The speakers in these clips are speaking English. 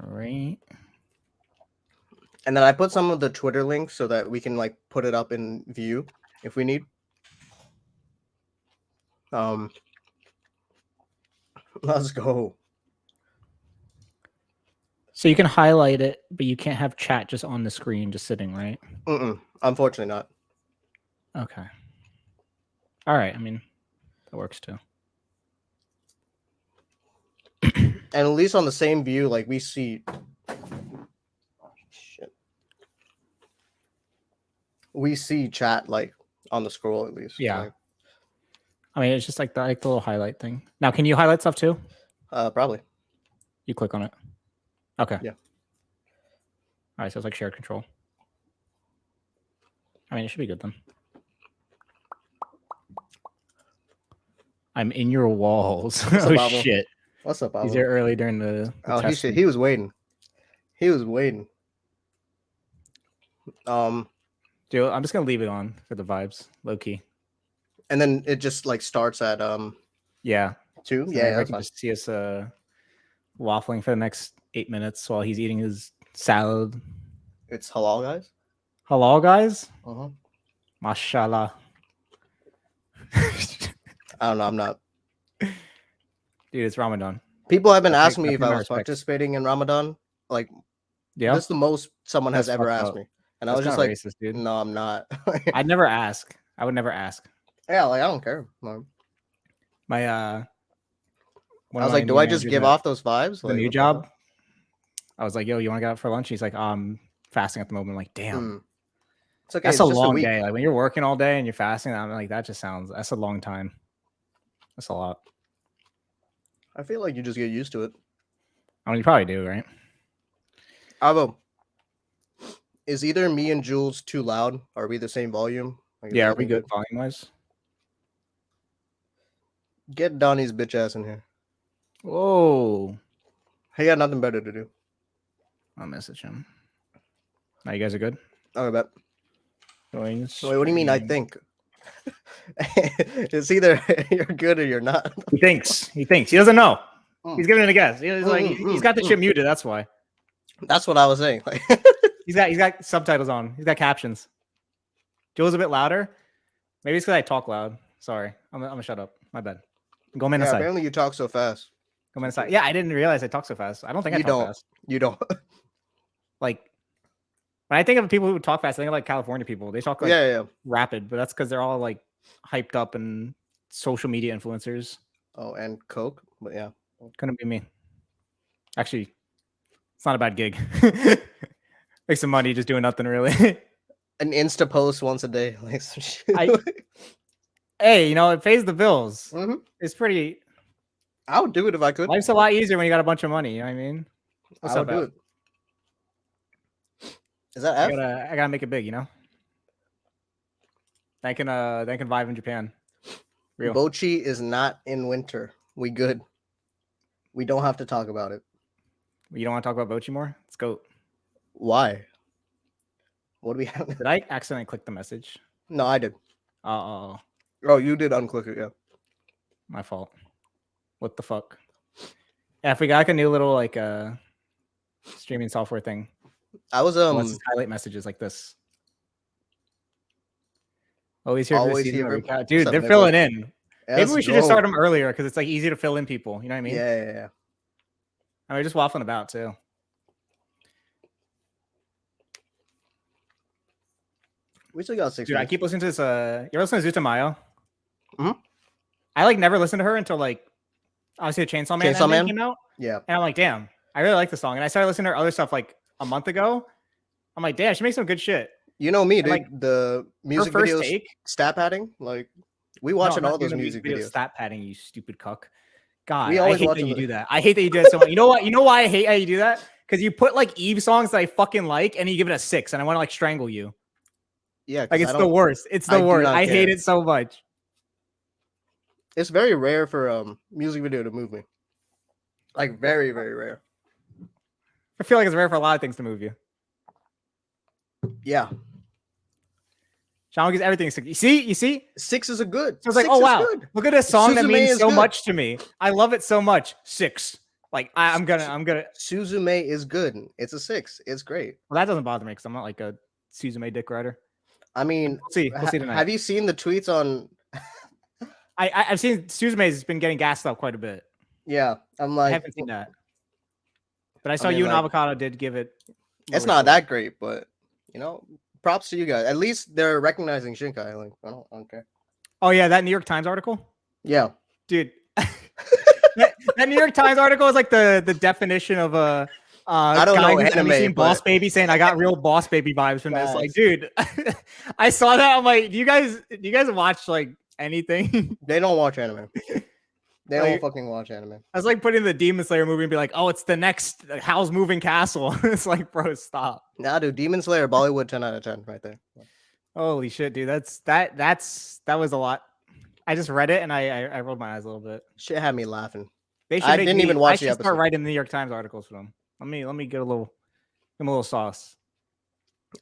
right. And then I put some of the Twitter links so that we can like put it up in view if we need. Let's go. So you can highlight it, but you can't have chat just on the screen, just sitting, right? Unfortunately not. Okay. All right. I mean, that works too. And at least on the same view, like we see. Shit. We see chat like on the scroll at least. Yeah. Like, I mean, it's just like the little highlight thing. Now, can you highlight stuff too? Probably. You click on it. Okay. Yeah. All right. So it's like shared control. I mean, it should be good then. I'm in your walls. Oh shit! What's up, Pablo? He's here early during the he was waiting. He was waiting. Dude, I'm just gonna leave it on for the vibes, low key. And then it just like starts at 2. So I can just see us waffling for the next 8 minutes while he's eating his salad. It's halal, guys. Halal, guys. Mashallah. I don't know. I'm not. Dude, it's Ramadan. People have been asking me if I was participating in Ramadan. Like, yeah, that's the most someone has ever asked me, and I was just like, racist, dude. "No, I'm not." I'd never ask. I would never ask. Yeah, like I don't care. My I was like, do I just give off those vibes? The new job. I was like, yo, you want to get out for lunch? He's like, I'm fasting at the moment. I'm like, damn. It's okay. That's a long day. Like when you're working all day and you're fasting, I'm like, that's a long time. That's a lot. I feel like you just get used to it. I mean, you probably do, right? Avo, is either me and Jules too loud? Are we the same volume? Like, yeah, are we good volume-wise? Get Donnie's bitch ass in here. Whoa. He got nothing better to do. I'll message him. Now you guys are good? Okay, bet. Wait, what do you mean I think? It's either you're good or you're not. He thinks. He doesn't know. He's giving it a guess. He's like, he's got the shit muted. That's why. That's what I was saying. he's got subtitles on. He's got captions. Joe's a bit louder. Maybe it's because I talk loud. Sorry, I'm gonna shut up. My bad. Go man aside. Apparently you talk so fast. Go man aside. Yeah, I didn't realize I talk so fast. I don't think I talk fast. You don't. Like when I think of people who talk fast, I think of like California people. They talk like rapid, but that's because they're all like hyped up and social media influencers. Oh, and Coke, but yeah, couldn't be me. Actually, it's not a bad gig. Make some money just doing nothing really. An Insta post once a day, like some shit. Hey, it pays the bills. Mm-hmm. It's pretty. I would do it if I could. Life's a lot easier when you got a bunch of money. You know what I mean? I would do it. Is that F? I gotta make it big. That can vibe in Japan. Real. Bochi is not in winter. We good. We don't have to talk about it. You don't want to talk about Bochi more? Let's go. Why? What do we have? Did I accidentally click the message? No, I did. Oh, you did unclick it, yeah. My fault. What the fuck? Yeah, if we got like a new little like streaming software thing. I was let's highlight messages like this. Always here for the season. Dude, they're filling in. Maybe we should just start them earlier because it's like easy to fill in people. You know what I mean? Yeah. I mean, just waffling about too. We still got 6 Dude, I keep listening to this. You're listening to Zuta Mayo? Mm-hmm. I like never listened to her until like obviously the Chainsaw Man came out. Yeah. And I'm like, damn, I really like the song. And I started listening to her other stuff like a month ago. I'm like, damn, she makes some good shit. You know me, dude. Like, the music videos, stat padding, like we watching all those music videos. Stat padding, you stupid cuck. God, I hate that you do that. I hate that you do that so much. You know what? You know why I hate how you do that? Because you put like Eve songs that I fucking like, and you give it a 6, and I want to like strangle you. Yeah, like it's the worst. It's the worst. I hate it so much. It's very rare for music video to move me. Like very, very rare. I feel like it's rare for a lot of things to move you. Yeah. Sean gives everything 6. You see? 6 is a good. So it's like, oh wow, look at this song that means so much to me. I love it so much. 6. Like I'm gonna. Suzume is good. It's a 6. It's great. Well, that doesn't bother me because I'm not like a Suzume dick rider. I mean, we'll see tonight. Have you seen the tweets on? I've seen Suzume's been getting gassed up quite a bit. Yeah, I'm like, I haven't seen that, but I saw you and Avocado did give it. It's not that great, but you know, props to you guys. At least they're recognizing Shinkai. Like, I don't care. Oh yeah, that New York Times article. Yeah, dude. that New York Times article is like the definition of a I don't know anime, Boss Baby saying I got real Boss Baby vibes from this. Like, dude, I saw that. I'm like, do you guys watch like anything? They don't watch anime. They don't fucking watch anime. I was like putting the Demon Slayer movie and be like, oh, it's the next Howl's Moving Castle. It's like, bro, stop. Nah, dude, Demon Slayer, Bollywood, 10 out of 10 right there. Holy shit, dude. That was a lot. I just read it and I rolled my eyes a little bit. Shit had me laughing. I didn't even watch the episode. Start writing the New York Times articles for them. Let me get a little sauce.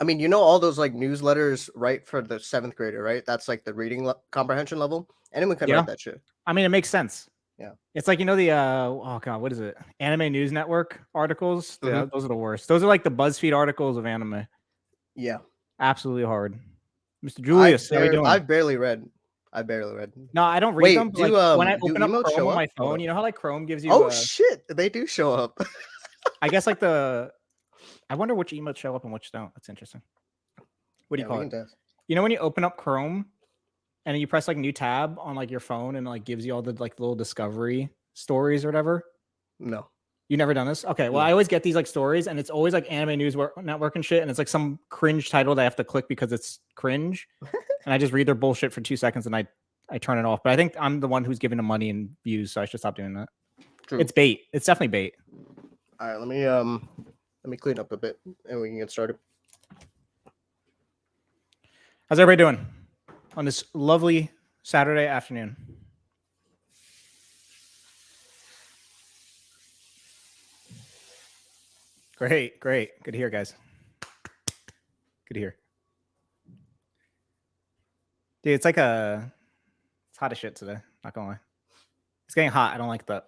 I mean, you know, all those like newsletters, right, for the 7th grader, right? That's like the reading comprehension level. Anyone can write that shit. I mean, it makes sense. Yeah, it's like, you know, the oh god, what is it? Anime News Network articles. Mm-hmm. Yeah, those are the worst. Those are like the BuzzFeed articles of anime. Yeah, absolutely hard. Mr. Julius, how are you doing? I barely read. No, I don't read them. When I open up Chrome on my phone, you know how like Chrome gives you. Oh shit, they do show up. I guess like I wonder which emotes show up and which don't. That's interesting. What do you call it? You know when you open up Chrome and you press like new tab on like your phone and like gives you all the like little discovery stories or whatever? No. You never done this? Okay. Well, I always get these like stories and it's always like Anime News Network and shit. And it's like some cringe title that I have to click because it's cringe. And I just read their bullshit for 2 seconds and I turn it off. But I think I'm the one who's giving them money and views. So I should stop doing that. True. It's bait. It's definitely bait. All right. Let me clean up a bit and we can get started. How's everybody doing on this lovely Saturday afternoon? Great. Good to hear, guys. Good to hear. Dude, it's hot as shit today. Not gonna lie. It's getting hot. I don't like that.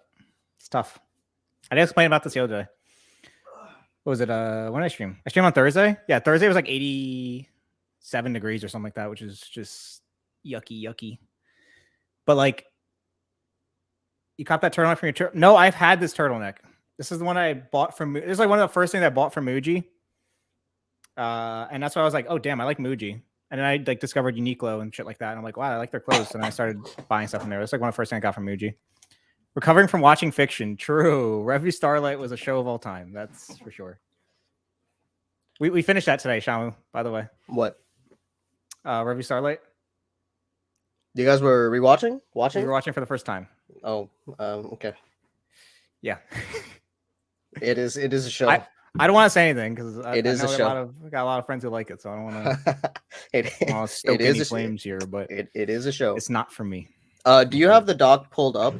It's tough. I didn't explain about this the other day. What was it? When did I stream? I streamed on Thursday. Yeah, Thursday was like 87 degrees or something like that, which is just yucky. But like, you caught that turtleneck from your No, I've had this turtleneck. This is the one I bought from. This is like one of the first things I bought from Muji. And that's why I was like, oh damn, I like Muji. And then I like discovered Uniqlo and shit like that. And I'm like, wow, I like their clothes. And I started buying stuff from there. It's like one of the first things I got from Muji. Recovering from watching fiction. True. Revue Starlight was a show of all time. That's for sure. We finished that today, Shamu, by the way. What? Revue Starlight. You guys were rewatching? We were watching for the first time. Oh, okay. Yeah. It is a show. I don't want to say anything because it is a show. I got a lot of friends who like it, so I don't want to. It is any flames here, but it is a show. It's not for me. Do you have the doc pulled up?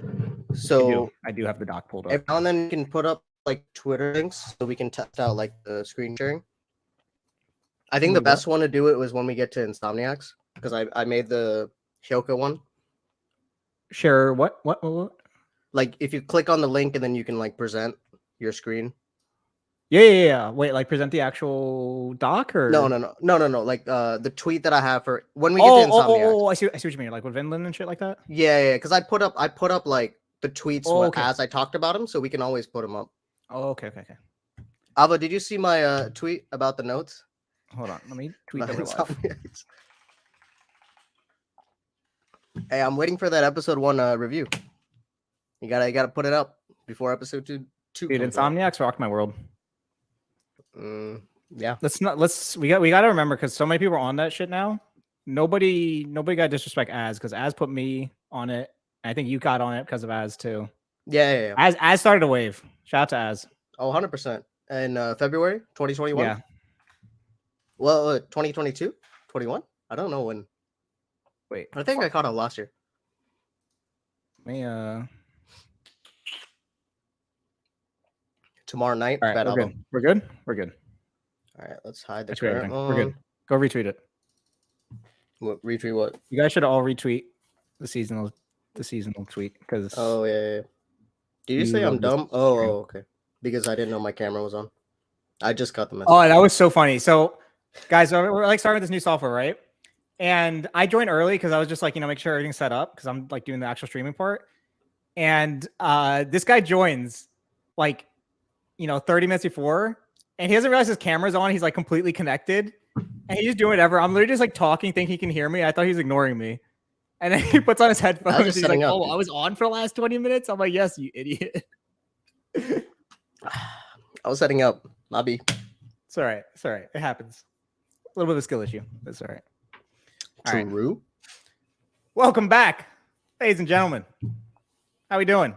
So I do have the doc pulled up. Every now and then you can put up like Twitter links so we can test out like the screen sharing. I think the best one to do it was when we get to Insomniacs because I made the Hyouka one. Share what? Like if you click on the link and then you can like present your screen. Yeah. Wait, like present the actual doc or no. Like the tweet that I have for when we get to Insomniacs. Oh, I see what you mean. Like with Vinland and shit like that. Yeah. Because I put up like the tweets as I talked about them, so we can always put them up. Oh, okay. Ava, did you see my tweet about the notes? Hold on, let me tweet that. Hey, I'm waiting for that episode 1 review. You gotta put it up before episode 2. Dude, Insomniacs rocked my world. Yeah. We got to remember because so many people are on that shit now. Nobody got disrespect Az because Az put me on it. I think you got on it because of Az too. Yeah. Az started a wave. Shout out to Az. Oh, 100%. In February 2021. Yeah. Well, 2022, 21. I don't know when. Wait, I think I caught it last year. Tomorrow night. All right, we're good. We're good. All right, let's hide the current one. We're good. Go retweet it. What retweet? What? You guys should all retweet the seasonal tweet because. Oh yeah. Did you say I'm dumb? Oh, okay. Because I didn't know my camera was on. I just got the message. Oh, that was so funny. So, guys, we're like starting with this new software, right? And I joined early because I was just like, make sure everything's set up because I'm like doing the actual streaming part. And this guy joins like, 30 minutes before, and he doesn't realize his camera's on. He's like completely connected, and he's just doing whatever. I'm literally just like talking, thinking he can hear me. I thought he was ignoring me. And then he puts on his headphones. He's like, "Oh, I was on for the last 20 minutes." I'm like, "Yes, you idiot." I was setting up. Lobby. It's all right. It's all right. It happens. A little bit of a skill issue. That's all right. True. Right. Welcome back, ladies and gentlemen. How we doing?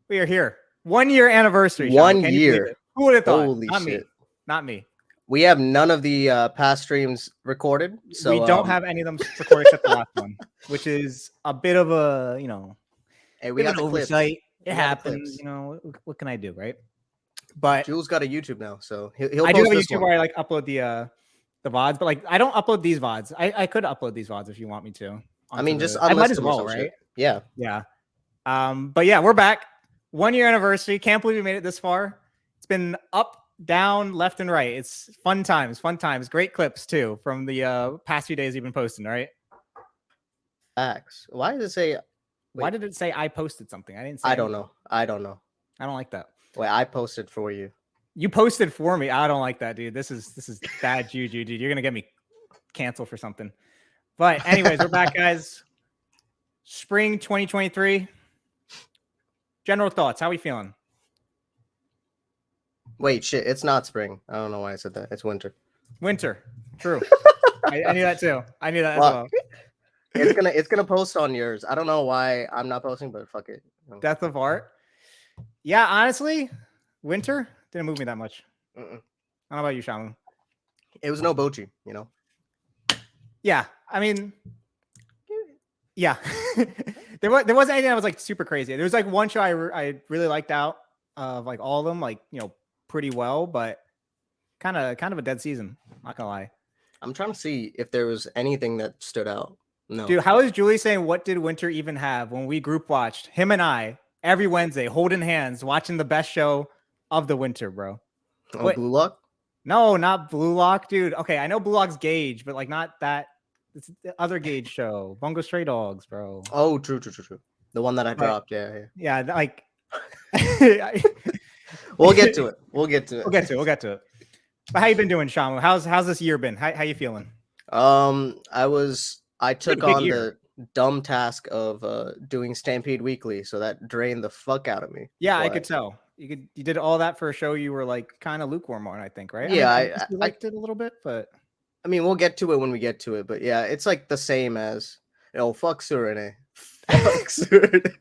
We are here. 1 year anniversary. 1 year. Who would have thought? Holy Not shit. Me. Not me. We have none of the past streams recorded. So we don't have any of them recorded except the last one, which is a bit of a, hey, we got an oversight. It happens. What can I do, right? But Jules got a YouTube now, so he'll I do have a this YouTube one. where I like upload the VODs, but like I don't upload these VODs. I could upload these VODs if you want me to. I mean, just I might as well, right? Shit. Yeah. Yeah. But yeah, we're back. 1 year anniversary. Can't believe we made it this far. It's been up, down, left, and right. It's fun times. Great clips too from the past few days you've been posting, right? Facts. Why does it say? Wait. Why did it say I posted something? I didn't say. I don't know. I don't like that. Wait, I posted for you. You posted for me. I don't like that, dude. This is bad juju, dude. You're gonna get me canceled for something. But anyways, we're back, guys. Spring 2023. General thoughts. How are we feeling? Wait, shit. It's not spring. I don't know why I said that. It's winter. Winter. True. I knew that too. I knew that as well. It's gonna post on yours. I don't know why I'm not posting, but fuck it. Death of Art. Yeah, honestly, winter didn't move me that much. I don't know about you, Shamu. It was no Bochi, Yeah, I mean, yeah. there wasn't anything that was like super crazy. There was like one show I really liked out of like all of them, like pretty well, but kind of a dead season. Not gonna lie. I'm trying to see if there was anything that stood out. No, dude. How is Julie saying? What did winter even have when we group watched him and I every Wednesday, holding hands, watching the best show of the winter, bro? Oh, Blue Lock? No, not Blue Lock, dude. Okay, I know Blue Lock's Gage, but like not that. It's the other Gage show, Bungo Stray Dogs, bro. Oh, true. The one that I dropped. Yeah. Like. We'll get to it. We'll get to it. But how you been doing, Shamu? How's this year been? How you feeling? I took on the dumb task of doing Stampede Weekly, so that drained the fuck out of me. Yeah, I could tell. You did all that for a show you were like kind of lukewarm on, I think, right? Yeah, I liked it a little bit, but I mean, we'll get to it when we get to it. But yeah, it's like the same as fuck Surene. Fuck Surene.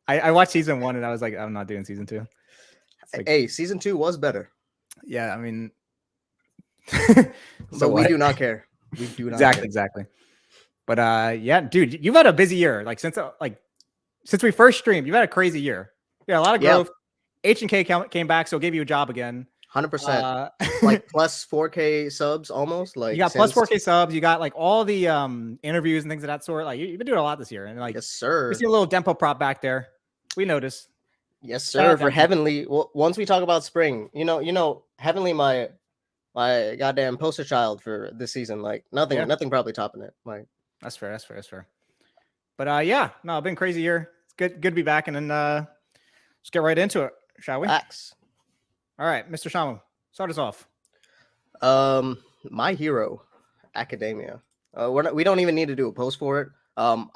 I watched season 1 and I was like, I'm not doing season 2. Like, hey, season 2 was better. Yeah, I mean, but we do not care. We do not exactly. But yeah, dude, you've had a busy year. Like since we first streamed, you've had a crazy year. Yeah, a lot of growth. H&K came back, so gave you a job again. 100%. Like plus 4K subs almost. Like you got plus 4K subs. You got like all the interviews and things of that sort. Like you've been doing a lot this year. And like, yes, sir. We see a little Dempo prop back there. We noticed. Yes, sir. For Heavenly. Well, once we talk about spring, Heavenly, my goddamn poster child for this season. Like nothing probably topping it. Like that's fair. But yeah, no, it's been a crazy year. It's good to be back, and then let's get right into it, shall we? Facts. All right, Mr. Shamu, start us off. My Hero Academia. We don't even need to do a post for it. I'm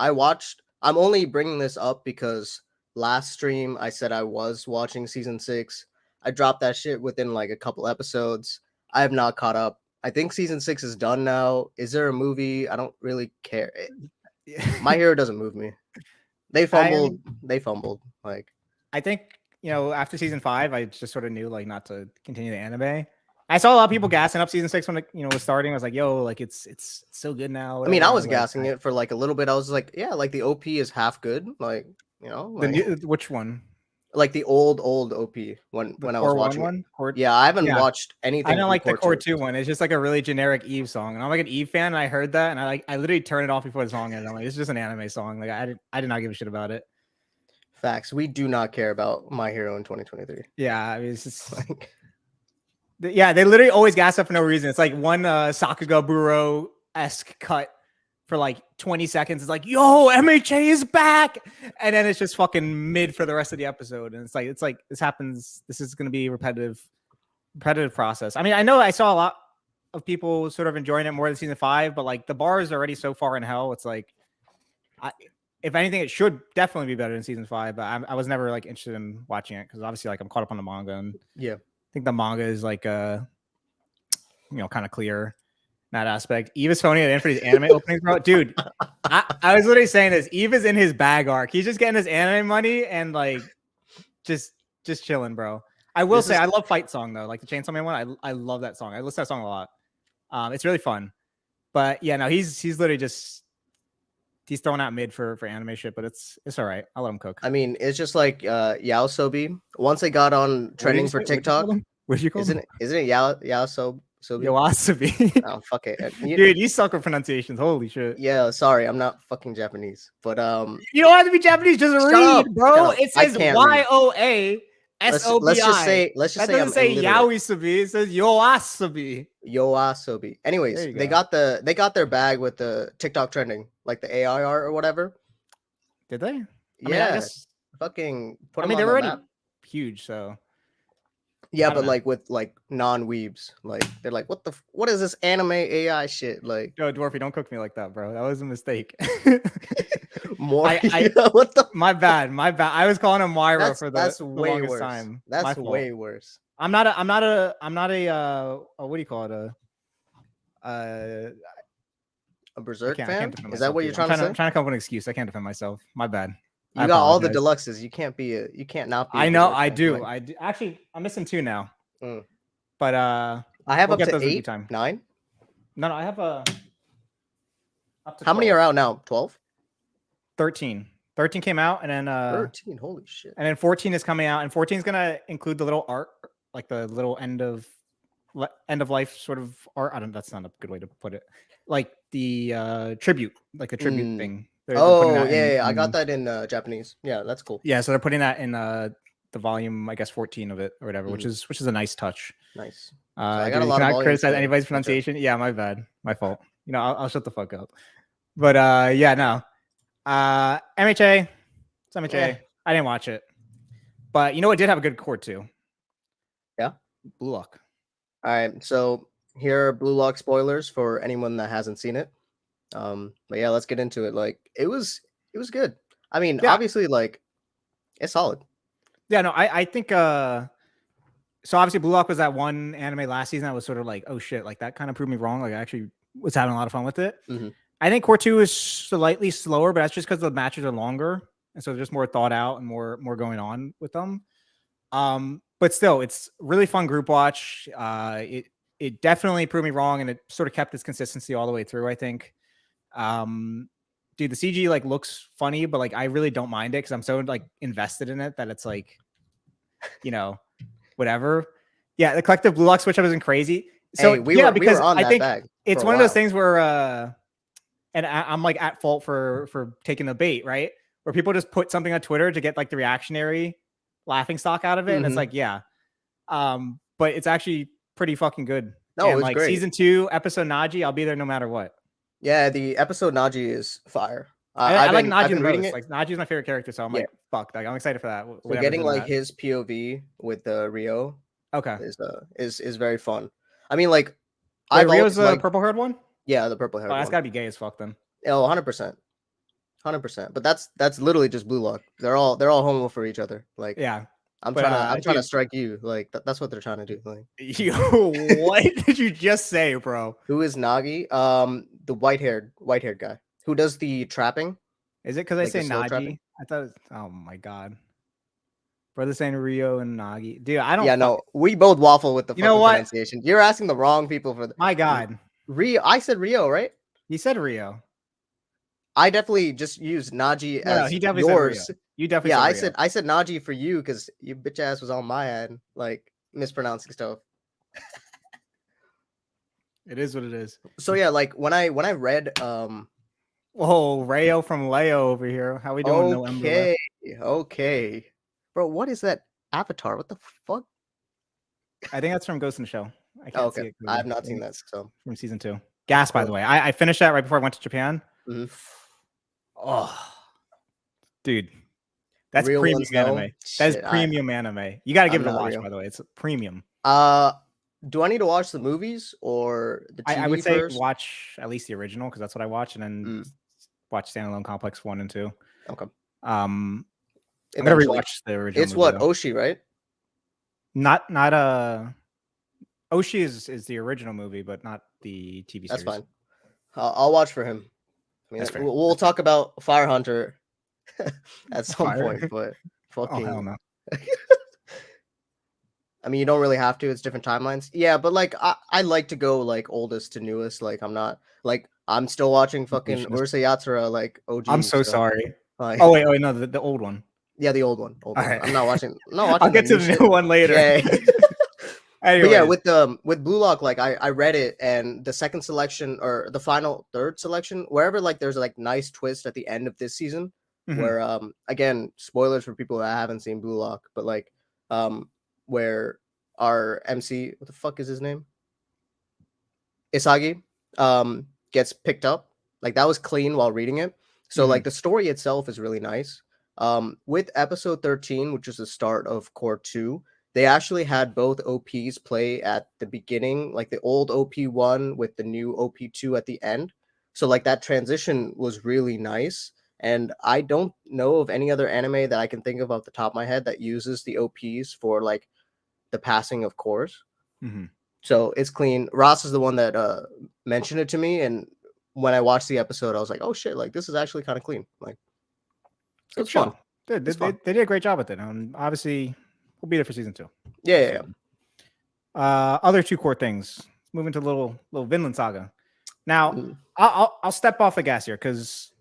only bringing this up because last stream I said I was watching season 6. I dropped that shit within like a couple episodes. I have not caught up. I think season 6 is done now. Is there a movie? I don't really care. My Hero doesn't move me. They fumbled. Like I think after season 5, I just sort of knew like not to continue the anime. I saw a lot of people gassing up season 6 when it was starting. I was like, yo, like it's so good now. Whatever. I mean, I was gassing it for like a little bit. I was like, yeah, like the OP is half good. Like which one? Like the old OP when I was watching one? Yeah, I haven't watched anything. I don't like the Core 2 one. It's just like a really generic Eve song, and I'm like an Eve fan. And I heard that, and I literally turned it off before the song ended. I'm like, it's just an anime song. Like I did not give a shit about it. Facts. We do not care about My Hero in 2023. Yeah, I mean, it's just yeah, they literally always gas up for no reason. It's like one Sakuga Buro-esque cut for like 20 seconds. It's like, yo, MHA is back. And then it's just fucking mid for the rest of the episode. And it's like this happens. This is going to be repetitive process. I mean, I know I saw a lot of people sort of enjoying it more than season 5, but like the bar is already so far in hell. It's like, if anything, it should definitely be better than season 5, but I was never like interested in watching it because obviously like I'm caught up on the manga, and yeah, I think the manga is like kind of clear in that aspect. Eva's phoning it in for these anime openings, bro. Dude, I was literally saying this. Eva's in his bag arc. He's just getting his anime money and like just chilling, bro. I will say I love Fight Song though, like the Chainsaw Man one. I love that song. I listen to that song a lot. It's really fun. But yeah, no, he's literally just he's throwing out mid for anime shit, but it's all right. I'll let him cook. I mean, it's just like Yaosobi. Once they got on trending for TikTok, what'd you call him? Isn't it Yaosobi? Yoasobi. Oh, fuck it. Dude, you suck with pronunciations. Holy shit. Yeah, sorry, I'm not fucking Japanese. But you don't have to be Japanese, just read, bro. It says YOASOBI. Let's just say that doesn't say Yaosobi. It says Yoasobi. Yoasobi. Anyways, they got their bag with the TikTok trending, like the AI art or whatever. Did they? Yeah, I guess fucking put them on they're already map. Huge, so yeah, but like with like non-weebs, like they're like, what is this anime AI shit? Like, yo, Dwarfy, don't cook me like that, bro. That was a mistake. More, what the? My bad. I was calling him Moira for that's the way longest worse. time. That's way worse. I'm not a what do you call it? A Berserk fan? Is that what you're trying to say? I'm trying to come up with an excuse. I can't defend myself. My bad. You got all the deluxes. You can't not be. I know. I do. I do. Actually, I'm missing 2 now. But I have up to 8, 9. No, I have up to How 12. Many are out now? 12. 13 came out, and then 13. Holy shit! And then 14 is coming out, and 14 is gonna include the little art, like the little end of life sort of art. That's not a good way to put it. Like the tribute, like the tribute thing. They're I got that in Japanese. Yeah, that's cool. Yeah, so they're putting that in the volume, I guess 14 of it or whatever, which is a nice touch. Nice. So I got a lot of criticize anybody's pronunciation. Sure. Yeah, my bad, my fault. You know, I'll shut the fuck up. But yeah, no. MHA, it's MHA. Yeah. I didn't watch it, but you know what did have a good chord too? Yeah, Blue Lock. All right, so here are Blue Lock spoilers for anyone that hasn't seen it. But yeah, let's get into it. Like it was good. I mean, obviously, like it's solid. Yeah, no, I think so obviously Blue Lock was that one anime last season that was sort of like, oh shit, like that kind of proved me wrong. Like I actually was having a lot of fun with it. I think Core 2 is slightly slower, but that's just because the matches are longer, and so there's more thought out and more going on with them. But still, it's really fun group watch. It definitely proved me wrong, and it sort of kept its consistency all the way through, I think. Dude, the CG like looks funny, but like I really don't mind it because I'm so like invested in it that it's like, you know, whatever. Yeah, the collective Blue Lock switch up isn't crazy. So because I think it's one of those things where and I'm like at fault for taking the bait, right? Where people just put something on Twitter to get like the reactionary laughing stock out of it, and it's like, yeah, but it's actually pretty fucking good. No, and it's like great. Season 2, episode Naji, I'll be there no matter what. Yeah, the episode Naji is fire. I like Naji the most. Like Naji's my favorite character, so I'm like, fuck, like I'm excited for that. So getting like his POV with Rio, is very fun. I mean, like, Rio's the purple haired one. Yeah, the purple haired one. That's gotta be gay as fuck then. Oh, 100%. But that's literally just Blue Lock. They're all homo for each other. Like, yeah. I'm trying to strike you. Like that's what they're trying to do. Like, yo, what did you just say, bro? Who is Nagi? The white haired guy who does the trapping. Is it because I say Naji? Trapping? I thought. Oh my god, brother saying Rio and Nagi, dude. I don't. Yeah, no, we both waffle with the pronunciation. You're asking the wrong people for the. My god, Rio. I said Rio, right? He said Rio. I definitely just used Naji as he definitely yours. Said Rio. You definitely said Rio. I said Naji for you because your bitch ass was on my end, like mispronouncing stuff. It is what it is. So yeah, like when I read Rayo from Leo over here. How we doing? Okay. Okay. Bro, what is that avatar? What the fuck? I think that's from Ghost in the Shell. I can't see it. I have not seen that. So from season 2. Gas, by the way. I finished that right before I went to Japan. Mm-hmm. Oh, dude. That's real premium ones, anime. That is premium anime. You got to give it a watch, by the way. It's premium. Do I need to watch the movies or the TV I would say first? watch at least the original because that's what I watch, and then watch Standalone Complex 1 and 2. Okay. I'm gonna rewatch the original. It's what Oshi, right? Not Oshi is the original movie, but not the TV series. That's fine. I'll watch for him. I mean, we'll talk about Fire Hunter at some point, but fucking. Oh hell no. I mean, you don't really have to. It's different timelines. Yeah, but like I like to go like oldest to newest. Like I'm still watching fucking Urusei Yatsura like OG. I'm so sorry. Oh wait, no, the old one. Yeah, the old one. Right. I'm not watching. I'll get to the new one later. Yeah. But yeah, with Blue Lock, like I read it, and the second selection or the final third selection, wherever like there's like nice twist at the end of this season, where again, spoilers for people that haven't seen Blue Lock, but like where our MC, what the fuck is his name? Isagi gets picked up. Like that was clean while reading it. So like the story itself is really nice. With episode 13, which is the start of Core 2, they actually had both OPs play at the beginning, like the old OP1 with the new OP2 at the end. So like that transition was really nice. And I don't know of any other anime that I can think of off the top of my head that uses the OPs for like the passing of cores. So it's clean. Ross is the one that mentioned it to me, and when I watched the episode, I was like, "Oh shit! Like this is actually kind of clean." Like it's fun. They did a great job with it. Obviously, we'll be there for season 2. Yeah. Other 2 core things. Moving to little Vinland Saga. Now, I'll step off the gas here because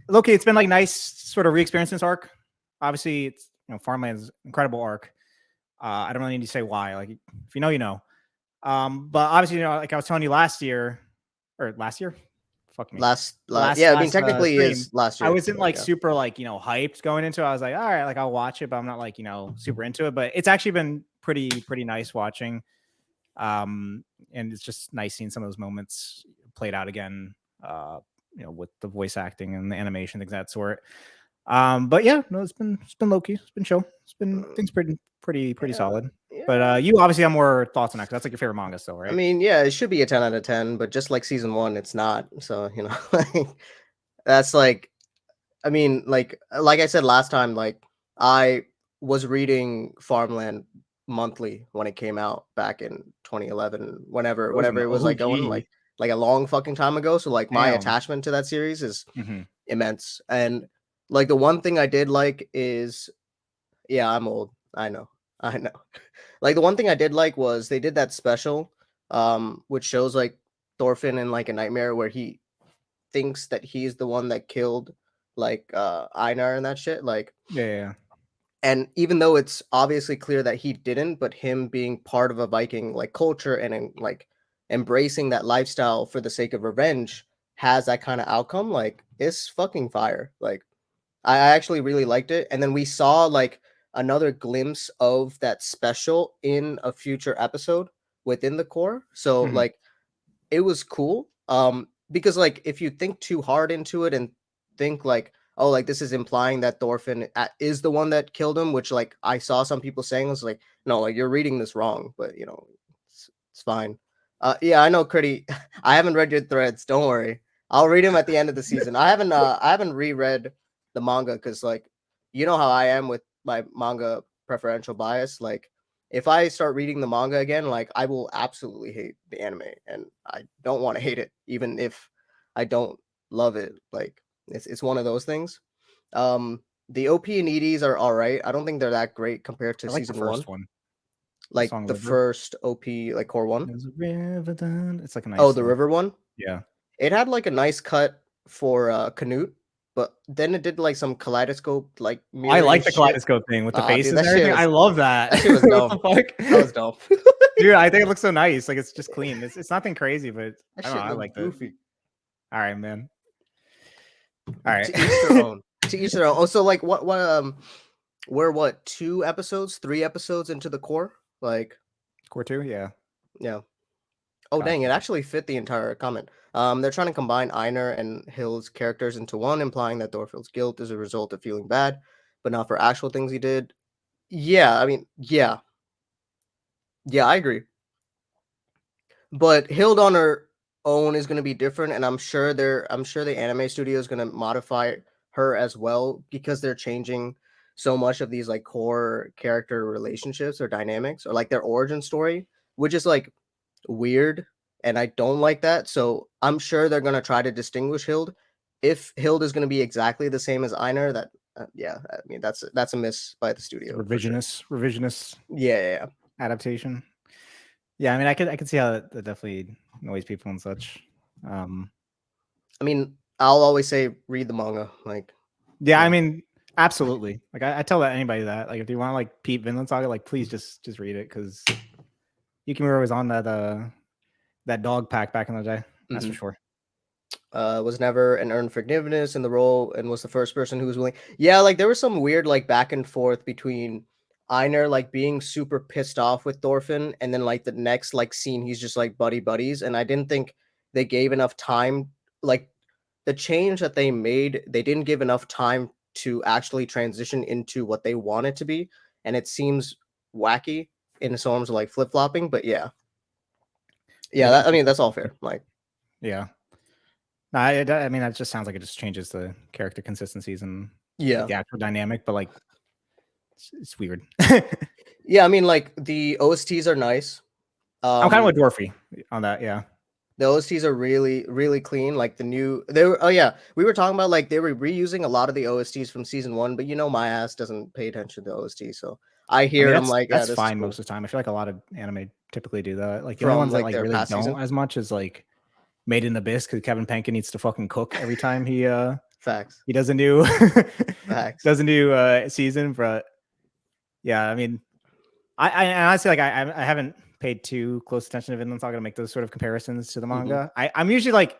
Loki, it's been like nice sort of re-experience this arc. Obviously, it's Farmland's incredible arc. I don't really need to say why. Like, if you know, you know. But obviously, like I was telling you last year. Fuck me. Last yeah, I mean technically is last year. I wasn't like super like hyped going into it. I was like, all right, like I'll watch it, but I'm not like super into it. But it's actually been pretty nice watching. And it's just nice seeing some of those moments played out again. With the voice acting and the animation, things of that sort. But yeah, no, it's been Loki. It's been chill. It's been things pretty solid. Yeah. But you obviously have more thoughts on that because that's like your favorite manga still, right? I mean, yeah, it should be a 10 out of 10, but just like season 1, it's not. So that's like, I mean, like I said last time, like I was reading Farmland monthly when it came out back in 2011, whenever it was like going like a long fucking time ago. So like my attachment to that series is immense. And like the one thing I did like is, yeah, I'm old. I know. Like the one thing I did like was they did that special, which shows like Thorfinn in like a nightmare where he thinks that he's the one that killed like Einar and that shit. Like yeah. And even though it's obviously clear that he didn't, but him being part of a Viking like culture and like embracing that lifestyle for the sake of revenge has that kind of outcome. Like it's fucking fire. Like I actually really liked it. And then we saw like another glimpse of that special in a future episode within the core. So like it was cool. Because like if you think too hard into it and think like, oh, like this is implying that Thorfinn is the one that killed him, which like I saw some people saying was like, no, like you're reading this wrong, but it's fine. Yeah, I know, Critty. I haven't read your threads. Don't worry. I'll read them at the end of the season. I haven't reread the manga because like you know how I am with my manga preferential bias. Like if I start reading the manga again, like I will absolutely hate the anime, and I don't want to hate it, even if I don't love it. Like it's one of those things. The OP and EDs are all right. I don't think they're that great compared to season the first one. Like the first OP, like core 1. It's like a nice. Oh, the river one. Yeah, it had like a nice cut for Canute. But then it did like some kaleidoscope, like I like the kaleidoscope thing with the faces and everything. I love that. That shit was dope. That was dope. Dude, I think it looks so nice. Like it's just clean. It's nothing crazy, but I like goofy. All right, man. All right. To each their own. To each their own. Oh, so like we're what, 3 episodes into the core? Like core 2, yeah. Yeah. Oh dang, it actually fit the entire comment. They're trying to combine Einar and Hill's characters into one, implying that Thorfield's guilt is a result of feeling bad, but not for actual things he did. Yeah, I mean, yeah. Yeah, I agree. But Hild on her own is going to be different, and I'm sure the anime studio is going to modify her as well because they're changing so much of these like core character relationships or dynamics or like their origin story, which is like weird, and I don't like that. So I'm sure they're going to try to distinguish Hild. If Hild is going to be exactly the same as Einar, that yeah, I mean that's a miss by the studio. Revisionist. Yeah. Adaptation. Yeah, I mean, I could see how that definitely annoys people and such. I mean, I'll always say read the manga. Like, yeah, I mean, absolutely. Like, I tell anybody that. Like, if you want to like peep Vinland Saga, like, please just read it because Yukimura was on that dog pack back in the day. That's for sure. Was never an earned forgiveness in the role and was the first person who was willing. Yeah, like there was some weird like back and forth between Einar like being super pissed off with Thorfinn, and then like the next like scene he's just like buddies, and I didn't think they gave enough time. Like the change that they made, they didn't give enough time to actually transition into what they want it to be, and it seems wacky in terms of like flip flopping. But yeah, I mean that's all fair. Like, yeah. No, I mean that just sounds like it just changes the character consistencies and like, the actual dynamic, but like it's weird. Yeah, I mean, like the OSTs are nice. I'm kind of with Dwarfy on that. Yeah, the OSTs are really, really clean. Like we were talking about like they were reusing a lot of the OSTs from season 1, but my ass doesn't pay attention to OST, so I hear I'm like, that's fine most of the time. I feel like a lot of anime typically do that. Like the only ones that like really don't season? As much as like Made in Abyss, because Kevin Penkin needs to fucking cook every time he facts. He doesn't do facts. Doesn't do season, but yeah, I mean, I honestly like I haven't paid too close attention to Vinland Saga to make those sort of comparisons to the manga. I'm usually like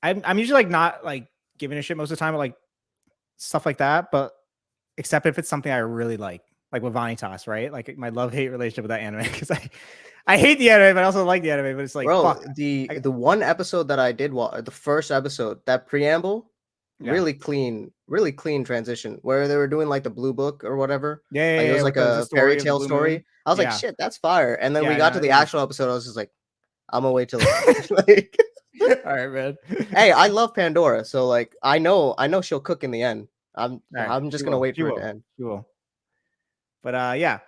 I'm usually like not like giving a shit most of the time, but like stuff like that, but except if it's something I really like with Vanitas, right? Like my love-hate relationship with that anime, because I hate the anime, but I also like the anime. But it's like, bro, fuck. The one episode that I did watch, the first episode, that preamble, really clean transition where they were doing like the Blue Book or whatever. Yeah, it was like a fairy tale story. I was like, shit, that's fire. And then we got to the actual episode. I was just like, I'm gonna wait till like. All right, man. Hey, I love Pandora, so like I know she'll cook in the end. I'm just gonna wait for it to end. She will. But yeah.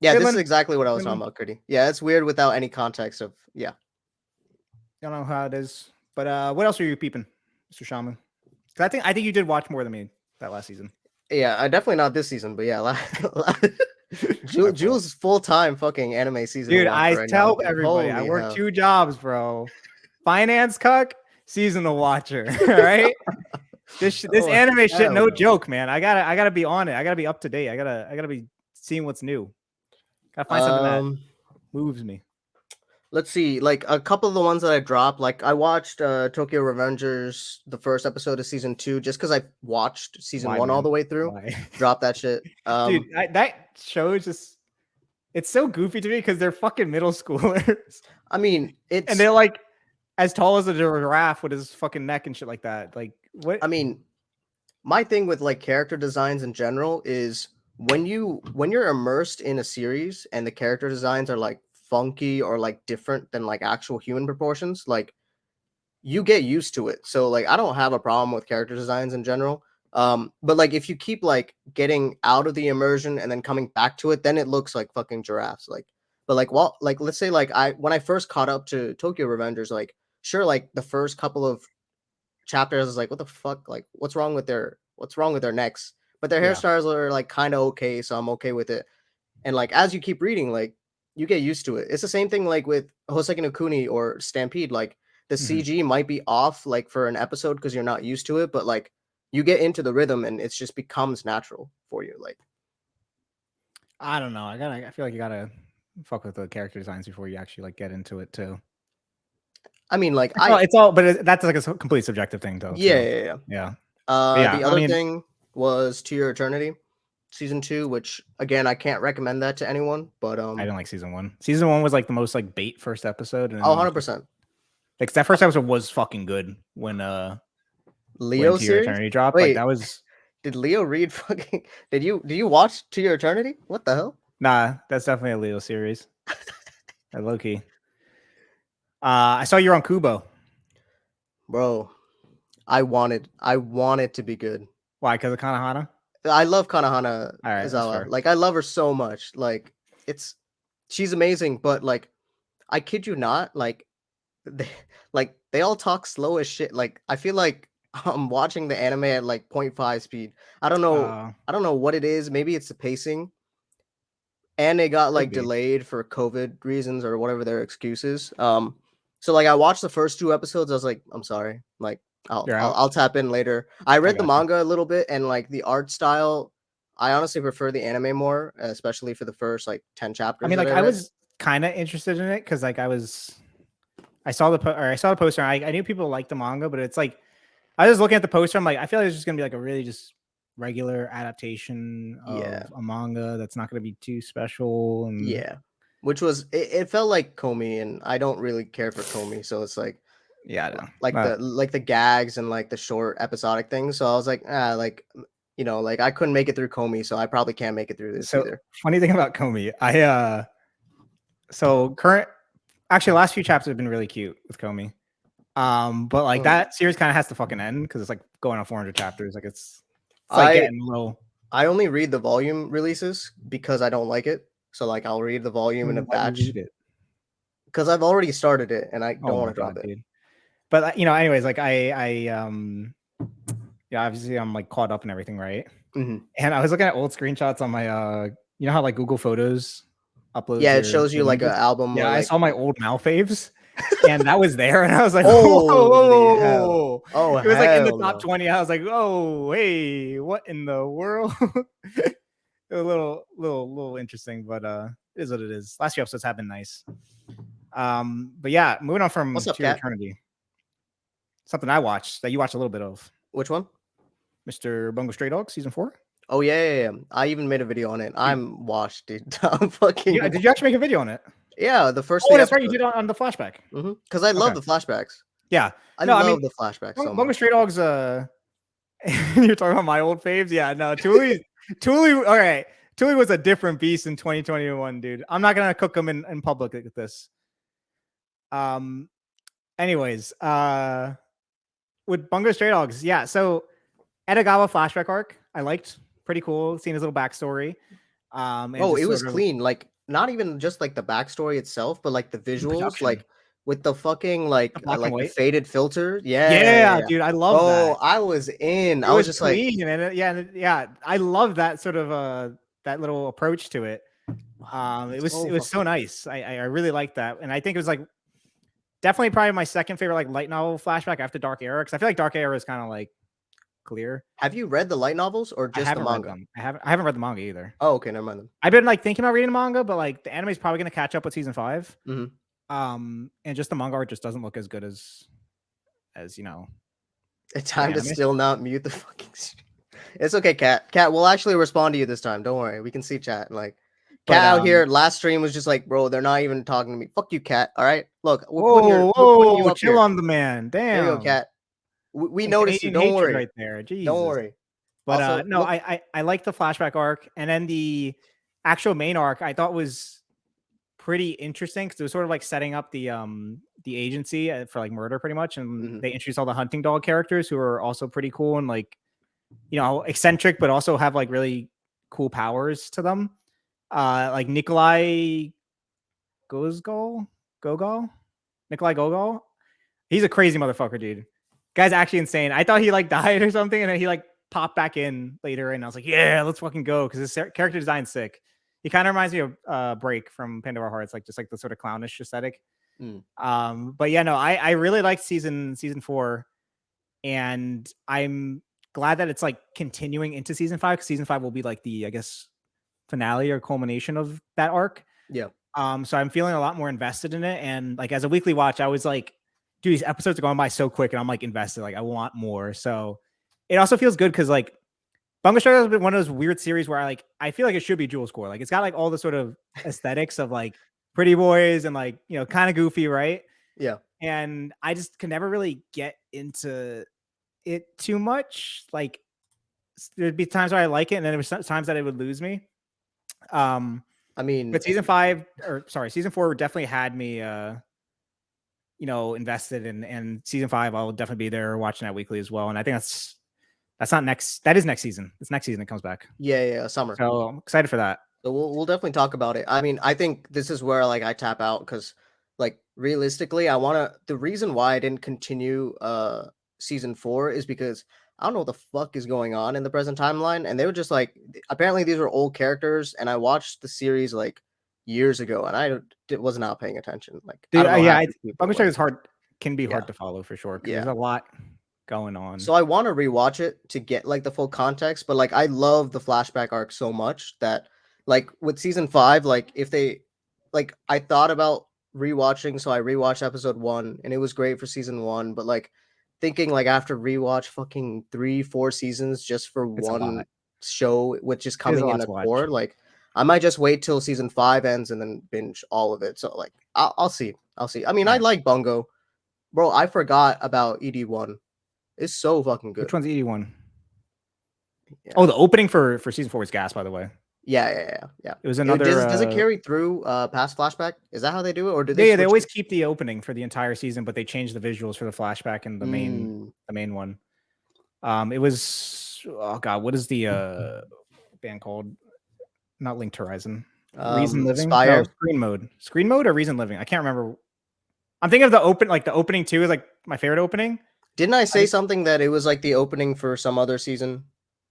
Yeah, this is exactly what I was talking about, Critty. Yeah, it's weird without any context of Don't know how it is. But what else are you peeping, Mr. Shaman? I think you did watch more than me that last season. Yeah, definitely not this season, but yeah, Jules' full-time fucking anime season. Dude, I tell everybody, I work 2 jobs, bro. Finance cuck, seasonal watcher. All right. This anime shit, no joke, man. I gotta be on it. I gotta be up to date. I gotta be seeing what's new. Gotta find something that moves me. Let's see, like a couple of the ones that I dropped. Like I watched Tokyo Revengers, the first episode of season 2, just because I watched season 1 all the way through. Drop that shit, dude. That show is just—it's so goofy to me because they're fucking middle schoolers. I mean, and they're like as tall as a giraffe with his fucking neck and shit like that. Like what? I mean, my thing with like character designs in general is when you're immersed in a series and the character designs are like funky or like different than like actual human proportions, like you get used to it. So like I don't have a problem with character designs in general. But like if you keep like getting out of the immersion and then coming back to it, then it looks like fucking giraffes. Like, but like let's say like when I first caught up to Tokyo Revengers, like sure, like the first couple of chapters is like, what the fuck? Like what's wrong with their necks? But their hairstyles are like kind of okay, so I'm okay with it. And like as you keep reading, like you get used to it. It's the same thing like with Hoseki no Kuni or Stampede. Like the CG might be off like for an episode because you're not used to it, but like you get into the rhythm and it just becomes natural for you. Like I don't know. I feel like you gotta fuck with the character designs before you actually like get into it too. I mean, like it's all, but that's like a complete subjective thing, though. Yeah. The other thing was To Your Eternity, season 2, which again I can't recommend that to anyone. But I didn't like season 1. Season 1 was like the most like bait first episode, and 100%. Like that first episode was fucking good when Leo To Your Eternity dropped. Wait, like that was. Did Leo read fucking? Did you watch To Your Eternity? What the hell? Nah, that's definitely a Leo series. Low key. I saw you're on Kubo. Bro, I want it to be good. Why? Because of Kanahana? I love Kanahana Aizawa. Like, I love her so much. Like, she's amazing, but like, I kid you not, like they all talk slow as shit. Like, I feel like I'm watching the anime at like 0.5 speed. I don't know what it is. Maybe it's the pacing. And it got like delayed for COVID reasons or whatever their excuses. So like I watched the first 2 episodes. I was like, I'm sorry. Like I'll tap in later. I read the manga a little bit, and like the art style, I honestly prefer the anime more, especially for the first like 10 chapters. I mean, like I was kind of interested in it because like I saw the poster. I knew people liked the manga, but it's like I was looking at the poster. I'm like, I feel like it's just gonna be like a really just regular adaptation of a manga that's not gonna be too special. And which was it felt like Komi, and I don't really care for Komi, so it's like like the gags and like the short episodic things. So I was like, like like I couldn't make it through Komi, so I probably can't make it through this either. Funny thing about Komi, actually last few chapters have been really cute with Komi. But like that series kind of has to fucking end because it's like going on 400 chapters. Like it's like getting low. I only read the volume releases because I don't like it. So like I'll read the volume in a batch. Because I've already started it and I don't want to drop it. Dude. But anyways, like obviously I'm like caught up and everything, right? Mm-hmm. And I was looking at old screenshots on my you know how like Google Photos uploads. Yeah, it shows you like an album. Yeah, I saw my old Mal faves. And that was there, and I was like, "Oh, it was like in the top 20." I was like, "Oh, hey, what in the world?" A little interesting, but it is what it is. Last few episodes have been nice. But yeah, moving on from To Your Eternity. Something I watched that you watched a little bit of. Which one? Mr. Bungo Stray Dogs season 4. Oh yeah. I even made a video on it. I'm washed, dude. I'm fucking. Yeah, did you actually make a video on it? Yeah, the first. Oh, that's right. You did on the flashback. Because I love the flashbacks. Yeah, I love the flashbacks. Bungo Stray Dogs. You're talking about my old faves. Yeah, no, Tuli. All right, Tuli was a different beast in 2021, dude. I'm not gonna cook him in public like this. Anyways, with Bungo Stray Dogs, yeah. So Edogawa flashback arc, I liked. Pretty cool. Seeing his little backstory. It was clean. Like. Not even just like the backstory itself, but like the visuals, like with the fucking like the faded filter. Yeah, dude, I love that. Oh, I was in. I was just clean, like, yeah. I love that sort of that little approach to it. It was so nice. I really liked that, and I think it was like definitely probably my second favorite like light novel flashback after Dark Era, because I feel like Dark Era is kind of like clear. Have you read the light novels or just the manga? I haven't read the manga either. Oh, okay, never mind them. I've been like thinking about reading the manga, but like the anime is probably going to catch up with season 5. Mm-hmm. And just the manga art just doesn't look as good as It's time to still not mute the fucking stream. It's okay, Cat. Cat, we'll actually respond to you this time. Don't worry. We can see chat. Like Cat out here last stream was just like, bro, they're not even talking to me. Fuck you, Cat. All right. Look, we're putting you up chill here. On the man. Damn. There you go, Cat. We noticed you. Don't worry. Right there. Jesus. Don't worry. But also, no, I like the flashback arc, and then the actual main arc I thought was pretty interesting because it was sort of like setting up the agency for like murder pretty much, and they introduced all the hunting dog characters who are also pretty cool and like eccentric, but also have like really cool powers to them. Like Nikolai Gogol. He's a crazy motherfucker, dude. Guy's actually insane. I thought he like died or something, and then he like popped back in later, and I was like, yeah, let's fucking go, because his character design's sick. He kind of reminds me of Break from Pandora Hearts, like just like the sort of clownish aesthetic. But yeah, no, I really liked season 4, and I'm glad that it's like continuing into season 5, because season 5 will be like the, I guess, finale or culmination of that arc. Yeah. So I'm feeling a lot more invested in it, and like as a weekly watch, I was like, dude, these episodes are going by so quick, and I'm like invested. Like I want more. So it also feels good because like Bungo Stray has been one of those weird series where I feel like it should be dual score. Like it's got like all the sort of aesthetics of like pretty boys and like, you know, kind of goofy, right? Yeah. And I just could never really get into it too much. Like there'd be times where I like it, and then there was times that it would lose me. I mean, but season 4 definitely had me you know, invested in, and season 5 I'll definitely be there watching that weekly as well. And I think that is next season. It's next season it comes back. Yeah, summer. So I'm excited for that. So we'll definitely talk about it. I mean, I think this is where like I tap out because like realistically, the reason why I didn't continue season 4 is because I don't know what the fuck is going on in the present timeline. And they were just like, apparently these were old characters, and I watched the series like years ago, and I was not paying attention. Like, dude, Bungo Stray is can be hard to follow for sure. Yeah, there's a lot going on. So I want to rewatch it to get like the full context, but like I love the flashback arc so much that like with season 5, like if they like I thought about rewatching, so I rewatched episode 1 and it was great for season 1, but like thinking like after rewatch fucking 3-4 seasons just for one show which is coming in a core, like I might just wait till season 5 ends and then binge all of it. So like I'll see. I mean, I like Bungo. Bro, I forgot about ED1. It's so fucking good. Which one's ED1? Yeah. Oh, the opening for season 4 is gas, by the way. Yeah. It was another. Does it carry through past flashback? Is that how they do it, or do they? Yeah, they always keep the opening for the entire season, but they change the visuals for the flashback and the main one. It was what is the band called? Not Linked Horizon. Reason Living. No, Screen Mode or Reason Living. I can't remember. I'm thinking of the opening 2 is like my favorite opening. Didn't I say something that it was like the opening for some other season?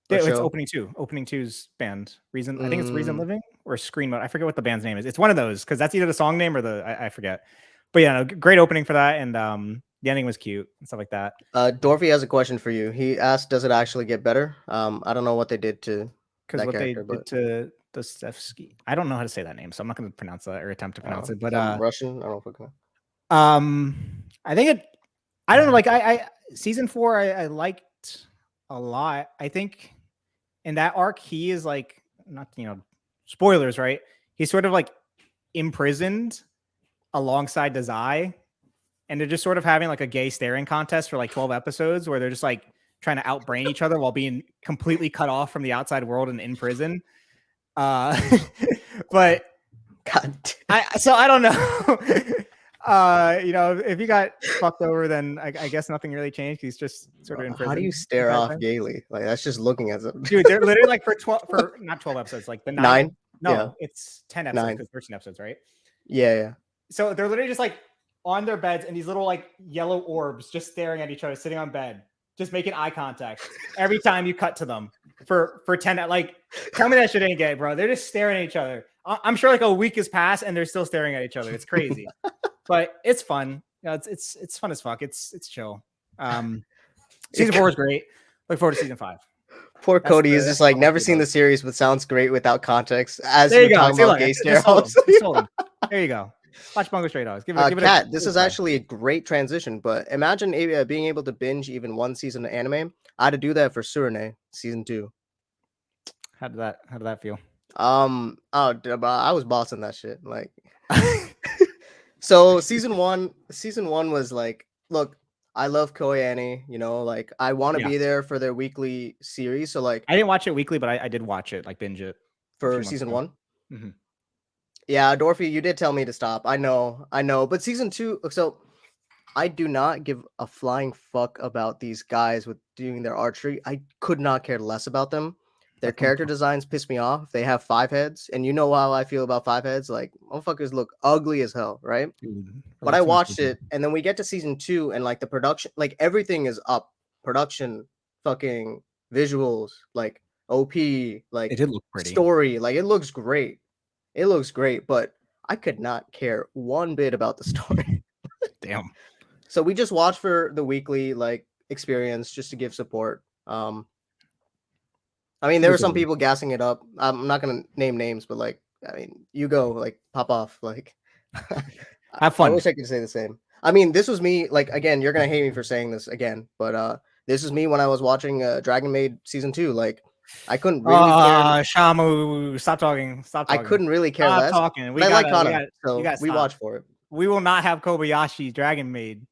Yeah, it's opening 2. Opening 2's band. Reason. I think it's Reason Living or Screen Mode. I forget what the band's name is. It's one of those because that's either the song name or I forget. But yeah, no, great opening for that, and the ending was cute and stuff like that. Dorothy has a question for you. He asked, "Does it actually get better?" I don't know what they did to because what they did to Dostoevsky. I don't know how to say that name, so I'm not going to pronounce that or attempt to pronounce it. But Russian. I don't know if I can. I think it. I don't know. Like I season 4, I liked a lot. I think in that arc, he is like not spoilers, right? He's sort of like imprisoned alongside Dazai, and they're just sort of having like a gay staring contest for like 12 episodes where they're just like trying to outbrain each other while being completely cut off from the outside world and in prison. But I don't know. If he got fucked over, then I guess nothing really changed. He's just sort of in prison. How do you stare off gaily? Like that's just looking at them. Dude, they're literally like for not 12 episodes, like the 9. No, it's 10 episodes because 13 episodes, right? Yeah. So they're literally just like on their beds and these little like yellow orbs just staring at each other, sitting on bed, just making eye contact every time you cut to them for 10. Like, tell me that shit ain't gay, bro. They're just staring at each other. I'm sure like a week has passed and they're still staring at each other. It's crazy, but it's fun. It's fun as fuck. It's chill. Season 4 is great. Look forward to season 5. Poor Cody is just like never seen the series, but sounds great without context. As there you go. Talking about gay stereotypes. There you go. Watch Bungo Stray Dogs. Give it Kat, this is actually a great transition, but imagine being able to binge even one season of anime. I had to do that for Surene season 2. How did that feel? I was bossing that shit. Like, so season one was like, look, I love Koyani, like I want to be there for their weekly series. So like, I didn't watch it weekly, but I did watch it, like binge it for season 1. Mm-hmm. Yeah, Dorothy, you did tell me to stop. I know, but season 2. So I do not give a flying fuck about these guys with doing their archery. I could not care less about them. Their character designs piss me off. They have 5 heads, and you know how I feel about 5 heads. Like, motherfuckers look ugly as hell, right? But I watched it, and then we get to season 2, and like the production, like everything is up. Production, fucking visuals, like OP, like it did look pretty. Story, like it looks great. It looks great, but I could not care one bit about the story. Damn. So we just watched for the weekly like experience just to give support. I mean, there were some people gassing it up. I'm not gonna name names, but like, I mean, you go like pop off, like have fun. I wish I could say the same. I mean, this was me. Like again, you're gonna hate me for saying this again, but This is me when I was watching Dragon Maid season 2. Like, I couldn't really care. Shamu, stop talking. Stop talking. I couldn't really care stop less. talking. I like Kana, so we watch for it. We will not have Kobayashi Dragon Maid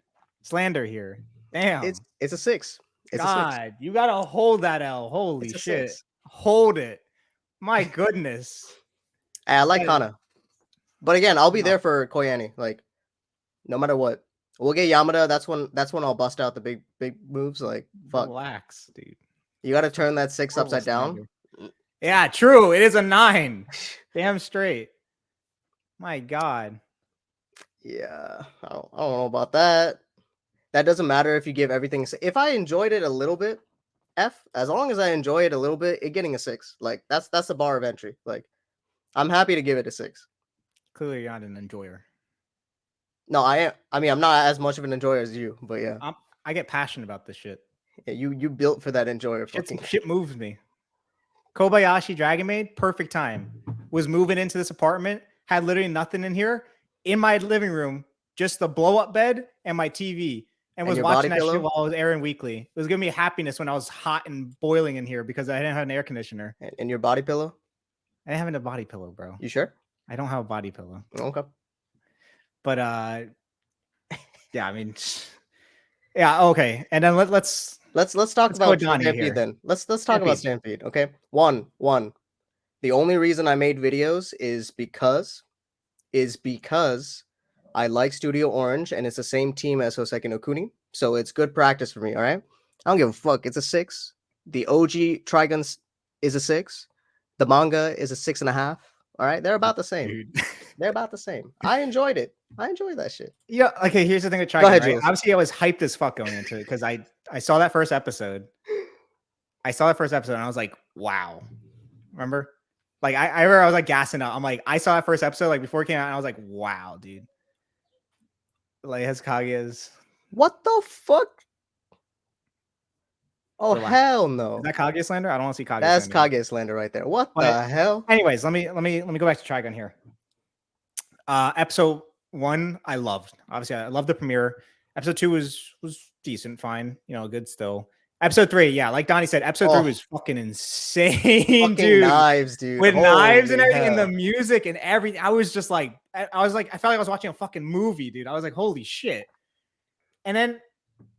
slander here. Damn, it's a 6. It's God, a 6. You gotta hold that L. Holy shit, 6. Hold it. My goodness. I like Kana, but again, I'll be there for Koyani. Like, no matter what, we'll get Yamada. That's when I'll bust out the big moves. Like, fuck, relax, dude. You got to turn that 6 upside down. Yeah, true. It is a 9. Damn straight. My God. Yeah, I don't know about that. That doesn't matter if you give everything. If I enjoyed it a little bit, F. As long as I enjoy it a little bit, it getting a 6. Like, that's the bar of entry. Like, I'm happy to give it a 6. Clearly, you're not an enjoyer. No, I am. I mean, I'm not as much of an enjoyer as you, but yeah, I get passionate about this shit. Yeah, you built for that enjoyer. Shit moves me. Kobayashi Dragon Maid, perfect time. Was moving into this apartment, had literally nothing in here. In my living room, just the blow-up bed and my TV. And was watching that shit while I was airing weekly. It was giving me happiness when I was hot and boiling in here because I didn't have an air conditioner. And your body pillow? I didn't have a body pillow, bro. You sure? I don't have a body pillow. Okay. But yeah, I mean, yeah, okay. And then let's talk about Stampede then. Let's talk about Stampede. Okay. One. The only reason I made videos is because I like Studio Orange and it's the same team as Hoseki no Kuni. So it's good practice for me. All right. I don't give a fuck. It's a 6. The OG Trigun is a 6. The manga is a 6.5. All right. They're about the same. Dude. They're about the same. I enjoyed it. I enjoyed that shit. Yeah. Okay. Here's the thing with Trigun. Right? Obviously, I was hyped as fuck going into it because I saw that first episode. And I was like, wow. Remember? Like I remember I was like gassing up. I'm like, I saw that first episode like before it came out, and I was like, wow, dude. Like has Kaguya's. What the fuck? Oh hell no! Is that Kaguya slander? I don't want to see Kaguya. That's Kaguya slander right there. What the hell? Anyways, let me go back to Trigun here. Episode 1, I loved. Obviously, I loved the premiere. Episode 2 was decent, fine, good still. Episode 3, yeah, like Donnie said, episode 3 was fucking insane, fucking dude. Knives, dude. With knives and everything, and the music and everything. I was just like, I felt like I was watching a fucking movie, dude. I was like, holy shit. And then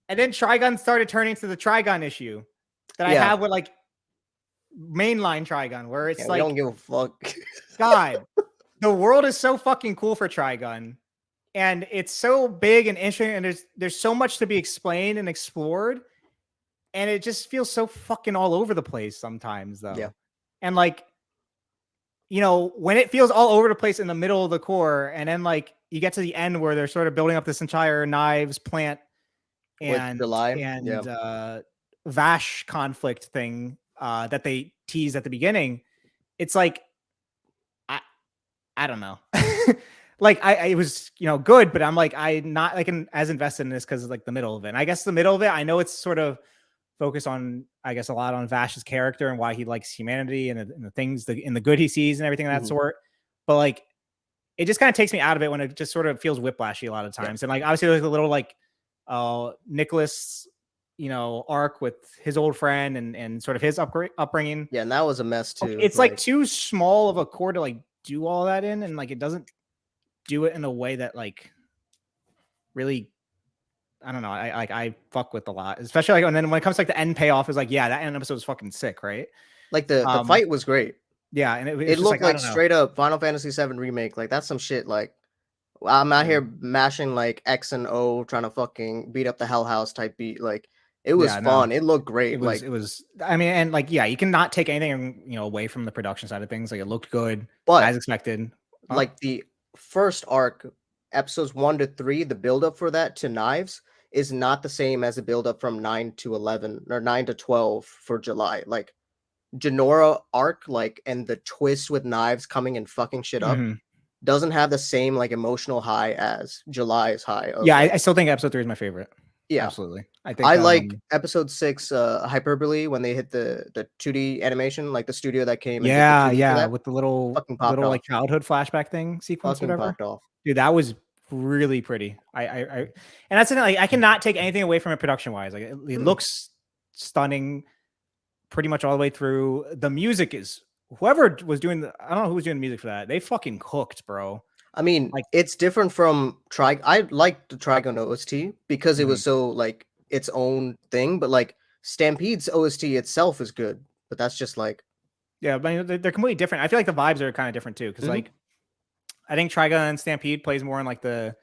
Trigun started turning to the Trigun issue that I have with like mainline Trigun, where it's like, I don't give a fuck. God, the world is so fucking cool for Trigun, and it's so big and interesting, and there's so much to be explained and explored. And it just feels so fucking all over the place sometimes, though. Yeah. And like, when it feels all over the place in the middle of the core, and then like you get to the end where they're sort of building up this entire knives plant and Vash conflict thing that they teased at the beginning. It's like, I don't know. Like I was, good, but I'm like, I'm not like as invested in this because it's like the middle of it. And I guess the middle of it, I know it's sort of focus on, I guess, a lot on Vash's character and why he likes humanity and the things, in the good he sees and everything of that sort. But like, it just kind of takes me out of it when it just sort of feels whiplashy a lot of times. Yeah. And like, obviously there's a little like Nicholas, arc with his old friend and sort of his upbringing. Yeah. And that was a mess too. It's like too small of a core to like do all that in. And like, it doesn't do it in a way that like really, I don't know. I fuck with a lot, especially like, and then when it comes to like the end payoff is like, yeah, that end episode was fucking sick, right? Like the fight was great. Yeah, and it looked like straight up Final Fantasy VII remake. Like that's some shit. Like I'm out here mashing like X and O, trying to fucking beat up the Hell House type beat. Like it was fun. It looked great. It was. I mean, and like yeah, you cannot take anything away from the production side of things. Like it looked good, but as expected. Like the first arc, episodes 1 to 3, the build up for that to Knives is not the same as the build up from 9 to 11 or 9 to 12 for July. Like Genora arc, like, and the twist with Knives coming and fucking shit up doesn't have the same like emotional high as July's high. Yeah, I still think episode 3 is my favorite. Yeah, absolutely. I like episode 6, Hyperbole, when they hit the 2D animation, like the studio that came. Yeah, with the little like childhood flashback thing sequence, whatever. Dude, that was really pretty. And that's the thing, like, I cannot take anything away from it production wise. Like it looks stunning pretty much all the way through. The music is whoever was doing I don't know who was doing the music for that. They fucking cooked, bro. I mean, like, it's different from I liked the Trigun OST because it was so like its own thing, but like Stampede's OST itself is good, but that's just like, yeah, but they're completely different. I feel like the vibes are kind of different too, because like I think Trigun and Stampede plays more in like the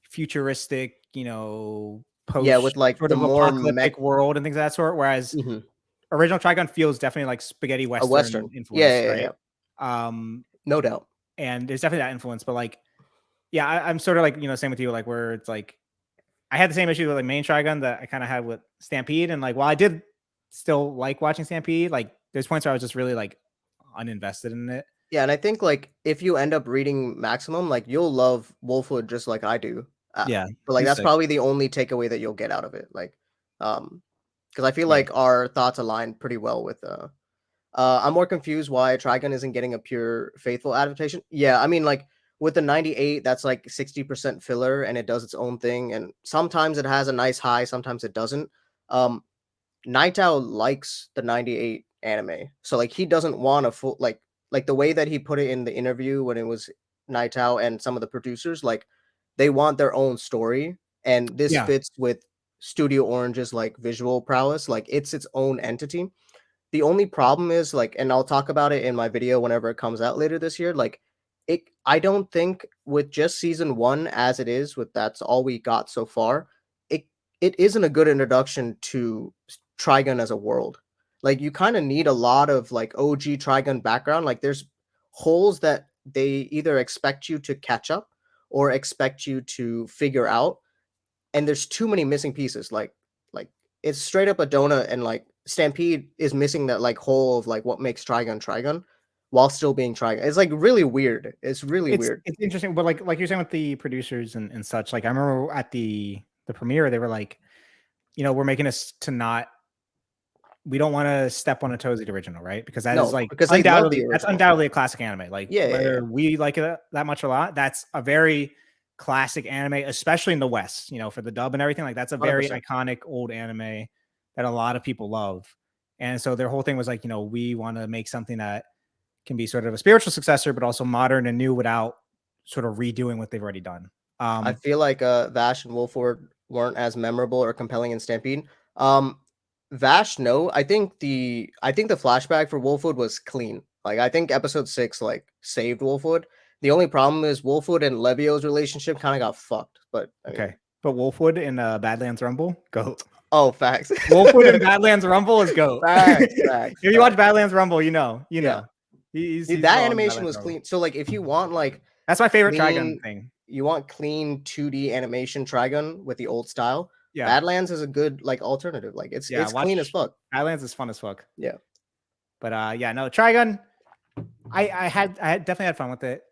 futuristic, post with like sort the of more apocalyptic world and things of that sort. Whereas original Trigun feels definitely like spaghetti Western influence, right? Yeah. No doubt. And there's definitely that influence, but like, yeah, I'm sort of like, same with you, like where it's like, I had the same issue with like main Trigun that I kind of had with Stampede. And like, while I did still like watching Stampede, like there's points where I was just really like uninvested in it. Yeah. And I think like if you end up reading Maximum, like you'll love Wolfwood just like I do. Yeah. But like, that's probably the only takeaway that you'll get out of it. Like, because I feel like our thoughts align pretty well with, I'm more confused why Trigun isn't getting a pure Faithful adaptation. Yeah, I mean, like with the 98, that's like 60% filler, and it does its own thing. And sometimes it has a nice high, sometimes it doesn't. Night Owl likes the 98 anime, so like he doesn't want a full like the way that he put it in the interview when it was Night Owl and some of the producers, like they want their own story, and this fits with Studio Orange's like visual prowess. Like it's its own entity. The only problem is like, and I'll talk about it in my video whenever it comes out later this year. Like I don't think with just season 1 as it is, with that's all we got so far, it isn't a good introduction to Trigun as a world. Like you kind of need a lot of like OG Trigun background. Like there's holes that they either expect you to catch up or expect you to figure out. And there's too many missing pieces. Like it's straight up a donut, and like Stampede is missing that like hole of like what makes Trigun while still being Trigun. It's like really weird. It's really weird. It's interesting, but like you're saying with the producers and such, like I remember at the premiere, they were like, we're making this to not, we don't want to step on the toes of the original, right? Because that is like undoubtedly a classic anime. Like whether we like it that much or not, that's a very classic anime, especially in the West, for the dub and everything. Like that's a very 100%. Iconic old anime that a lot of people love. And so their whole thing was like, we want to make something that can be sort of a spiritual successor, but also modern and new without sort of redoing what they've already done. I feel like Vash and Wolfwood weren't as memorable or compelling in Stampede. Vash, no. I think the flashback for Wolfwood was clean. Like I think episode 6 like saved Wolfwood. The only problem is Wolfwood and Levio's relationship kind of got fucked. But okay, but Wolfwood in Badlands Rumble, goat. Oh, facts. Wolfwood in Badlands Rumble is goat. Facts. If you watch Badlands Rumble, you know. He's that animation was clean. So like, if you want like, that's my favorite Trigun thing. You want clean 2D animation Trigun with the old style. Yeah, Badlands is a good like alternative. Like it's clean as fuck. Badlands is fun as fuck. Yeah, but no, Trigun. I definitely had fun with it.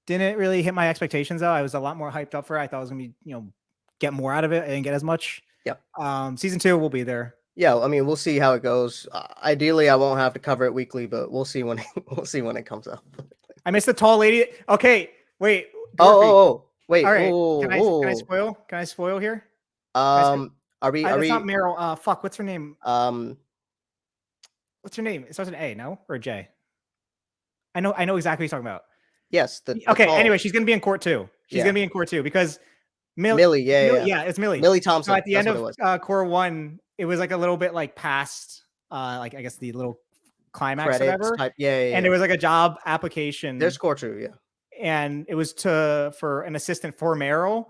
Didn't really hit my expectations though. I was a lot more hyped up for it. I thought I was gonna be get more out of it. I didn't get as much. Yeah. Season 2 will be there. Yeah, I mean, we'll see how it goes. Ideally, I won't have to cover it weekly, but we'll see when it comes out. I missed the tall lady. Okay, wait. Wait. All right. Can I spoil? Can I spoil here? Are we? It's not Meryl. Fuck. What's her name? What's her name? It starts with an A, no, or a J? I know exactly what you're talking about. Yes. Anyway, she's gonna be in court too. She's gonna be in court too because Millie. Yeah, it's Millie. Millie Thompson. So at the end of Core 1, it was like a little bit like past, like I guess the little climax or whatever. And it was like a job application. There's Core 2, yeah. And it was for an assistant for Meryl.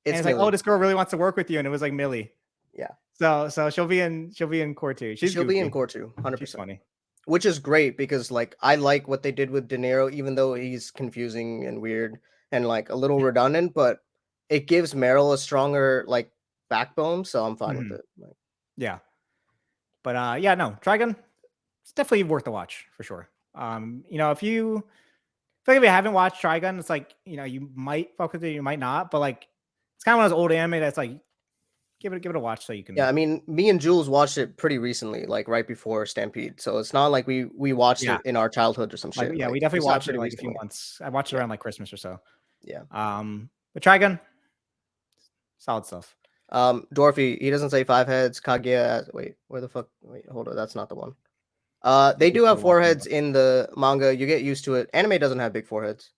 It's like, oh, this girl really wants to work with you, and it was like Millie. Yeah. So she'll be in Core 2. She'll be in Core 2, 100%. She's funny. Which is great because like I like what they did with De Niro, even though he's confusing and weird and like a little redundant, but it gives Meryl a stronger like backbone, so I'm fine with it. Like, yeah. But no, Trigun, it's definitely worth the watch for sure. If you haven't watched Trigun, it's like, you might fuck with it, you might not, but like it's kind of one of those old anime that's like give it a watch so you can. Yeah, I mean, me and Jules watched it pretty recently, like right before Stampede. So it's not like we watched it in our childhood or some shit. We definitely watched it like a few months. I watched it around like Christmas or so. Yeah. But Trigun, solid stuff. Dorothy, he doesn't say 5 heads. Kaguya, wait, where the fuck? Wait, hold on, that's not the one. They do have 4 heads in the manga. You get used to it. Anime doesn't have big 4 heads.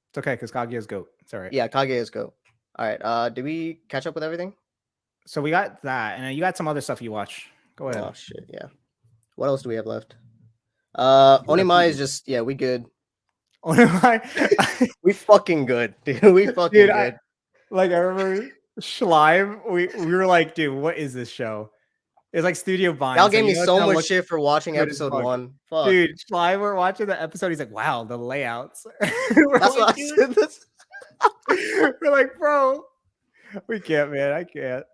It's okay because Kaguya's goat. It's all right. Yeah, Kaguya's goat. All right. Did we catch up with everything? So we got that, and you got some other stuff you watch. Go ahead. Oh shit, yeah. What else do we have left? Onimai is just we good. Onimai, we fucking good, dude. We fucking good. I remember Schleim. We were like, dude, what is this show? It's like Studio Vine. Y'all gave me so much shit for watching episode 1. Fuck. Dude, Schleim, we're watching the episode. He's like, wow, the layouts. That's what I said. We're like, bro, we can't, man.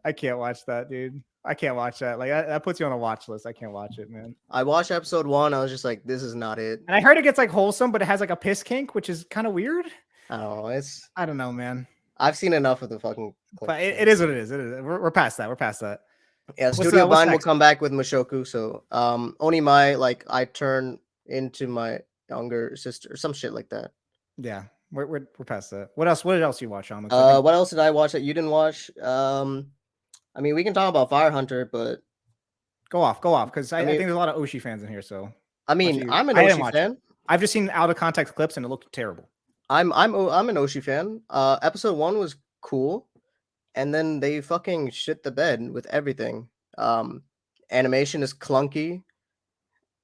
I can't watch that, dude. I can't watch that. Like that puts you on a watch list. I can't watch it, man. I watched episode 1. I was just like, this is not it. And I heard it gets like wholesome, but it has like a piss kink, which is kind of weird. I don't know. I don't know, man. I've seen enough of the fucking. But it is what it is. It is. We're past that. We're past that. Yeah, Studio Vine will come back with Mushoku. So Onimai, like I turn into my younger sister, some shit like that. Yeah. We're past that. What else? What else you watch on? What else did I watch that you didn't watch? I mean, we can talk about Fire Hunter, but go off, because I think there's a lot of Oshi fans in here. So I mean, I'm an Oshi fan. I've just seen out of context clips and it looked terrible. I'm an Oshi fan. Episode 1 was cool, and then they fucking shit the bed with everything. Animation is clunky.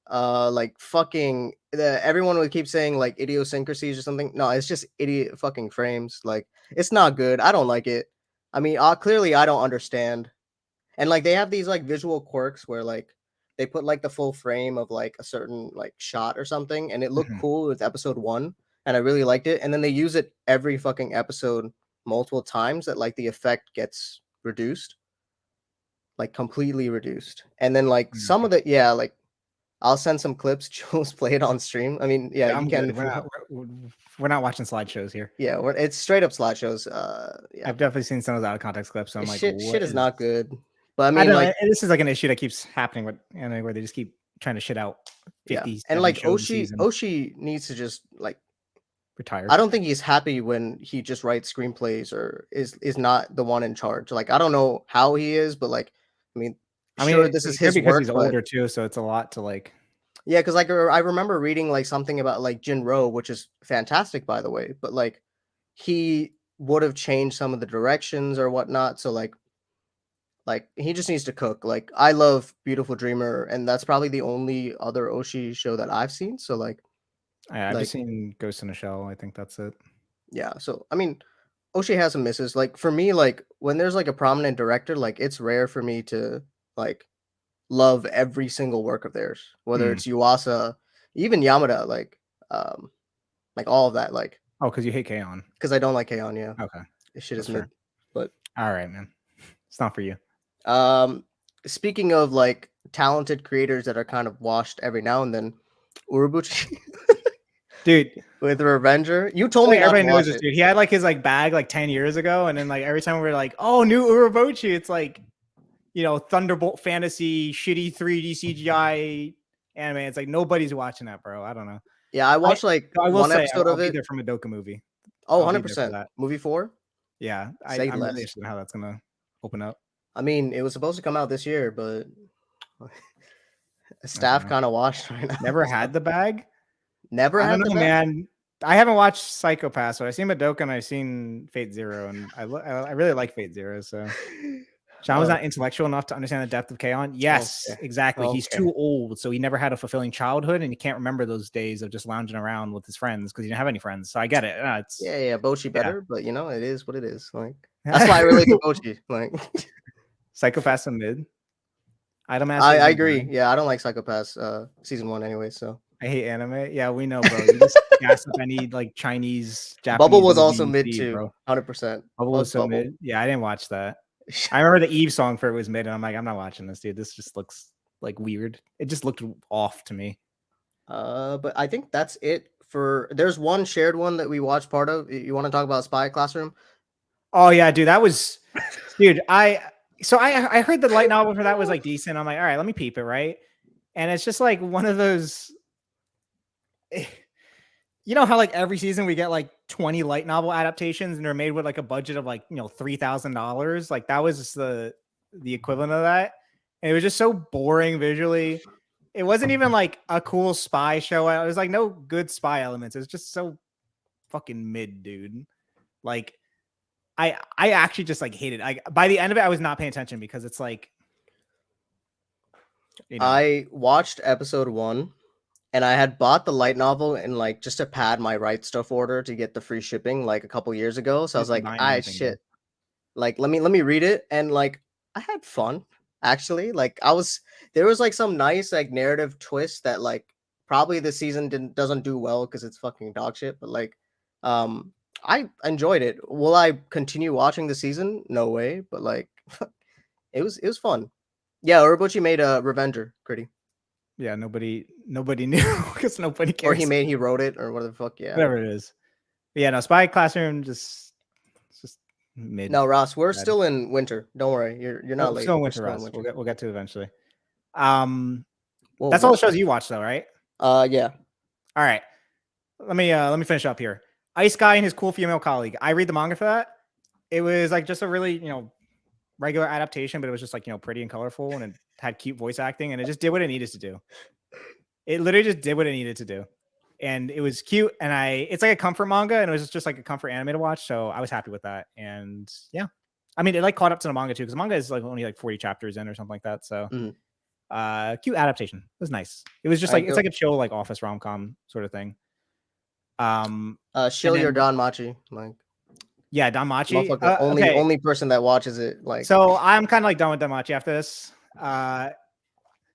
Like fucking everyone would keep saying like idiosyncrasies or something. No, it's just idiot fucking frames. Like it's not good. I don't like it. I mean, clearly I don't understand. And like they have these like visual quirks where like they put like the full frame of like a certain like shot or something, and it looked cool with episode 1, and I really liked it. And then they use it every fucking episode multiple times that like the effect gets reduced, like completely reduced. And then like some of the like I'll send some clips. Jules play it on stream. I mean, yeah, you can. We're not watching slideshows here. Yeah, it's straight up slideshows. Yeah. I've definitely seen some of those out of context clips. So I'm like, shit is not good. But I mean, like this is like an issue that keeps happening with anime where they just keep trying to shit out 50. And like Oshi needs to just like retire. I don't think he's happy when he just writes screenplays or is not the one in charge. Like I don't know how he is, but like I mean, this is his because work. He's older too, so it's a lot to like. Yeah, because like I remember reading like something about like Jinro, which is fantastic by the way, but like he would have changed some of the directions or whatnot. So like he just needs to cook. Like I love Beautiful Dreamer, and that's probably the only other Oshi show that I've seen. So like, I've just seen Ghost in a Shell. I think that's it. Yeah. So I mean, Oshi has some misses. Like for me, like when there's like a prominent director, like it's rare for me to like love every single work of theirs, whether it's Yuasa, even Yamada, like all of that. Like because you hate K-On. Because I don't like K-On. Yeah. Okay. This shit is mid. But all right, man. It's not for you. Speaking of like talented creators that are kind of washed every now and then, Urobuchi, dude, with Revenger. You told me everybody knows this dude. He had like his like bag like 10 years ago, and then like every time we're like, oh, new Urobuchi, it's like, you know, Thunderbolt fantasy, shitty 3D CGI anime. It's like nobody's watching that, bro. I don't know. Yeah, I watched one episode of it. There from a Madoka movie. Oh, 100%. Movie 4. Yeah, I'm really interested in how that's gonna open up. I mean, it was supposed to come out this year, but staff kind of washed right now. Never had the bag. Never had the bag? Man. I haven't watched Psycho Pass, but I've seen Madoka and I've seen Fate Zero, and I really like Fate Zero. So Sean was not intellectual enough to understand the depth of K-On. Yes, exactly. Okay. He's too old, so he never had a fulfilling childhood, and he can't remember those days of just lounging around with his friends because he didn't have any friends. So I get it. Bocchi better, but you know, it is what it is. Like that's why I relate to Bocchi. Like Psycho Pass and mid. I agree. Yeah, I don't like Psycho Pass season 1 anyway. So I hate anime. Yeah, we know, bro. You just gas up any like Chinese, Japanese. Bubble was also mid too, 100%. Bubble was so mid. Yeah, I didn't watch that. I remember the Eve song for it was mid, and I'm like, I'm not watching this, dude. This just looks like weird. It just looked off to me. But I think that's it for. There's one shared one that we watched part of. You want to talk about Spy Classroom? Oh yeah, dude. That was, dude. I heard the light novel for that was like decent. I'm like, all right, let me peep it, right? And it's just like one of those. you know how like every season we get like 20 light novel adaptations and they're made with like a budget of like, you know, $3,000. Like that was just the equivalent of that. And it was just so boring visually. It wasn't even like a cool spy show. It was like no good spy elements. It was just so fucking mid, dude. Like I actually just like hated it. Like by the end of it, I was not paying attention because it's like, you know. I watched episode 1 and I had bought the light novel and like just to pad my Right Stuff order to get the free shipping like a couple years ago. So I was like, shit. Like let me read it, and like I had fun actually. Like there was like some nice like narrative twist that like probably this season doesn't do well because it's fucking dog shit, but like I enjoyed it. Will I continue watching the season? No way, but like it was fun. Yeah, Urabuchi made a Revenger, Gritty. Yeah, nobody knew because nobody cares. Or he wrote it or whatever the fuck. Yeah, whatever it is. But yeah, no, Spy Classroom just mid. No, Ross, we're still in winter. Don't worry, you're not late. Still in winter, Ross. We'll get to it eventually. That's all the shows you watch, though, right? Yeah. All right. Let me finish up here. Ice Guy and his cool female colleague. I read the manga for that. It was like just a really, regular adaptation, but it was just like, pretty and colorful, and it had cute voice acting, and it just did what it needed to do. It literally just did what it needed to do. And it was cute, and it's like a comfort manga, and it was just like a comfort anime to watch, so I was happy with that. And yeah, I mean, it like caught up to the manga too, because the manga is like only like 40 chapters in or something like that. So cute adaptation. It was nice. It was just like it's like a chill like office rom-com sort of thing. Shill your Danmachi, like yeah, Danmachi. Only person that watches it. Like, so I'm kind of like done with Danmachi after this.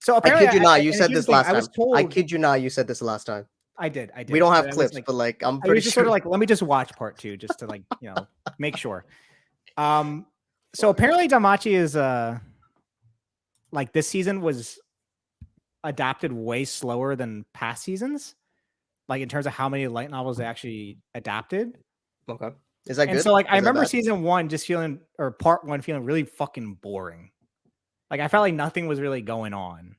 So apparently, I kid you not. You said this last time. I kid you not. You said this last time. I did. We don't have clips, but like I'm pretty sure. Sort of like, let me just watch part 2 just to like make sure. So apparently Danmachi is like this season was adapted way slower than past seasons, like in terms of how many light novels they actually adapted. Okay, is that good? And so like I remember season 1 just feeling, or part 1 feeling really fucking boring. Like I felt like nothing was really going on.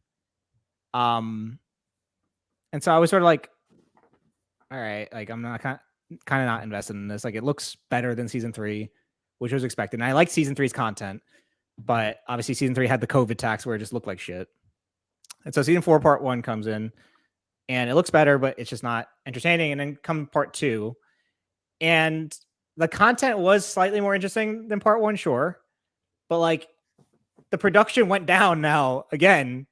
And so I was sort of like, all right, like I'm not kind of not invested in this. Like it looks better than season 3, which was expected. And I like season 3's content, but obviously season 3 had the COVID tax where it just looked like shit. And so season 4 part 1 comes in, and it looks better, but it's just not entertaining. And then come part 2, and the content was slightly more interesting than part 1, sure, but like the production went down now again.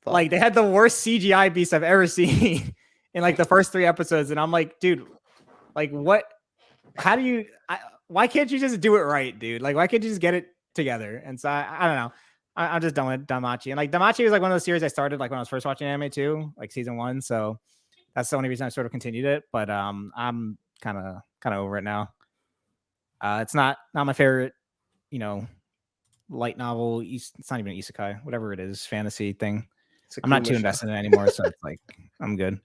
Fuck. Like they had the worst CGI beast I've ever seen in like the first 3 episodes, and I'm like, dude, like what? How do you? Why can't you just do it right, dude? Like why can't you just get it together? And so I don't know. I'm just done with Danmachi. And like Danmachi was like one of those series I started like when I was first watching anime too, like season 1. So that's the only reason I sort of continued it. But I'm kind of over it now. It's not my favorite, light novel. It's not even isekai, whatever it is, fantasy thing. I'm not too invested in it anymore, so it's like I'm good.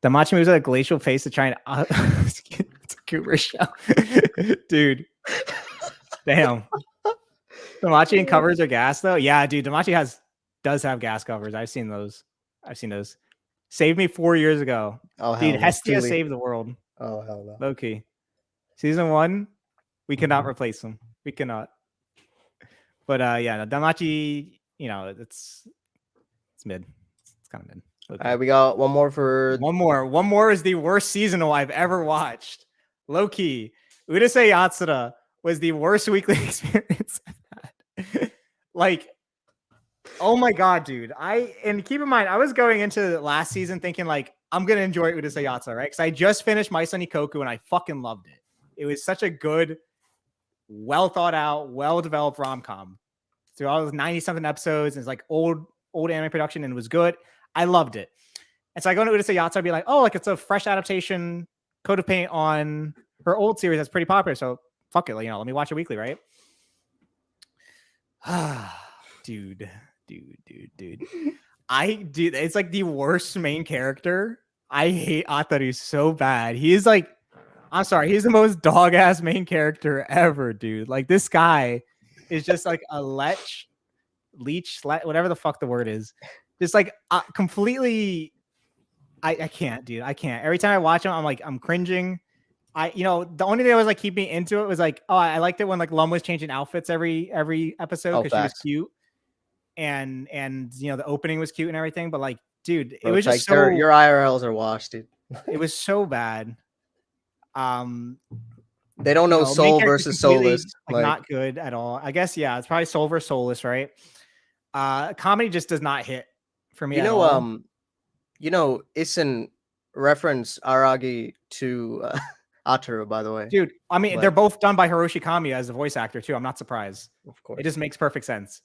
Danmachi moves at a glacial pace to try and it's a Cooper show, dude. Damn. Danmachi and covers are gas though. Yeah, dude. Danmachi does have gas covers. I've seen those. Saved me 4 years ago. Oh, dude, Hestia saved the world. Oh hell no. Low key. Season 1, we cannot replace them. We cannot. But yeah, Danmachi, it's mid. It's kind of mid. Okay. All right, we got one more for one more is the worst seasonal I've ever watched. Low key, Urusei Yatsura was the worst weekly experience I've had. Like, oh my god, dude! And keep in mind, I was going into last season thinking like I'm gonna enjoy Urusei Yatsura, right? Because I just finished My Son Ikoku and I fucking loved it. It was such a good, well thought out, well developed rom-com through all those 90-something episodes. And it's like old anime production, and it was good. I loved it. And so I go into Urusei Yatsura and be like, oh, like it's a fresh adaptation, coat of paint on her old series that's pretty popular. So fuck it, like, let me watch it weekly, right? dude. It's like the worst main character. I hate Ataru so bad. He is like, I'm sorry, he's the most dog ass main character ever, dude. Like this guy is just like a leech, whatever the fuck the word is. Just like completely I can't, dude. I can't. Every time I watch them, I'm cringing. The only thing that was like keep me into it was like, oh, I liked it when like Lum was changing outfits every episode because she was cute, and the opening was cute and everything. But like, dude, it was just so your IRLs are washed, dude. It was so bad. They don't know soul versus soulless. Like not good at all. I guess it's probably soul versus soulless, right? Comedy just does not hit for me. Issen reference Aragi to Ataru, by the way. Dude, I mean, they're both done by Hiroshi Kamiya as the voice actor too. I'm not surprised. Of course. It just makes perfect sense.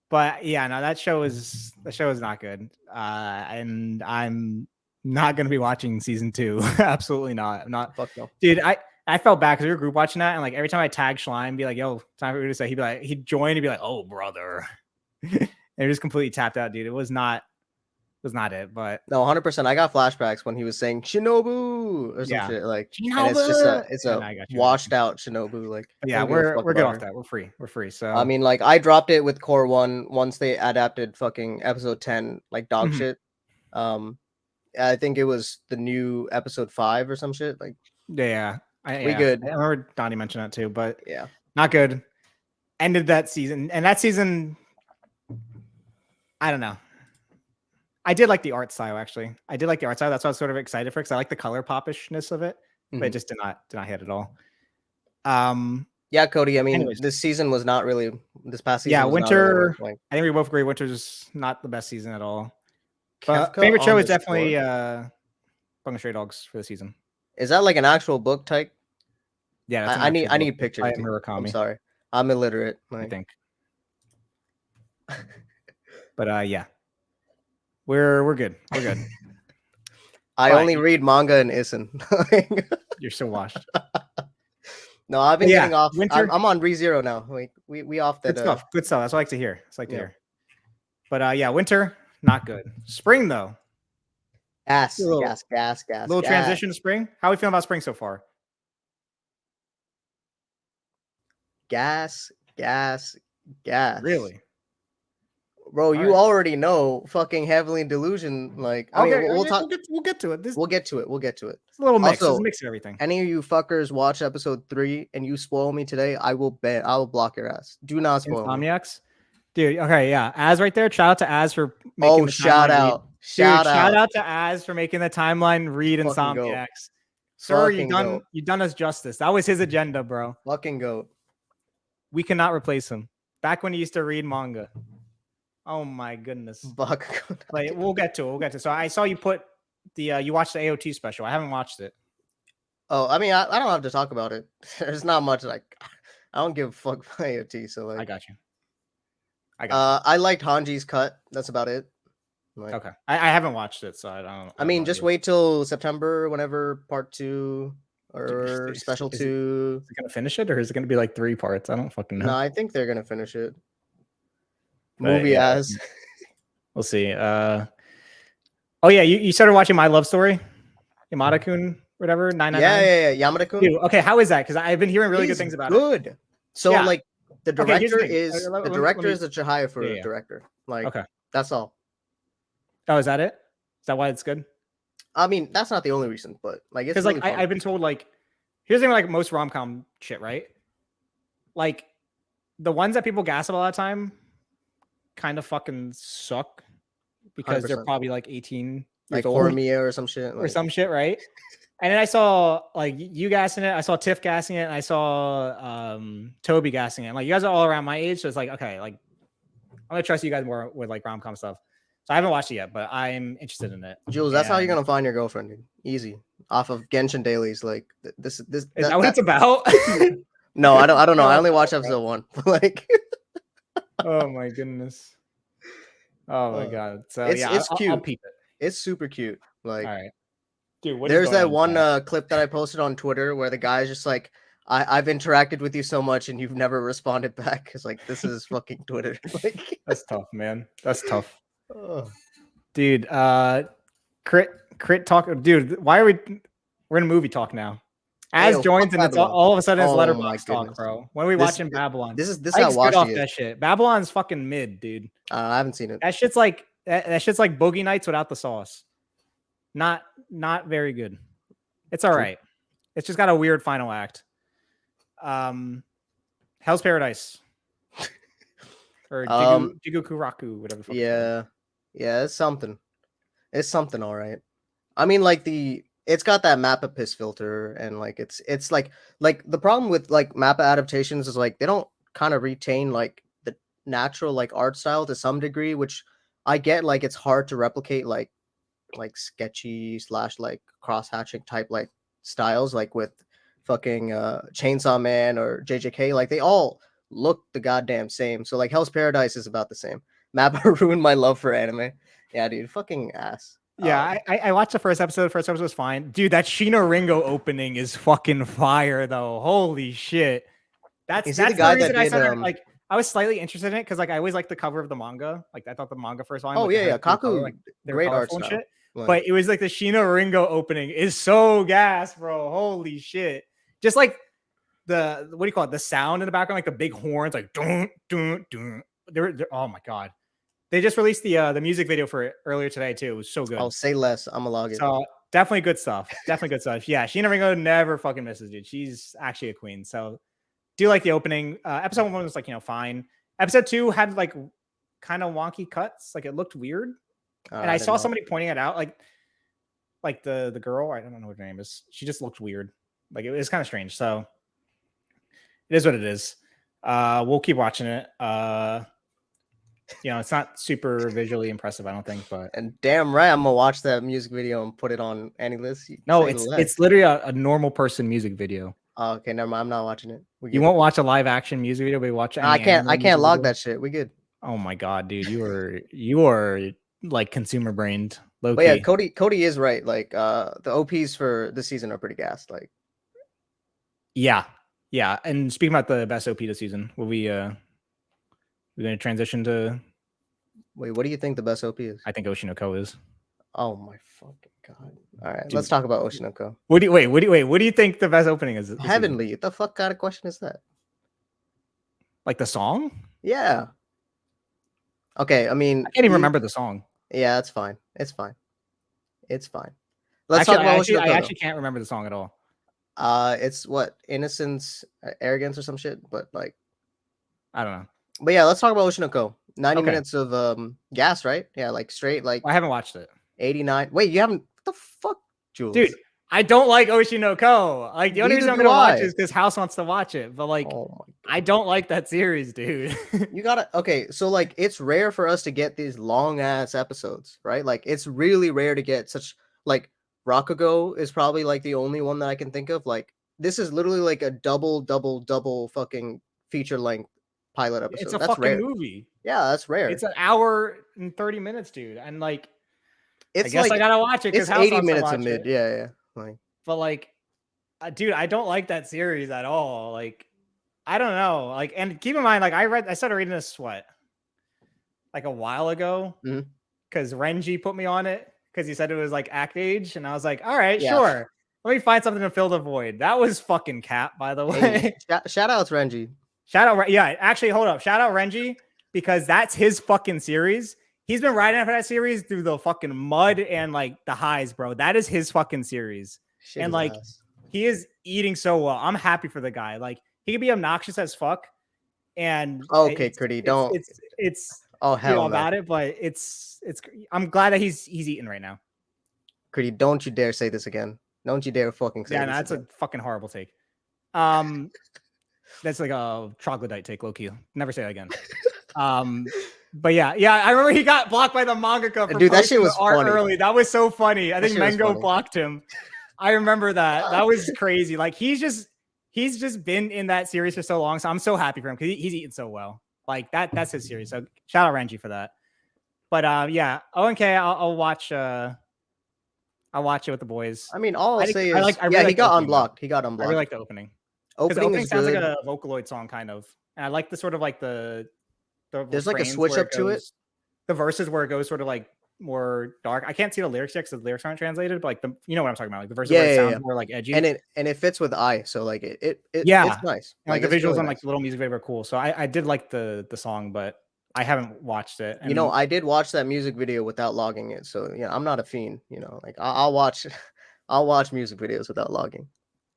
But yeah, no, that show is not good. And I'm not gonna be watching season 2. Absolutely not. I'm not. Fuck no. Dude, I felt bad because we were group watching that, and like every time I tag Schleim, be like, "Yo, time for you to say," he'd join and be like, "Oh, brother," and it just completely tapped out, dude. It was not it, but no, 100%. I got flashbacks when he was saying Shinobu or some shit like, Shinobu! And it's just a washed out Shinobu. Like, yeah, we're good off that. We're free. So I mean, like, I dropped it with Core 1 once they adapted fucking episode 10 like dog shit. I think it was the new episode 5 or some shit. Like, yeah. We good. I remember Donnie mentioned that too, but yeah, not good. Ended that season, and that season, I don't know. I did like the art style, actually. I did like the art style. That's why I was sort of excited for, because I like the color popishness of it, but it just did not hit at all. Yeah, Cody. I mean, this season was not really this past season. Yeah, winter. Really I think we both agree. Winter's not the best season at all. But favorite show is definitely Bungo Stray Dogs for the season. Is that like an actual book type? Yeah, I need pictures. I'm sorry, I'm illiterate. I think. But yeah, we're good. We're good. I only read manga and Issen. You're so washed. No, I've been getting off. I'm on ReZero now. Like we off that. Good stuff. That's what I like to hear. It's like to hear. But yeah, winter not good. Spring though. Gas. Little transition to spring. How are we feeling about spring so far? Gas. Really? Bro, you already know fucking Heavenly Delusion. Like, I mean, we'll talk. We'll get to it. We'll get to it. It's a little mix. Also, it's a mix of everything. Any of you fuckers watch episode 3 and you spoil me today, I will block your ass. Do not spoil me. Dude, okay, yeah. Az right there. Shout out to Az for making shout out. Shout out to Az for making the timeline read Insomniacs. Sir, you done us justice. That was his agenda, bro. Fucking goat. We cannot replace him. Back when he used to read manga. Oh my goodness. Like, we'll get to it. So I saw you put you watched the AOT special. I haven't watched it. Oh, I mean, I don't have to talk about it. There's not much like I don't give a fuck about AOT. So like, I got you. I liked Hanji's cut. That's about it. Like, okay, I haven't watched it, so I don't. I mean, just wait till September, whenever part 2 or special 2. Is it gonna finish it, or is it gonna be like 3 parts? I don't fucking know. No, I think they're gonna finish it. Movie as. We'll see. Oh yeah, you started watching My Love Story, Yamada-kun, whatever. 999. Yeah, Yamada-kun. Okay, how is that? Because I've been hearing really good things about it. Good. So like the director is the Chihaya for director. Like that's all. Oh, is that it? Is that why it's good? I mean, that's not the only reason, but like, it's because like I've been told, like, here's the thing with like most rom-com shit, right? Like the ones that people gas up all the time kind of fucking suck because 100%. They're probably like 18 like Horimiya or some shit, or some shit, right? And then I saw like you gassing it, I saw Tiff gassing it, and I saw Toby gassing it. Like, you guys are all around my age, so it's like, okay, like I'm gonna trust you guys more with like rom-com stuff. So I haven't watched it yet, but I'm interested in it. Jules, that's how you're gonna find your girlfriend, dude. Easy, off of Genshin dailies. Like this. Is that what it's about? No, I don't know. I only watched episode 1. Like, oh my goodness. Oh my god. So it's cute. I'll peep it. It's super cute. Like, all right, dude. There's that one clip that I posted on Twitter where the guy's just like, I've interacted with you so much and you've never responded back. It's like, this is fucking Twitter. Like, that's tough, man. That's tough. Dude, crit talk, dude. Why are we're in a movie talk now? Az joins and it's all of a sudden it's Letterboxd talk, bro. When are we watching Babylon? This is how I watch that shit. Babylon's fucking mid, dude. I haven't seen it. That shit's like Boogie Nights without the sauce. Not very good. It's all right. It's just got a weird final act. Hell's Paradise. Or Jigokuraku, whatever the fuck. Yeah. Yeah, it's something. It's something all right. I mean, like it's got that Mappa piss filter, and like it's like the problem with like Mappa adaptations is like they don't kind of retain like the natural like art style to some degree, which I get. Like it's hard to replicate like sketchy / like cross hatching type like styles, like with fucking Chainsaw Man or JJK. Like they all look the goddamn same. So like Hell's Paradise is about the same. Mappa ruined my love for anime. Yeah, dude, fucking ass. Yeah, I watched the first episode. The first episode was fine. Dude, that Shino Ringo opening is fucking fire, though. Holy shit. That's the guy the reason that I started, like, I was slightly interested in it because, like, I always liked the cover of the manga. Like, I thought the manga first line. Oh, yeah. Kaku, like, great art style. Shit. Like, but it was like the Shino Ringo opening is so gas, bro. Holy shit. Just like the, what do you call it? The sound in the background, like the big horns, like, dun, dun, dun. They're oh my God. They just released the music video for it earlier today too. It was so good. Oh, say less. I'm a log in. So definitely good stuff. Definitely good stuff. Yeah, Shino Ringo never fucking misses, dude. She's actually a queen. So do like the opening. Episode 1 was like, fine. Episode 2 had like kind of wonky cuts. Like it looked weird. And I saw somebody pointing it out. Like the girl, I don't know what her name is. She just looked weird. Like it was kind of strange. So it is what it is. We'll keep watching it. It's not super visually impressive, I don't think, but and damn right, I'm gonna watch that music video and put it on any list. No, it's literally a normal person music video. Oh, okay, never mind. I'm not watching it. You won't watch a live action music video, but you watch. I can't log that shit. We good. Oh my God, dude, you are like consumer brained. But yeah, Cody is right. Like the OPs for this season are pretty gassed. Like, yeah. And speaking about the best OP this season, will we we're going to transition to. Wait, what do you think the best OP is? I think Oshinoko is. Oh my fucking God! All right, let's talk about Oshinoko. What do you think the best opening is? Heavenly. What the fuck kind of question is that? Like the song? Yeah. Okay, I mean, I can't even remember the song. Yeah, that's fine. It's fine. Let's talk about Oshinoko. I actually can't remember the song at all. It's what, innocence, arrogance, or some shit. But like, I don't know. But yeah, let's talk about Oshinoko. 90 minutes of gas, right? Yeah, like straight, like. I haven't watched it. 89. Wait, you haven't? What the fuck, Jules? Dude, I don't like Oshinoko. Like the only reason I'm gonna watch it is because House wants to watch it. But like, I don't like that series, dude. You gotta. Okay, so like, it's rare for us to get these long ass episodes, right? Like, it's really rare to get such like. Rakugo is probably like the only one that I can think of. Like, this is literally like a double fucking feature length pilot episode. It's a fucking movie. Yeah, that's rare. It's an hour and 30 minutes, dude. And like, I guess I gotta watch it because it's 80 minutes of mid. Yeah. Like, but like, dude, I don't like that series at all. Like, I don't know. Like, and keep in mind, like, I started reading this like a while ago because Renji put me on it. Because he said it was like Act Age, and I was like, all right, sure. Let me find something to fill the void. That was fucking cap, by the way. Hey, shout out to Renji. Actually, hold up. Shout out Renji, because that's his fucking series. He's been riding after that series through the fucking mud and like the highs, bro. That is his fucking series. And like, he is eating so well. I'm happy for the guy. Like, he can be obnoxious as fuck. And okay, Critty, don't. It's oh hell about it, but it's I'm glad that he's eating right now. Critty, don't you dare say this again. Don't you dare fucking say this. That's again. A fucking horrible take. That's like a troglodyte take, low-key. Never say that again. But yeah, I remember he got blocked by the mangaka for dude, that shit was art funny. Early. That was so funny. I think Mango blocked him. I remember that. That was crazy. Like he's just been in that series for so long. So I'm so happy for him because he's eating so well. Like that's his series. So shout out Renji for that. But yeah, ONK, I'll watch. I'll watch it with the boys. I mean, all I'll say is, he got unblocked. He got unblocked. I really like the opening. Opening sounds like a Vocaloid song, kind of. And I like the sort of like the there's like a switch up to it. The verses where it goes sort of like more dark. I can't see the lyrics yet because the lyrics aren't translated, but like you know what I'm talking about. Like the verses where it sounds more like edgy. And it fits with I, so like it's nice. Like the visuals really on like the little music video are cool. So I did like the song, but I haven't watched it. And I did watch that music video without logging it. So I'm not a fiend. Like I'll watch, I'll watch music videos without logging.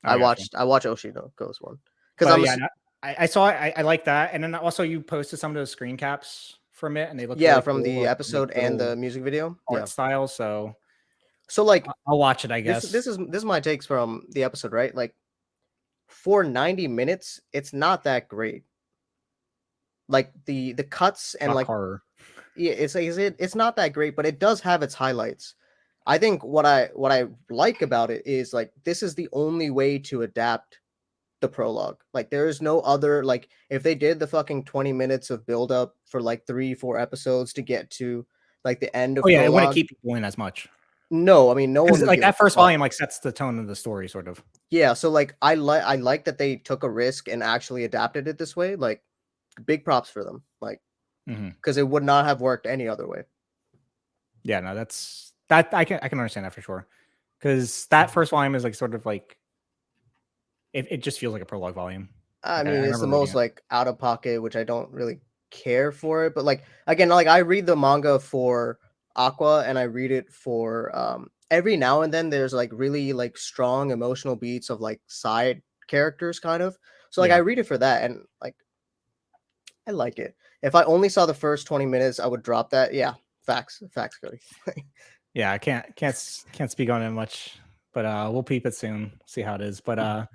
I watch Oshinoko's one because I saw it. I like that, and then also you posted some of those screen caps from it, and they look really from cool, the episode and the music video art style. So like I'll watch it. I guess this is my takes from the episode, right? Like for 90 minutes, it's not that great. Like the cuts and like horror. Yeah, it's not that great, but it does have its highlights. I think what I like about it is like this is the only way to adapt the prologue. Like there is no other, like if they did the fucking 20 minutes of build up for like 3-4 episodes to get to like the end of prologue, it wouldn't keep going as much. No, I mean no one like that first volume like sets the tone of the story sort of. Yeah, so like I like that they took a risk and actually adapted it this way. Like big props for them. Like because it would not have worked any other way. Yeah, no, that's I can understand that for sure. Because that first volume is like sort of like it just feels like a prologue volume. I mean, it's the most like out of pocket, which I don't really care for it. But like again, like I read the manga for Aqua and I read it for every now and then there's like really like strong emotional beats of like side characters kind of. So like I read it for that and like I like it. If I only saw the first 20 minutes, I would drop that. Yeah, facts, Cody. Yeah, I can't speak on it much, but we'll peep it soon, see how it is. But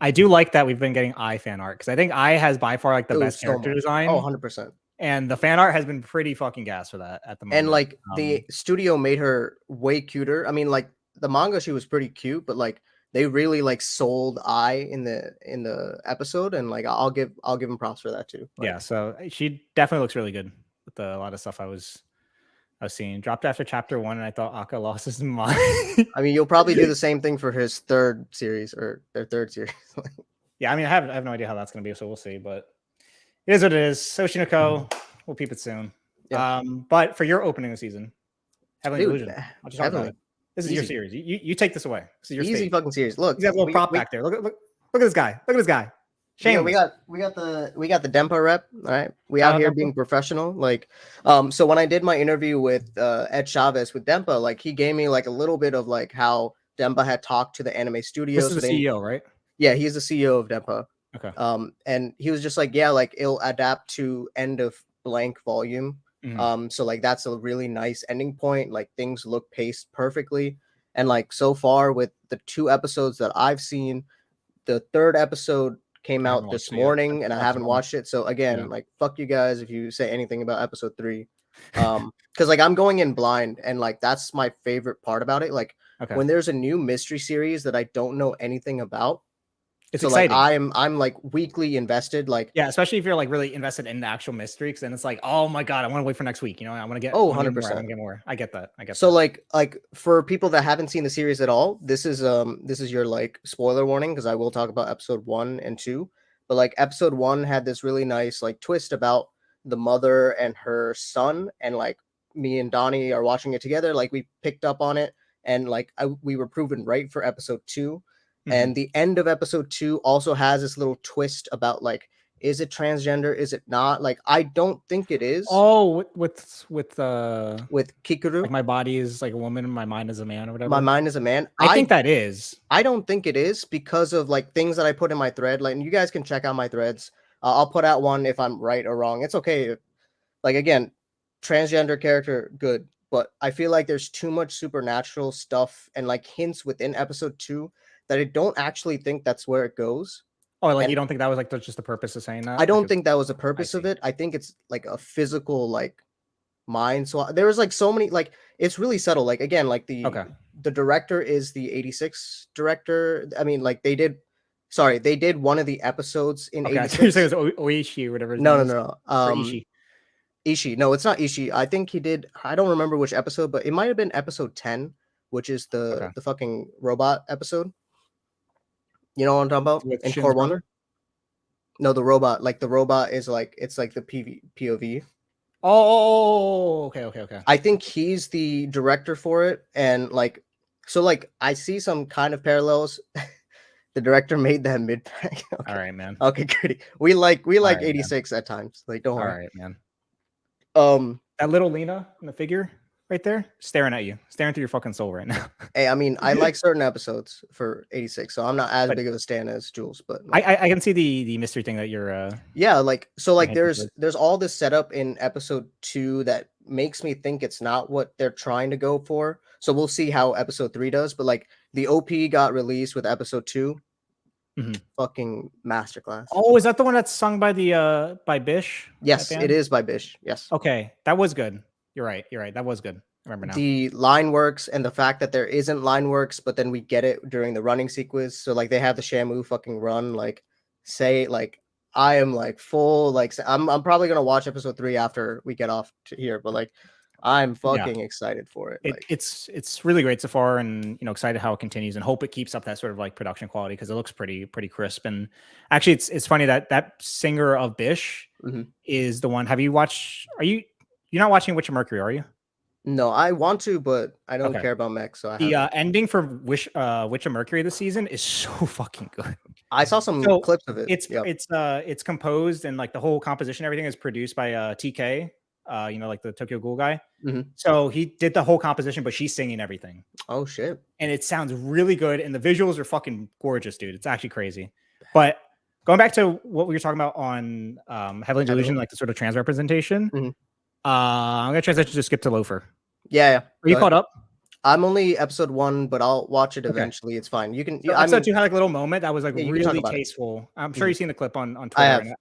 I do like that we've been getting Ai fan art because I think Ai has by far like the best character design. Oh, 100%. And the fan art has been pretty fucking gas for that at the moment. And like the studio made her way cuter. I mean, like the manga, she was pretty cute, but like they really like sold Ai in the episode, and like I'll give them props for that too. Like, yeah, so she definitely looks really good with a lot of stuff I was seeing. Dropped after chapter 1, and I thought Akka lost his mind. I mean, you'll probably do the same thing for his third series or their third series. Yeah, I mean, I have no idea how that's gonna be, so we'll see. But it is what it is. Oshinoko, we'll peep it soon. Yeah. But for your opening of the season, Heavenly Delusion. This is your series. You take this away. This is your easy fucking series. Look, he's got a little prop back there. Look at this guy. Look at this guy. Shameless. Yeah, we got the Denpa rep. All right, we out here being professional. Like, so when I did my interview with Ed Chavez with Denpa, like he gave me like a little bit of like how Denpa had talked to the anime studios. This is the CEO, right? Yeah, he's the CEO of Denpa. Okay. And he was just like, yeah, like it'll adapt to end of blank volume. So like that's a really nice ending point. Like things look paced perfectly. And like so far with the 2 episodes that I've seen, the 3rd episode came out this morning and I haven't watched it. So again, like fuck you guys if you say anything about episode 3. Because like I'm going in blind and like that's my favorite part about it. Like when there's a new mystery series that I don't know anything about. It's exciting. Like I'm like weekly invested. Like yeah, especially if you're like really invested in the actual mystery, because then it's like, oh my god, I want to wait for next week. You know, I want to get 100%. I want to get more. I get that. So like for people that haven't seen the series at all, this is your like spoiler warning because I will talk about episode 1 and 2. But like episode 1 had this really nice like twist about the mother and her son, and like me and Donnie are watching it together. Like we picked up on it, and like we were proven right for episode 2. And the end of episode 2 also has this little twist about like, is it transgender? Is it not? Like, I don't think it is. Oh, with Kikuru, like my body is like a woman, my mind is a man, or whatever. My mind is a man. I think that is. I don't think it is because of like things that I put in my thread. Like, you guys can check out my threads. I'll put out one if I'm right or wrong. It's okay. Like again, transgender character, good. But I feel like there's too much supernatural stuff and like hints within episode 2 that I don't actually think that's where it goes. Oh, like you don't think that was like just the purpose of saying that? I don't think that was the purpose of it. I think it's like a physical like mind. So there was like so many like it's really subtle. Like again, like the director is the 86 director. I mean, like they did one of the episodes in 86. You're saying it was Oishi or whatever. No. Ishii. No, it's not Ishii. I think he did. I don't remember which episode, but it might have been episode 10, which is the fucking robot episode. You know what I'm talking about? With in Core 1? No, the robot. Like the robot is like it's like the POV. Oh, okay. I think he's the director for it, and like so like I see some kind of parallels. The director made that mid-pack. Okay. All right, man. Okay, good. We like 86 at times. Like don't worry. All right, man. That little Lena in the figure right there, staring at you, staring through your fucking soul right now. Hey, I mean, I like certain episodes for 86, so I'm not as big of a stan as Jules, but like, I can see the mystery thing that you're yeah, like so like there's all this setup in episode 2 that makes me think it's not what they're trying to go for. So we'll see how episode 3 does, but like the OP got released with episode 2. Fucking masterclass. Oh, is that the one that's sung by the by Bish? Yes, it is by Bish. Yes. Okay, that was good. You're right. That was good. I remember now. The line works, and the fact that there isn't line works, but then we get it during the running sequence. So like they have the Shamu fucking run, like say like I am like full like I'm probably gonna watch episode 3 after we get off to here, but like I'm fucking excited for it. Like, it's really great so far, and excited how it continues, and hope it keeps up that sort of like production quality because it looks pretty crisp. And actually, it's funny that singer of Bish is the one. Have you watched? You're not watching Witch of Mercury, are you? No, I want to, but I don't care about mech. So the ending for Witch of Mercury this season is so fucking good. I saw some clips of it. It's composed, and like the whole composition, everything is produced by TK. Like the Tokyo Ghoul guy. So he did the whole composition, but she's singing everything. Oh shit! And it sounds really good, and the visuals are fucking gorgeous, dude. It's actually crazy. But going back to what we were talking about on Heavenly Delusion, like the sort of trans representation, I'm gonna transition to Skip to Loafer. Yeah. Are you caught up? I'm only episode 1, but I'll watch it eventually. Okay. It's fine. You can. So episode 2 had like a little moment that was like really tasteful. I'm sure you've seen the clip on Twitter.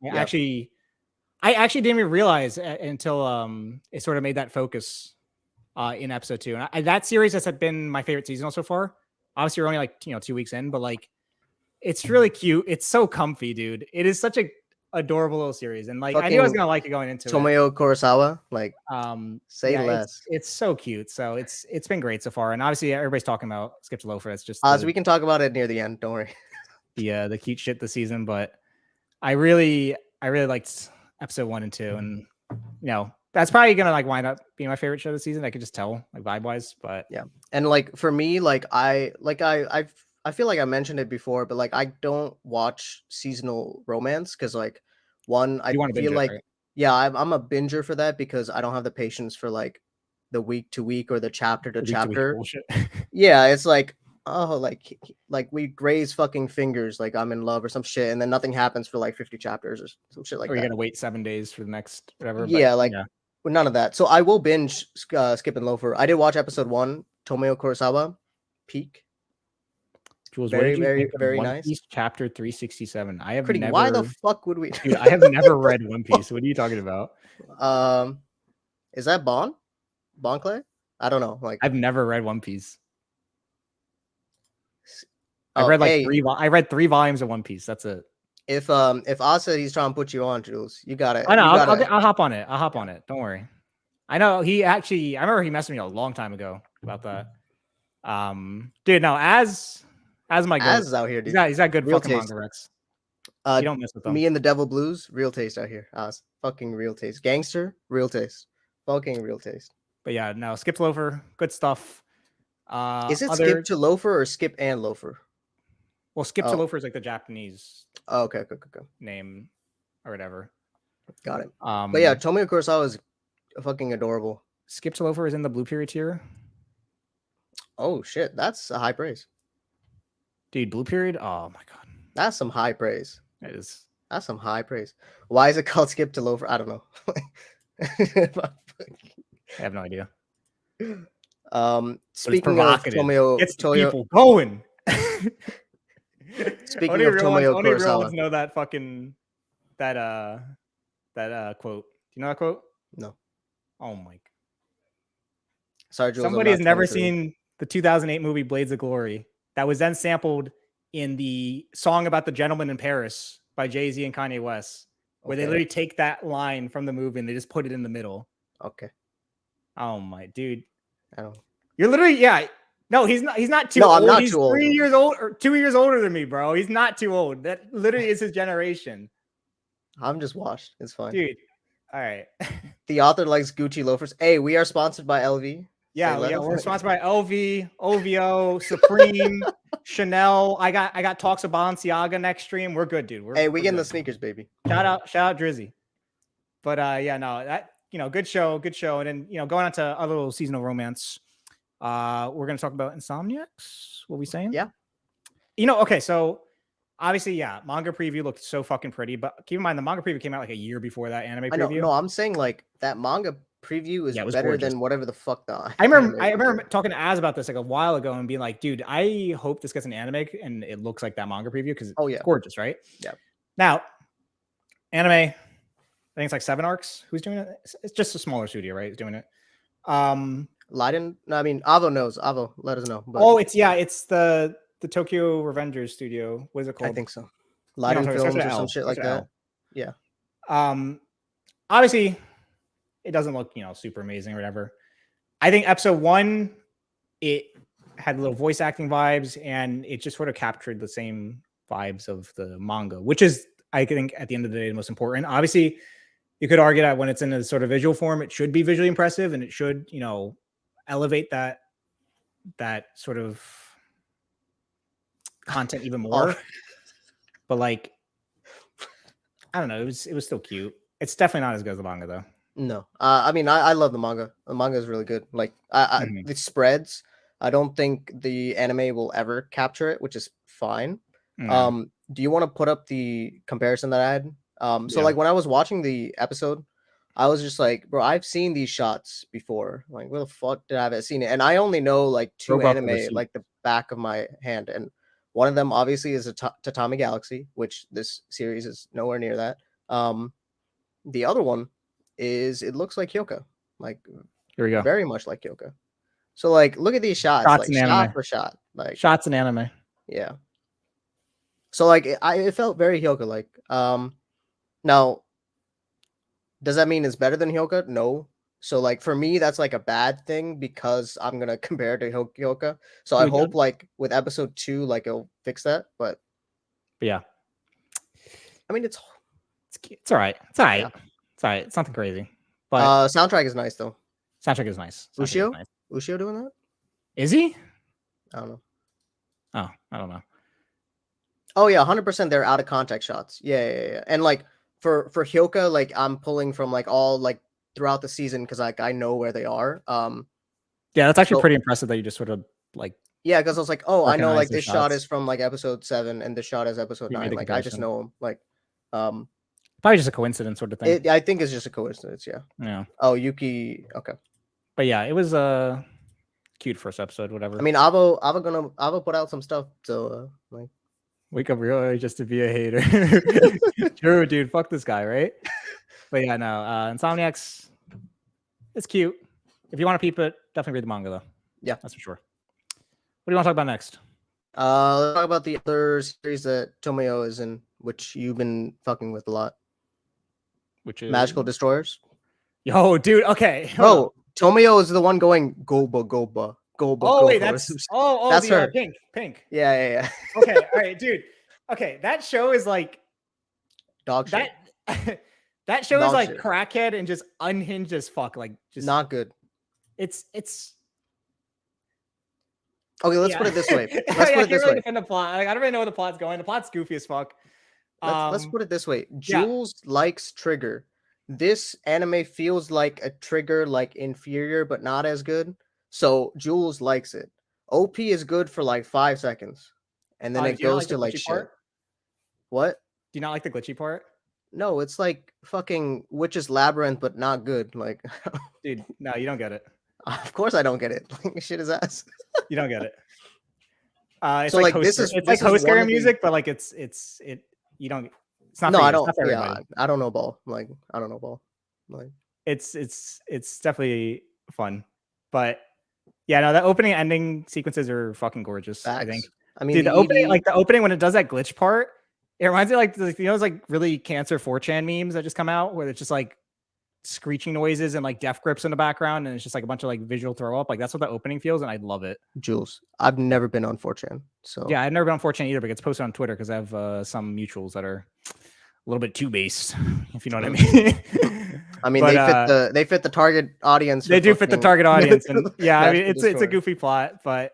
I actually didn't even realize until it sort of made that focus in episode 2. And that series has been my favorite season so far. Obviously, you're only like 2 weeks in, but like it's really cute. It's so comfy, dude. It is such a adorable little series, and like I knew I was gonna like it going into Tomoyo Kurosawa, like say less. It's so cute. So it's been great so far, and obviously everybody's talking about Skip to Loafer. It's just we can talk about it near the end. Don't worry. The cute shit this season, but I really liked episode 1 and 2, and that's probably gonna like wind up being my favorite show this season. I could just tell like vibe wise, but yeah. And like for me, like I feel like I mentioned it before, but like I don't watch seasonal romance because like I feel like I'm a binger for that because I don't have the patience for like the week to week or the chapter to chapter. Yeah, it's like like we raise fucking fingers like I'm in love or some shit, and then nothing happens for like 50 chapters or some shit like that. Or you're gonna wait 7 days for the next whatever. Yeah, but none of that. So I will binge Skip and Loafer. I did watch episode 1, Tomoyo Kurosawa, peak. Jules, very nice. Piece chapter 367. I have never. Why the fuck would we? Dude, I have never read One Piece. What are you talking about? Is that Bon Clay? I don't know. Like I've never read One Piece. I read like 3. I read 3 volumes of One Piece. That's it. If Oz said he's trying to put you on, Jules, you got it. I know. I'll hop on it. Don't worry. I know I remember he messaged me a long time ago about that. Dude, no, as my guy is out here, dude. He's got good real fucking manga recs. You don't mess with them. Me and the Devil Blues, real taste out here. Fucking real taste. Gangster, real taste. Fucking real taste. But yeah, no, Skip to Loafer, good stuff. Is it Skip to Loafer or Skip and Loafer? Well, Skip to Loafer is like the Japanese okay. name or whatever. Got it. But yeah, Tomoyo Kurosawa is fucking adorable. Skip to Loafer is in the Blue Period tier. Oh shit, that's a high praise. Dude, Blue Period? Oh my god. That's some high praise. It is. That's some high praise. Why is it called Skip to Loafer? I don't know. I have no idea. Speaking of Tomoyo, it's people going. Speaking of Tomoyo Kurosawa, real ones know that fucking that quote. Do you know that quote? No. Oh my. Sorry, Jules. Somebody has never seen the 2008 movie Blades of Glory that was then sampled in the song about the gentleman in Paris by Jay-Z and Kanye West, where they literally take that line from the movie and they just put it in the middle. Okay. Oh my dude. I don't. You're literally No, he's not too old. I'm not he's too old. 3 years old or 2 years older than me, bro. He's not too old. That literally is his generation. I'm just washed. It's fine. Dude. All right. The author likes Gucci loafers. Hey, we are sponsored by LV. Yeah, we're sponsored by LV, OVO, Supreme, Chanel. I got talks of Balenciaga next stream. We're good, dude. We getting the sneakers, baby. Shout out Drizzy. But good show. And then, going on to other little seasonal romance. We're going to talk about Insomniacs. What are we saying? Yeah. Okay. So obviously, yeah, manga preview looked so fucking pretty, but keep in mind the manga preview came out like a year before that anime preview. No, I'm saying like that manga preview is better gorgeous. Than whatever the fuck the I remember talking to Az about this like a while ago and being like, dude, I hope this gets an anime and it looks like that manga preview because it's gorgeous, right? Yeah. Now, anime, I think it's like 7 arcs. Who's doing it? It's just a smaller studio, right? It's doing it. Leiden? No, I mean Avo knows. Avo, let us know. But... it's the Tokyo Revengers studio. What is it called? I think so. Leiden Films or some shit like that. Yeah. Obviously, it doesn't look, super amazing or whatever. I think episode 1, it had little voice acting vibes and it just sort of captured the same vibes of the manga, which is, I think, at the end of the day, the most important. Obviously, you could argue that when it's in a sort of visual form, it should be visually impressive and it should, elevate that sort of content even more. But like, I don't know, it was still cute. It's definitely not as good as the manga though. No, I mean, I love the manga. The manga is really good. Like, it spreads. I don't think the anime will ever capture it, which is fine. Do you want to put up the comparison that I had? So like when I was watching the episode, I was just like, bro, I've seen these shots before. Like, where the fuck did I have seen it? And I only know like 2 anime, like the back of my hand. And one of them obviously is a Tatami Galaxy, which this series is nowhere near that. The other one is, it looks like Hyoka, like here we go, very much like Hyoka. So like, look at these shots like shot for shot, like shots in anime. Yeah. So like, it felt very Hyoka like. Now, does that mean it's better than Hyoka? No. So like for me, that's like a bad thing because I'm gonna compare it to Hyoka. So I hope like with episode 2, like it'll fix that. But yeah, I mean, it's all right. It's all right. Yeah. It's all right. It's nothing crazy. But soundtrack is nice though. Soundtrack is nice. Ushio doing that? Is he? I don't know. Oh, I don't know. Oh yeah, 100%. They're out of context shots. Yeah. And like for Hyoka, like I'm pulling from like all like throughout the season because like I know where they are. Yeah, that's actually pretty impressive that you just sort of like. Yeah, because I was like, oh, I know like this shot is from like episode 7 and this shot is episode 9. Like I just know them. Like, probably just a coincidence sort of thing. I think it's just a coincidence. Yeah. Yeah. Oh, Yuki. Okay. But yeah, it was cute first episode. Whatever. I mean, Avo put out some stuff. So like. Wake up real early just to be a hater. True, dude. Fuck this guy, right? But yeah, no. Insomniacs, it's cute. If you want to peep it, definitely read the manga though. Yeah, that's for sure. What do you want to talk about next? Let's talk about the other series that Tomio is in, which you've been fucking with a lot. Which is Magical Destroyers. Yo, dude. Okay. Bro, Tomio is the one going Goba Goba. Oh wait, that's that's her. Pink. Yeah. Okay, all right, dude. Okay, that show is like dog shit. That show is like crackhead and just unhinged as fuck. Like just not good. It's okay. Let's put it this way. I can't really defend the plot. Like, I don't really know where the plot's going. The plot's goofy as fuck. Let's put it this way. Jules likes Trigger. This anime feels like a Trigger, like inferior but not as good. So Jules likes it. OP is good for like 5 seconds, and then it goes to like shit. What? Do you not like the glitchy part? No, it's like fucking Witch's Labyrinth, but not good. Like, dude, no, you don't get it. Of course I don't get it. Like, shit is ass. You don't get it. It's so like this is like Hosker music, but like it's you don't. It's not. No, I don't. Yeah, I don't know ball. Like I don't know ball. Like it's definitely fun, but yeah, no, the opening and ending sequences are fucking gorgeous. Facts. I think. I mean, dude, the opening when it does that glitch part, it reminds me like those like really cancer 4chan memes that just come out where it's just like screeching noises and like death grips in the background, and it's just like a bunch of like visual throw up. Like that's what the opening feels, and I love it. Jules, I've never been on 4chan, so yeah, I've never been on 4chan either, but it's posted on Twitter because I have some mutuals that are a little bit too based, if you know what I mean. I mean, but, they fit the target audience. They do fit the target audience, and yeah, I mean, it's a goofy plot, but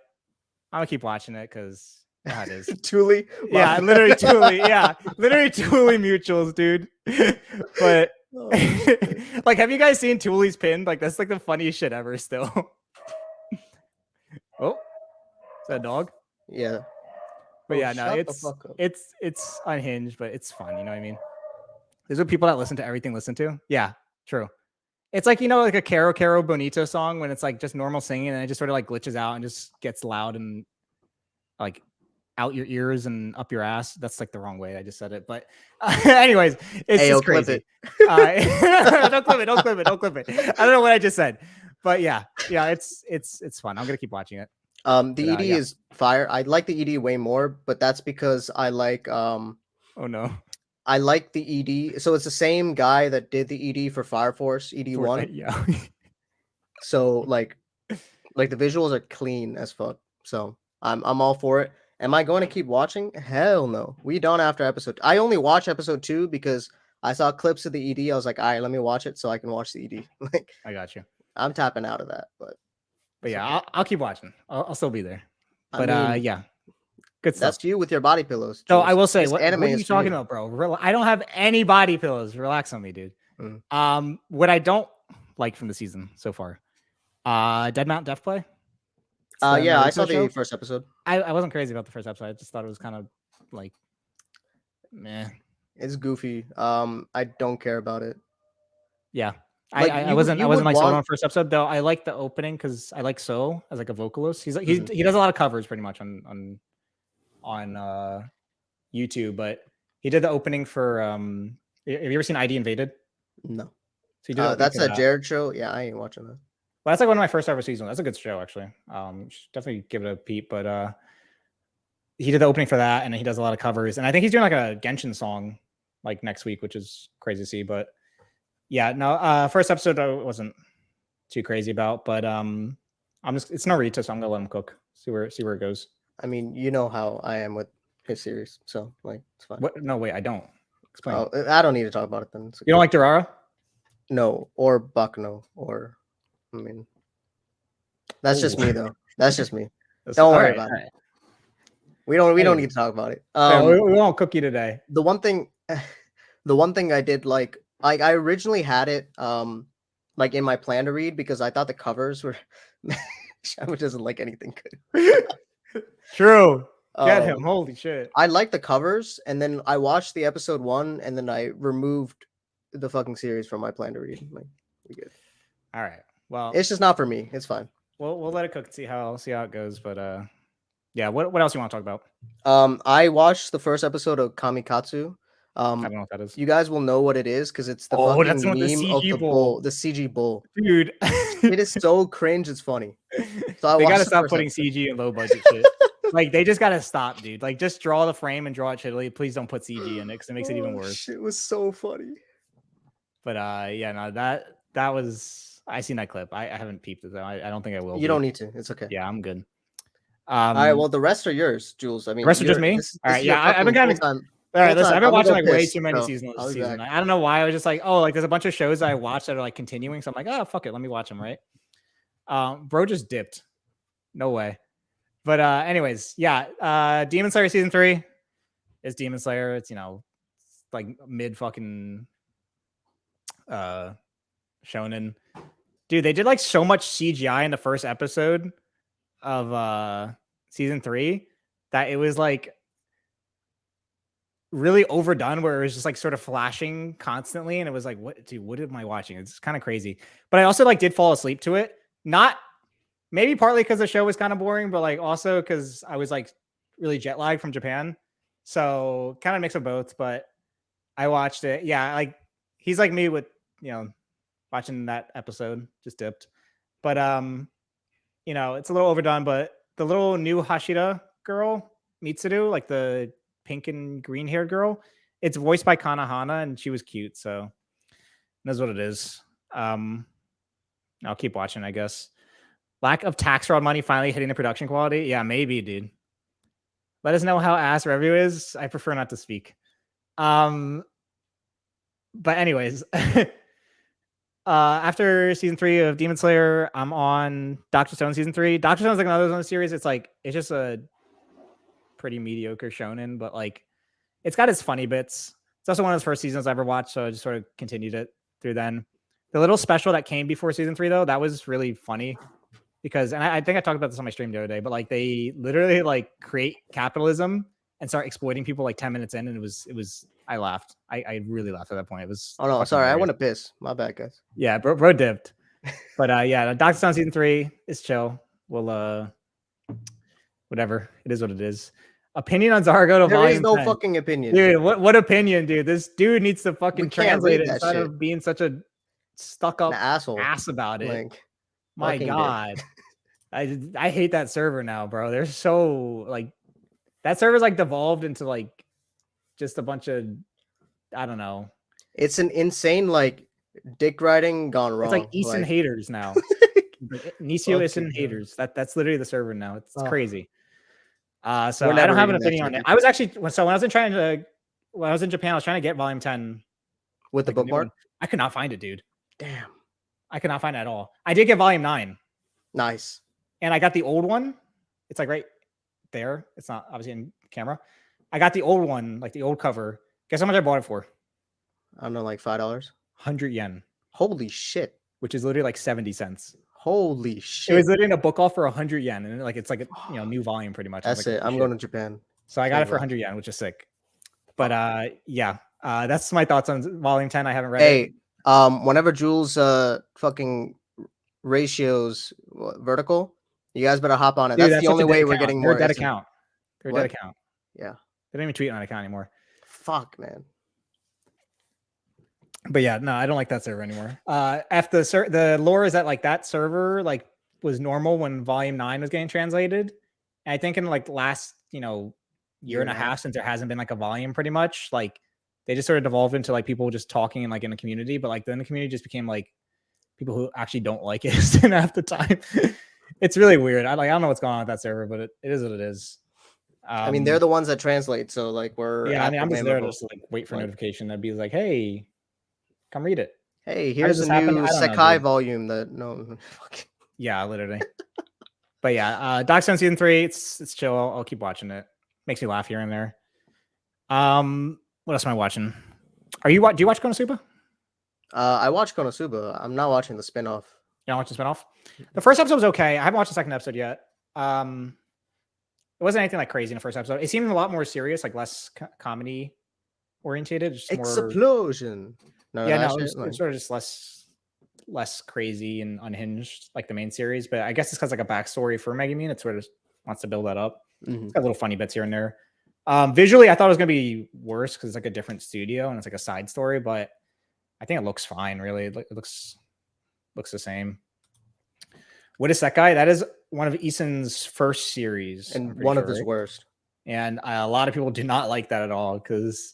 I'm gonna keep watching it because yeah, it is. Thule, yeah, literally Thule, yeah, literally Thule mutuals, dude. But Oh, like, have you guys seen Tooley's pin? Like, that's like the funniest shit ever. Still. Oh, is that a dog? Yeah. But yeah, no, it's unhinged, but it's fun. You know what I mean? There's what people that listen to everything listen to. Yeah, true. It's like, like a Caro Caro Bonito song when it's like just normal singing and it just sort of like glitches out and just gets loud and like out your ears and up your ass. That's like the wrong way I just said it. But anyways, it's just crazy. Don't clip it. Don't clip it. Don't clip it. I don't know what I just said. But yeah, it's fun. I'm going to keep watching it. The ED is fire. I like the ED way more, but that's because I like oh no. I like the ED. So it's the same guy that did the ED for Fire Force ED1. Yeah. So like the visuals are clean as fuck. So I'm all for it. Am I going to keep watching? Hell no. We don't after episode. I only watch episode 2 because I saw clips of the ED. I was like, all right, let me watch it so I can watch the ED. Like, I got you. I'm tapping out of that, but yeah, okay. I'll keep watching. I'll still be there. But I mean, yeah, good stuff. That's you with your body pillows. So I will say, what are you talking about, bro? I don't have any body pillows. Relax on me, dude. What I don't like from the season so far, Dead Mount Death Play. Yeah, I saw the first episode. I wasn't crazy about the first episode. I just thought it was kind of like, meh. It's goofy. I don't care about it. Yeah. Like, I wasn't like sold on first episode though. I like the opening because I like So as like a vocalist. He's like he does a lot of covers pretty much on YouTube, but he did the opening for have you ever seen ID Invaded? No. So that's a Jared show. Yeah, I ain't watching that. Well, that's like one of my first ever seasons. That's a good show actually. Definitely give it a peep. But he did the opening for that, and he does a lot of covers. And I think he's doing like a Genshin song like next week, which is crazy to see. But yeah, no, first episode I wasn't too crazy about, but it's Naruto, so I'm gonna let him cook. See where it goes. I mean, you know how I am with his series, so like it's fine. What? No, wait, I don't. Explain. Oh, I don't need to talk about it then. You don't like Durara? No, or Bakuno, or I mean, that's just me though. That's just me. Don't worry about it. We don't need to talk about it. We won't cook you today. The one thing I did like I originally had it like in my plan to read because I thought the covers were Shamu doesn't like anything good. True. Get him. Holy shit. I like the covers, and then I watched the episode 1, and then I removed the fucking series from my plan to read. Like, we good. All right. Well, it's just not for me. It's fine. We'll let it cook and see how it goes. But yeah, what else you want to talk about? I watched the first episode of Kamikatsu. I don't know what that is. You guys will know what it is because it's the fucking meme of the bull, the CG bull. Dude, it is so cringe. It's funny. So they gotta stop putting CG in low budget shit. Like they just gotta stop, dude. Like just draw the frame and draw it shittily. Please don't put CG in it because it makes it even worse. It was so funny. But yeah, no, that was I seen that clip. I haven't peeped it though. I don't think I will. You don't need to. It's okay. Yeah, I'm good. All right. Well, the rest are yours, Jules. I mean, the rest are just me. All right. Yeah, I've been kind of. All right, listen, I've been watching like way too many seasons this season. I don't know why. I was just like, oh, like there's a bunch of shows I watched that are like continuing. So I'm like, oh, fuck it. Let me watch them, right? Bro just dipped. No way. But anyways, yeah. Demon Slayer season 3 is Demon Slayer. It's, like mid fucking shonen. Dude, they did like so much CGI in the first episode of season 3 that it was like really overdone, where it was just like sort of flashing constantly, and it was like, what am I watching? It's kind of crazy. But I also like did fall asleep to it. Not maybe partly because the show was kind of boring, but like also because I was like really jet lagged from Japan. So kind of mix of both, but I watched it. Yeah, like he's like me with, watching that episode, just dipped. But it's a little overdone, but the little new Hashira girl, Mitsuru, like the pink and green haired girl, it's voiced by Kanahana, and she was cute, so that's what it is. I'll keep watching, I guess. Lack of tax fraud money finally hitting the production quality. Yeah, maybe, dude. Let us know how ass review is. I prefer not to speak. But anyways, after season 3 of Demon Slayer, I'm on Dr. Stone season 3. Dr. Stone's like another one of the series. It's just a pretty mediocre shonen, but like it's got its funny bits. It's also one of the first seasons I ever watched, so I just sort of continued it. through then. The little special that came before season 3 though, that was really funny because, and I think I talked about this on my stream the other day, but like they literally like create capitalism and start exploiting people like 10 minutes in, and it was I laughed. I really laughed at that point. It was oh no, sorry, hilarious. I want to piss. My bad, guys. Yeah, bro dipped. But yeah, Dr. Stone season 3 is chill. We'll whatever. It is what it is. Opinion on Zaragoza There Volume is no 10. fucking opinion. Dude, what opinion, dude? This dude needs to fucking translate it instead of being such a stuck up ass about it. Like, my God. I hate that server now, bro. They're so like that server's like devolved into like just a bunch of, I don't know. It's an insane like dick riding gone wrong. It's like Eason haters now. Nisio Eason haters. That's literally the server now. It's crazy. So I don't have an opinion on it. I was actually when I was in Japan, I was trying to get Volume 10 with the bookmark. I could not find it, dude. Damn. I could not find it at all. I did get Volume 9. Nice. And I got the old one. It's like right there. It's not obviously in camera. I got the old one, like the old cover. Guess how much I bought it for? I don't know, like $5. 100 yen. Holy shit. Which is literally like 70 cents. Holy shit. It was literally in a book off for 100 yen. And like it's like a new volume pretty much. That's it. I'm going to Japan. So I got it for 100 yen, which is sick. But yeah. That's my thoughts on Volume 10. I haven't read it. Whenever Jules fucking ratios vertical, you guys better hop on it. Dude, that's the only way we're getting more. They're a dead account. They're a dead account. Yeah. They don't even tweet on that account anymore. Fuck, man. But yeah, no, I don't like that server anymore. After the lore is that like that server like was normal when Volume 9 was getting translated. And I think in like last, year and a half since there hasn't been like a volume pretty much, like they just sort of devolved into like people just talking and like in the community, but like then the community just became like people who actually don't like it half the time. It's really weird. I don't know what's going on with that server, but it is what it is. I mean, they're the ones that translate, so like we're I'm just there to just like wait for a notification that'd be like, hey, come read it. Hey, here's a new Sekai volume that yeah, literally. But yeah, Dark Stone season 3, it's chill. I'll keep watching it. Makes me laugh here and there. What else am I watching? Do you watch Konosuba? I watch Konosuba. I'm not watching the spinoff. You don't watch the spinoff? The first episode was okay. I haven't watched the second episode yet. It wasn't anything like crazy in the first episode. It seemed a lot more serious, like less comedy orientated. Explosion. It's sort of just less crazy and unhinged like the main series. But I guess it's because like a backstory for Megumin. It sort of wants to build that up. Mm-hmm. It's got little funny bits here and there. Visually, I thought it was gonna be worse because it's like a different studio and it's like a side story, but I think it looks fine. Really, it looks the same. What is that guy? That is one of Eason's first series and one of his worst. And a lot of people do not like that at all because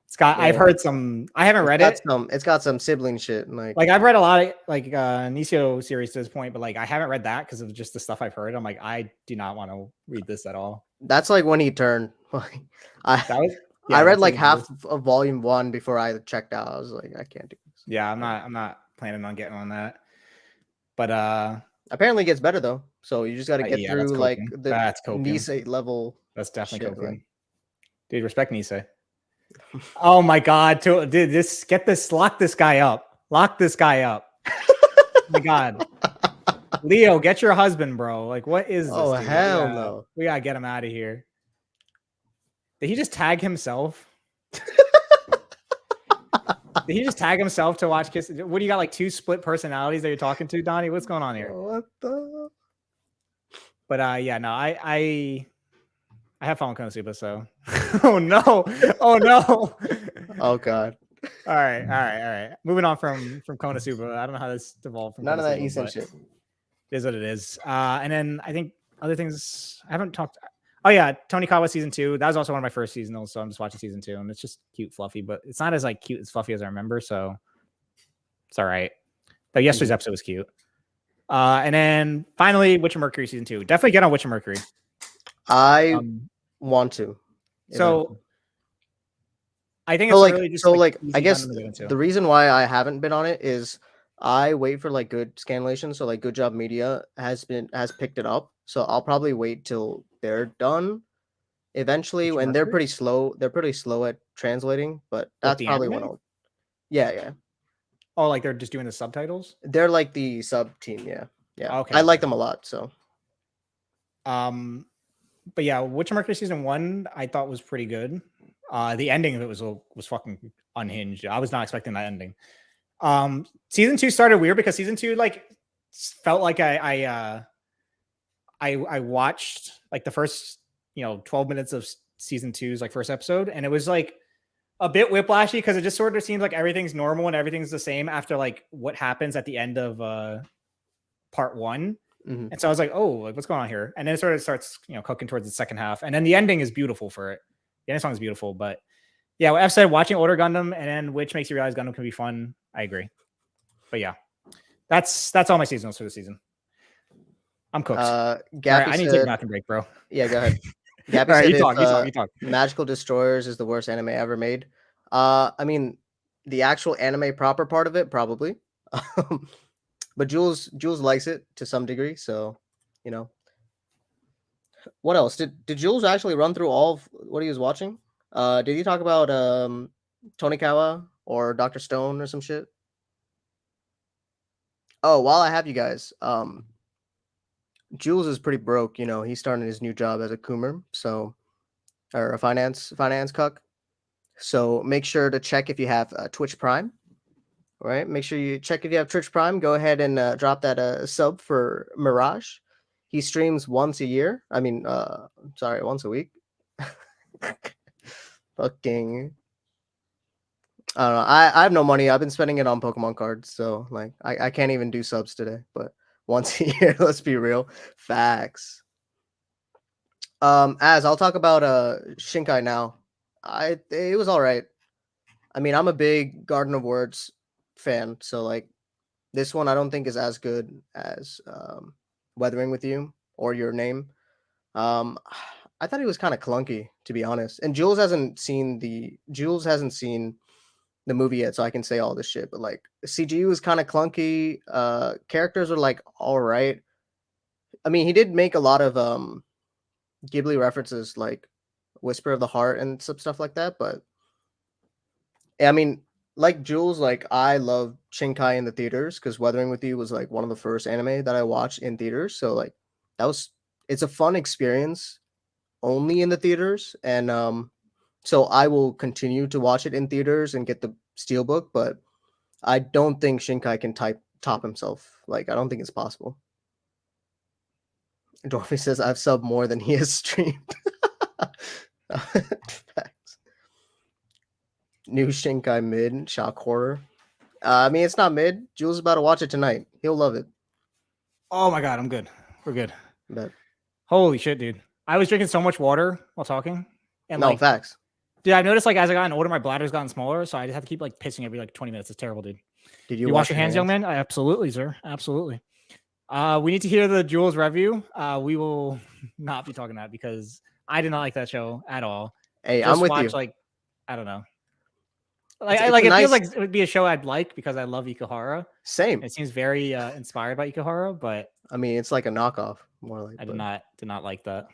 it's got. Yeah. I've heard some. I haven't read it. It's got some sibling shit. Like I've read a lot of like Nisio series to this point, but like I haven't read that because of just the stuff I've heard. I'm like, I do not want to read this at all. That's like when he turned. I read like half of Volume 1 before I checked out. I was like, I can't do this. Yeah, I'm not planning on getting on that. But apparently it gets better though. So you just got to get through like the Nisei level. That's definitely coping. Like. Dude, respect Nisei. Oh my God, dude, lock this guy up. Lock this guy up. Oh my God. Leo, get your husband, bro. Like, what is this? Oh, dude? Hell no. We gotta get him out of here. Did he just tag himself? Did he just tag himself to watch Kiss? What do you got? Like 2 split personalities that you're talking to, Donnie? What's going on here? What the? But yeah, no, I have fun with Konosuba, so oh no. Oh God. All right. Moving on from Konosuba. I don't know how this devolved from none Konosuba, of that Eason shit. It is what it is. And then I think other things I haven't talked. Oh yeah, Tonikawa season 2. That was also one of my first seasonals, so I'm just watching season 2, and it's just cute, fluffy, but it's not as like cute as fluffy as I remember, so it's all right. Though yesterday's episode was cute. And then finally, Witch of Mercury season 2. Definitely get on Witch of Mercury. I want to. So I think it's really just I guess the reason why I haven't been on it is I wait for like good scanlation. So like Good Job Media has picked it up. So I'll probably wait till they're done. Eventually, when they're pretty slow at translating, but that's probably when I'll. Yeah. Oh, like they're just doing the subtitles? They're like the sub team, yeah. Okay. I like them a lot, so. But yeah, Witcher Mercury season 1 I thought was pretty good. The ending of it was fucking unhinged. I was not expecting that ending. Season 2 started weird because season 2 like felt like I watched like the first 12 minutes of season 2's like first episode, and it was like a bit whiplashy because it just sort of seems like everything's normal and everything's the same after like what happens at the end of part 1. Mm-hmm. And so I was like, oh, like what's going on here? And then it sort of starts, cooking towards the second half. And then the ending is beautiful for it. The ending song is beautiful. But yeah, what F said, watching older Gundam and then which makes you realize Gundam can be fun. I agree. But yeah, that's all my seasonals for the season. I'm cooked. Gappy right, I need to take a bathroom break, bro. Yeah, go ahead. Gappy right, said you talk. Magical Destroyers is the worst anime ever made. I mean, the actual anime proper part of it, probably. But Jules likes it to some degree, so What else? Did Jules actually run through all of what he was watching? Did he talk about Tonikawa or Dr. Stone or some shit? Oh, while I have you guys, Jules is pretty broke. He's starting his new job as a coomer, or a finance cuck. So make sure to check if you have Twitch Prime. All right, make sure you check if you have Twitch Prime. Go ahead and drop that sub for Mirage. He streams once a year. I mean, once a week. Fucking. I don't know. I have no money. I've been spending it on Pokemon cards, so like I can't even do subs today. But once a year, let's be real. Facts. As I'll talk about Shinkai now. It was all right. I mean, I'm a big Garden of Words fan, so like this one I don't think is as good as Weathering with You or Your Name. I thought it was kind of clunky, to be honest. And Jules hasn't seen the movie yet, so I can say all this shit. But like the CG was kind of clunky. Characters are like all right. I mean, he did make a lot of Ghibli references, like Whisper of the Heart and some stuff like that. But I mean, like Jules, like I love Shinkai in the theaters because Weathering with You was like one of the first anime that I watched in theaters. So like it's a fun experience only in the theaters. And so I will continue to watch it in theaters and get the Steelbook, but I don't think Shinkai can top himself. Like I don't think it's possible. Dorothy says I've subbed more than he has streamed. Facts. New Shinkai mid shock horror. I mean, it's not mid. Jules is about to watch it tonight. He'll love it. Oh my god, I'm good. We're good. Bet. Holy shit, dude! I was drinking so much water while talking, and no facts. Dude, I noticed like as I gotten older, my bladder's gotten smaller, so I just have to keep like pissing every like 20 minutes. It's terrible, dude. Did you wash your hands, young man? Absolutely, sir. Absolutely. We need to hear the Jules review. We will not be talking that because I did not like that show at all. Hey, I'm with you. Like, I don't know. Like, it feels like it would be a show I'd like because I love Ikuhara. Same. It seems very inspired by Ikuhara, but I mean, it's like a knockoff, more like. I did not like that.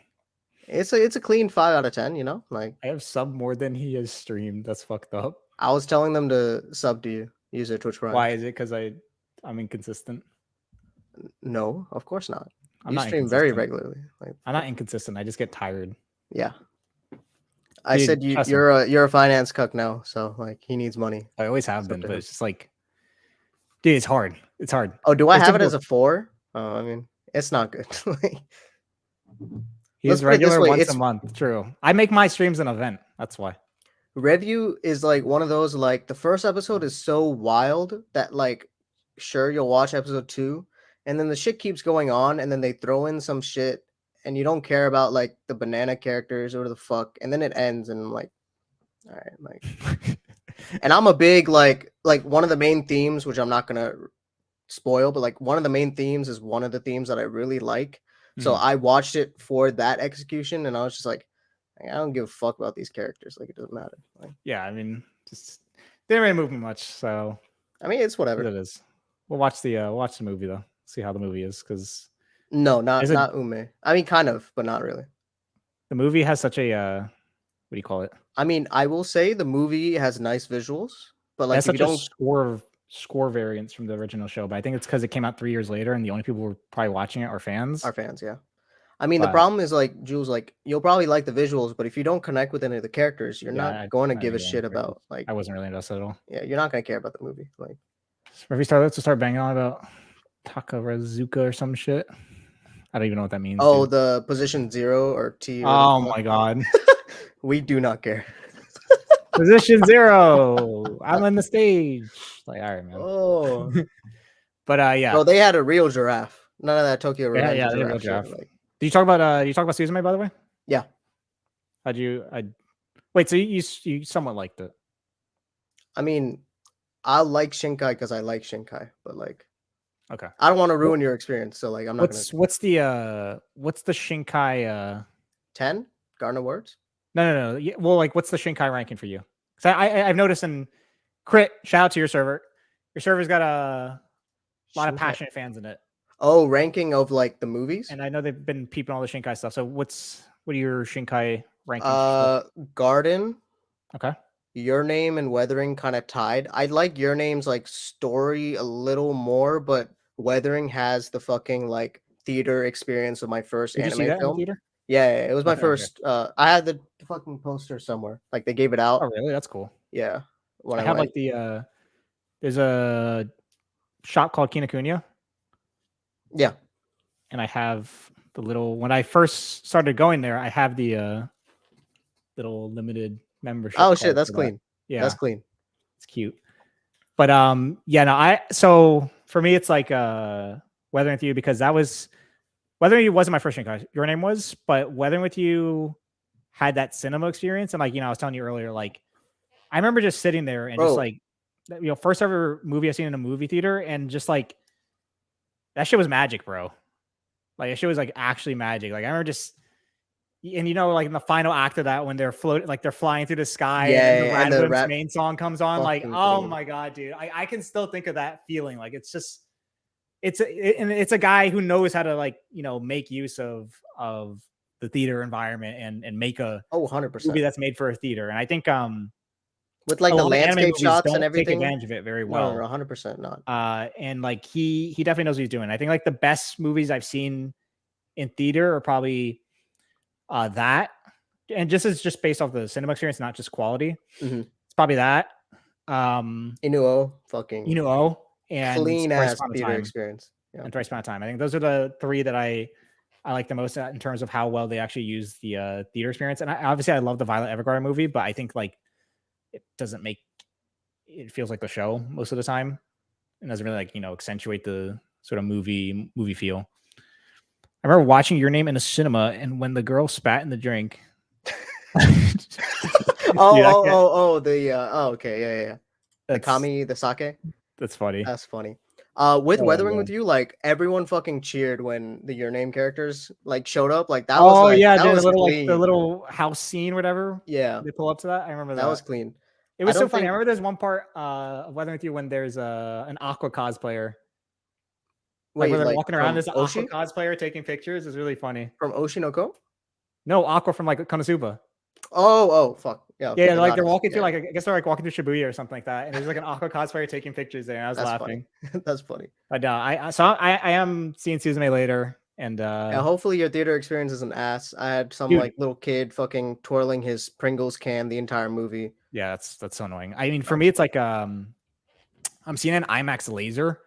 It's a clean 5 out of 10. Like I have subbed more than he has streamed. That's fucked up. I was telling them to sub to you. Use their Twitch Prime. Why is it? Because I'm inconsistent. No, of course not. You stream very regularly. Like, I'm not inconsistent. I just get tired. Yeah. I said you're a finance cuck now, so like he needs money. I always have been, but it's just like, dude, it's hard. It's hard. Oh, do I have it as a 4? I mean, it's not good. He's regular once a month. True. I make my streams an event. That's why. Review is like one of those, like the first episode is so wild that like, sure, you'll watch episode 2, and then the shit keeps going on, and then they throw in some shit, and you don't care about like the banana characters or the fuck, and then it ends, and I'm like, all right, like, and I'm a big like one of the main themes, which I'm not gonna spoil, but like one of the main themes is one of the themes that I really like. So I watched it for that execution, and I was just like, I don't give a fuck about these characters. Like, it doesn't matter. Like, yeah, I mean, just didn't really move me much. So I mean, it's whatever. It is. We'll watch the movie though. See how the movie is, because not Ume. I mean, kind of, but not really. The movie has such a what do you call it? I mean, I will say the movie has nice visuals, but like such a score variants from the original show, but I think it's because it came out 3 years later, and the only people who were probably watching it are fans. Yeah. I mean, the problem is like Jules, like you'll probably like the visuals, but if you don't connect with any of the characters, you're not going to give a shit about. Like, I wasn't really invested at all. Yeah, you're not going to care about the movie. Like, let's start banging on about Takarazuka or some shit. I don't even know what that means. Oh, dude. The position 0 or T. Oh my god. We do not care. Position 0. I'm on the stage. Like, all right, man. Oh. But yeah. Bro, they had a real giraffe. None of that Tokyo Revenge. Yeah, real giraffe. Like... Did you talk about Suzume, by the way? Yeah. How'd you wait, so you somewhat liked it? I mean, I like Shinkai because I like Shinkai, but like, okay, I don't want to ruin your experience, so like I'm not what's the Shinkai 10 Garden Awards? No. Yeah, well, like what's the Shinkai ranking for you? Because I've noticed in Crit, shout out to your server. Your server's got a lot of passionate fans in it. Oh, ranking of like the movies? And I know they've been peeping all the Shinkai stuff. So what are your Shinkai rankings? Garden. Okay. Your Name and Weathering kind of tied. I like Your Name's like story a little more, but Weathering has the fucking like theater experience of my first anime film. In theater? Yeah, it was my first. I had the fucking poster somewhere. Like they gave it out. Oh, really? That's cool. Yeah. I have like the there's a shop called Kinokuniya. Yeah. And I have the little, when I first started going there, I have the little limited membership. Oh shit, that's clean. Yeah. That's clean. It's cute. But yeah, no, so for me it's like Weathering with You, because Weathering with You wasn't my first Shinkai. Your Name was, but Weathering with You had that cinema experience. And like, I was telling you earlier, like I remember just sitting there and just like, first ever movie I've seen in a movie theater, and just like that shit was magic, bro. Like that shit was like actually magic. Like I remember just, and like in the final act of that, when they're floating, like they're flying through the sky, and the main song comes on, like, oh my god, dude, I can still think of that feeling. Like it's just, it's a guy who knows how to like make use of the theater environment and make a 100% movie that's made for a theater. And I think with like the landscape shots and everything, take advantage of it very well. 100% not. And like he definitely knows what he's doing. I think like the best movies I've seen in theater are probably that, and just based off the cinema experience, not just quality. Mm-hmm. It's probably that. Inuo, and clean ass theater experience. Yeah. And Thrice Upon a Time. I think those are the 3 that I like the most in terms of how well they actually use the theater experience. And obviously I love the Violet Evergarden movie, but I think like it doesn't make it feels like the show most of the time, and doesn't really like accentuate the sort of movie feel. I remember watching Your Name in a cinema, and when the girl spat in the drink. Okay, yeah. The sake. That's funny. That's funny. With Weathering with You, like everyone fucking cheered when the Your Name characters like showed up. Like that was like, yeah, that was the little house scene, whatever. Yeah, they pull up to that. I remember that was clean. It was so funny. I remember there's one part of Weathering with You when there's an Aqua cosplayer. Wait, like, they're walking around, there's an Aqua cosplayer taking pictures. It's really funny. From Oshinoko? No, Aqua from like Konosuba. Oh, fuck. Yeah, yeah, like they're walking through like, I guess they're like walking through Shibuya or something like that, and there's like an Aqua cosplayer taking pictures there, and I was laughing. That's funny. But I am seeing Suzume later, and hopefully your theater experience is an ass. I had some like little kid fucking twirling his Pringles can the entire movie. Yeah, that's so annoying. I mean, for me, it's like I'm seeing an IMAX laser.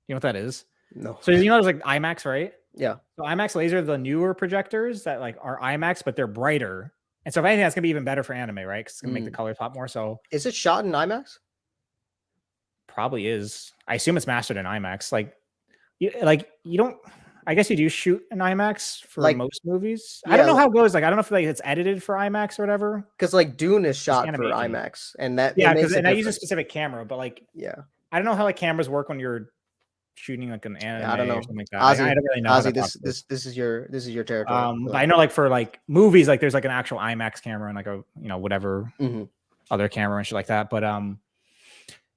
You know what that is? No. So there's like IMAX, right? Yeah. So IMAX laser, the newer projectors that like are IMAX, but they're brighter. And so if anything, that's gonna be even better for anime, right? Because it's gonna make the colors pop more. So is it shot in IMAX? Probably is. I assume it's mastered in IMAX. Like you don't. I guess you do shoot in IMAX for like most movies. Yeah, I don't know how it goes. Like I don't know if like it's edited for IMAX or whatever. Because like Dune is shot for IMAX, and that and I use a specific camera, but like I don't know how like cameras work when you're shooting like an anime I don't know. Or something like that. Ozzy, I don't really know. Ozzy, this is your territory. But I know like for like movies, like there's like an actual IMAX camera and like a whatever other camera and shit like that. But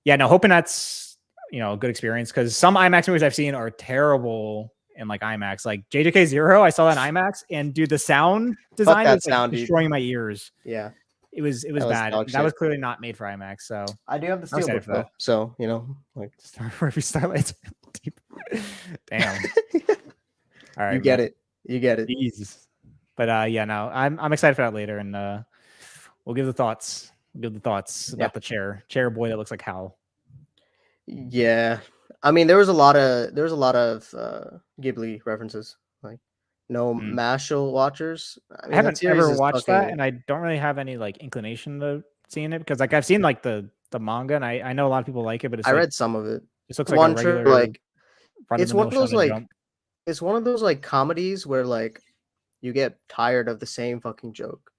yeah, no, hoping that's a good experience, because some IMAX movies I've seen are terrible in like IMAX. Like JJK 0, I saw that in IMAX, and dude, the sound design is like destroying my ears. Yeah. It was bad. That was clearly not made for IMAX. So I do have the steelbook though, so that was clearly not made for IMAX. So I do have the steelbook though. So like Starlight Deep. Damn. All right, you get it. You get it. Jesus. But yeah, no, I'm excited for that later, and we'll give the thoughts. About the chair boy that looks like Hal. Yeah, I mean there was a lot of Ghibli references. Like no Mashle watchers. I haven't ever watched that, and I don't really have any like inclination to seeing it because like I've seen like the manga, and I know a lot of people like it, but I read some of it. It looks like a regular like it's one of those like it's one of those like comedies where like you get tired of the same fucking joke.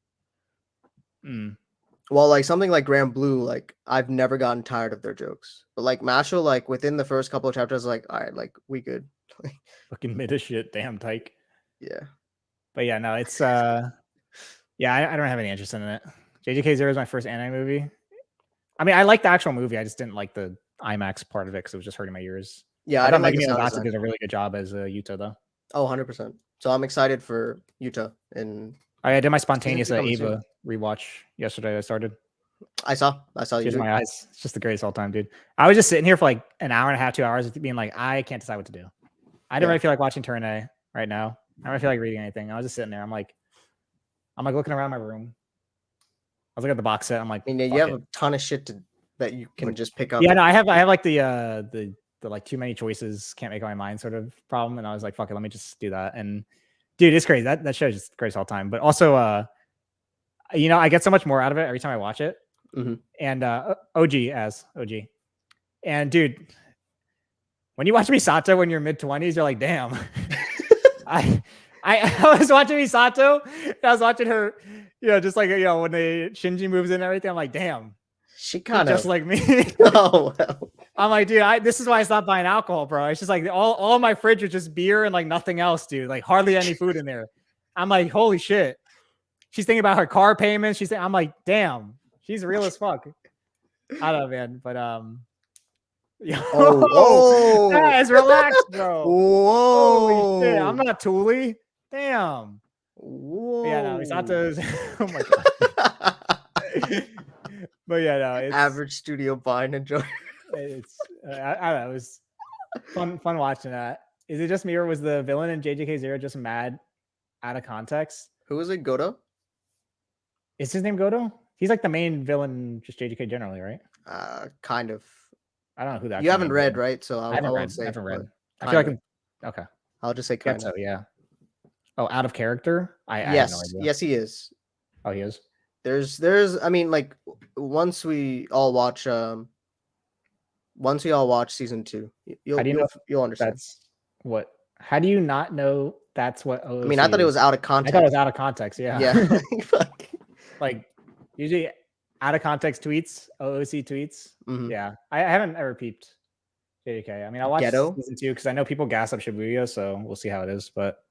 Well, like something like Grand Blue, like I've never gotten tired of their jokes. But like Mashle, like within the first couple of chapters, like all right, like we good. Fucking mid as shit, damn tyke. Yeah. But yeah, no, it's yeah, I don't have any interest in it. JJK Zero is my first anime movie. I mean, I like the actual movie. I just didn't like the IMAX part of it because it was just hurting my ears. Yeah, I thought Megumi Ogata did a really good job as Yuta though. Oh, 100%. So I'm excited for Yuta. And I did my spontaneous Ava rewatch yesterday. I started. I saw you. My eyes. It's just the greatest all time, dude. I was just sitting here for like an hour and a half, 2 hours, being like, I can't decide what to do. I don't really feel like watching Turn A right now. I don't feel like reading anything. I was just sitting there. I'm like looking around my room. I was looking at the box set. I'm like, I mean, you have a ton of shit that you can just pick up. Yeah, no, I have like the like too many choices, can't make up my mind sort of problem. And I was like, fuck it, let me just do that. And dude, it's crazy. That show is just great all time. But also, I get so much more out of it every time I watch it. And OG. And dude, when you watch Misato when you're mid-20s, you're like, damn. I was watching Misato. I was watching her, just like when the Shinji moves in and everything. I'm like, damn. She kind of just like me. Oh well. I'm like, dude, this is why I stopped buying alcohol, bro. It's just like all my fridge is just beer and like nothing else, dude. Like hardly any food in there. I'm like, holy shit. She's thinking about her car payments. I'm like, damn, she's real as fuck. I don't know, man. But guys, relax, bro. Whoa. Holy shit. I'm not Thule. Damn. Whoa. Yeah, no, Misato's. Oh my god. But yeah, no, it's average studio buying enjoy. It's I don't know. It was fun watching that. Is it just me or was the villain in JJK Zero just mad out of context? Who is it? Goto? Is his name Goto? He's like the main villain, just JJK generally, right? Kind of. I don't know who that. You haven't read, right? So I won't say. I haven't read. I feel like okay. I'll just say kind of. So yeah. Oh, out of character? I yes, have no idea. Yes, he is. Oh, he is. There's. I mean, like once we all watch season 2, you'll understand. That's what. How do you not know that's what? OOC I mean, I thought it was out of context. I thought it was out of context. Yeah. Yeah. Like usually out of context tweets, OOC tweets. Mm-hmm. Yeah, I haven't ever peeped JJK. I mean, I watched season 2 because I know people gas up Shibuya, so we'll see how it is. But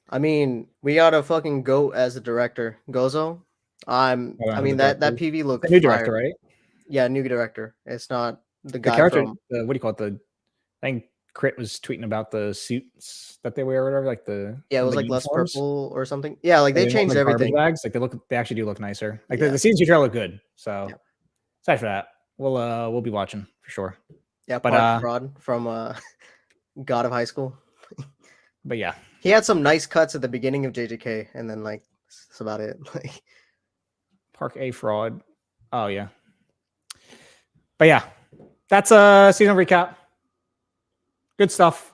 I mean, we got a fucking goat as the director, Gozo. I mean that PV looks new director, right? Yeah, new director. It's not the guy character. From what do you call it? I think Crit was tweeting about the suits that they wear, or whatever. Like it was like less purple or something. Yeah, like they changed everything. Bags. Like they actually do look nicer. Like the season 2 trailer look good. So aside for that, we'll be watching for sure. Yeah, but Fraud from God of High School. But yeah, he had some nice cuts at the beginning of JJK, and then like that's about it. Like Park A Fraud. Oh yeah. But yeah, that's a season recap. Good stuff.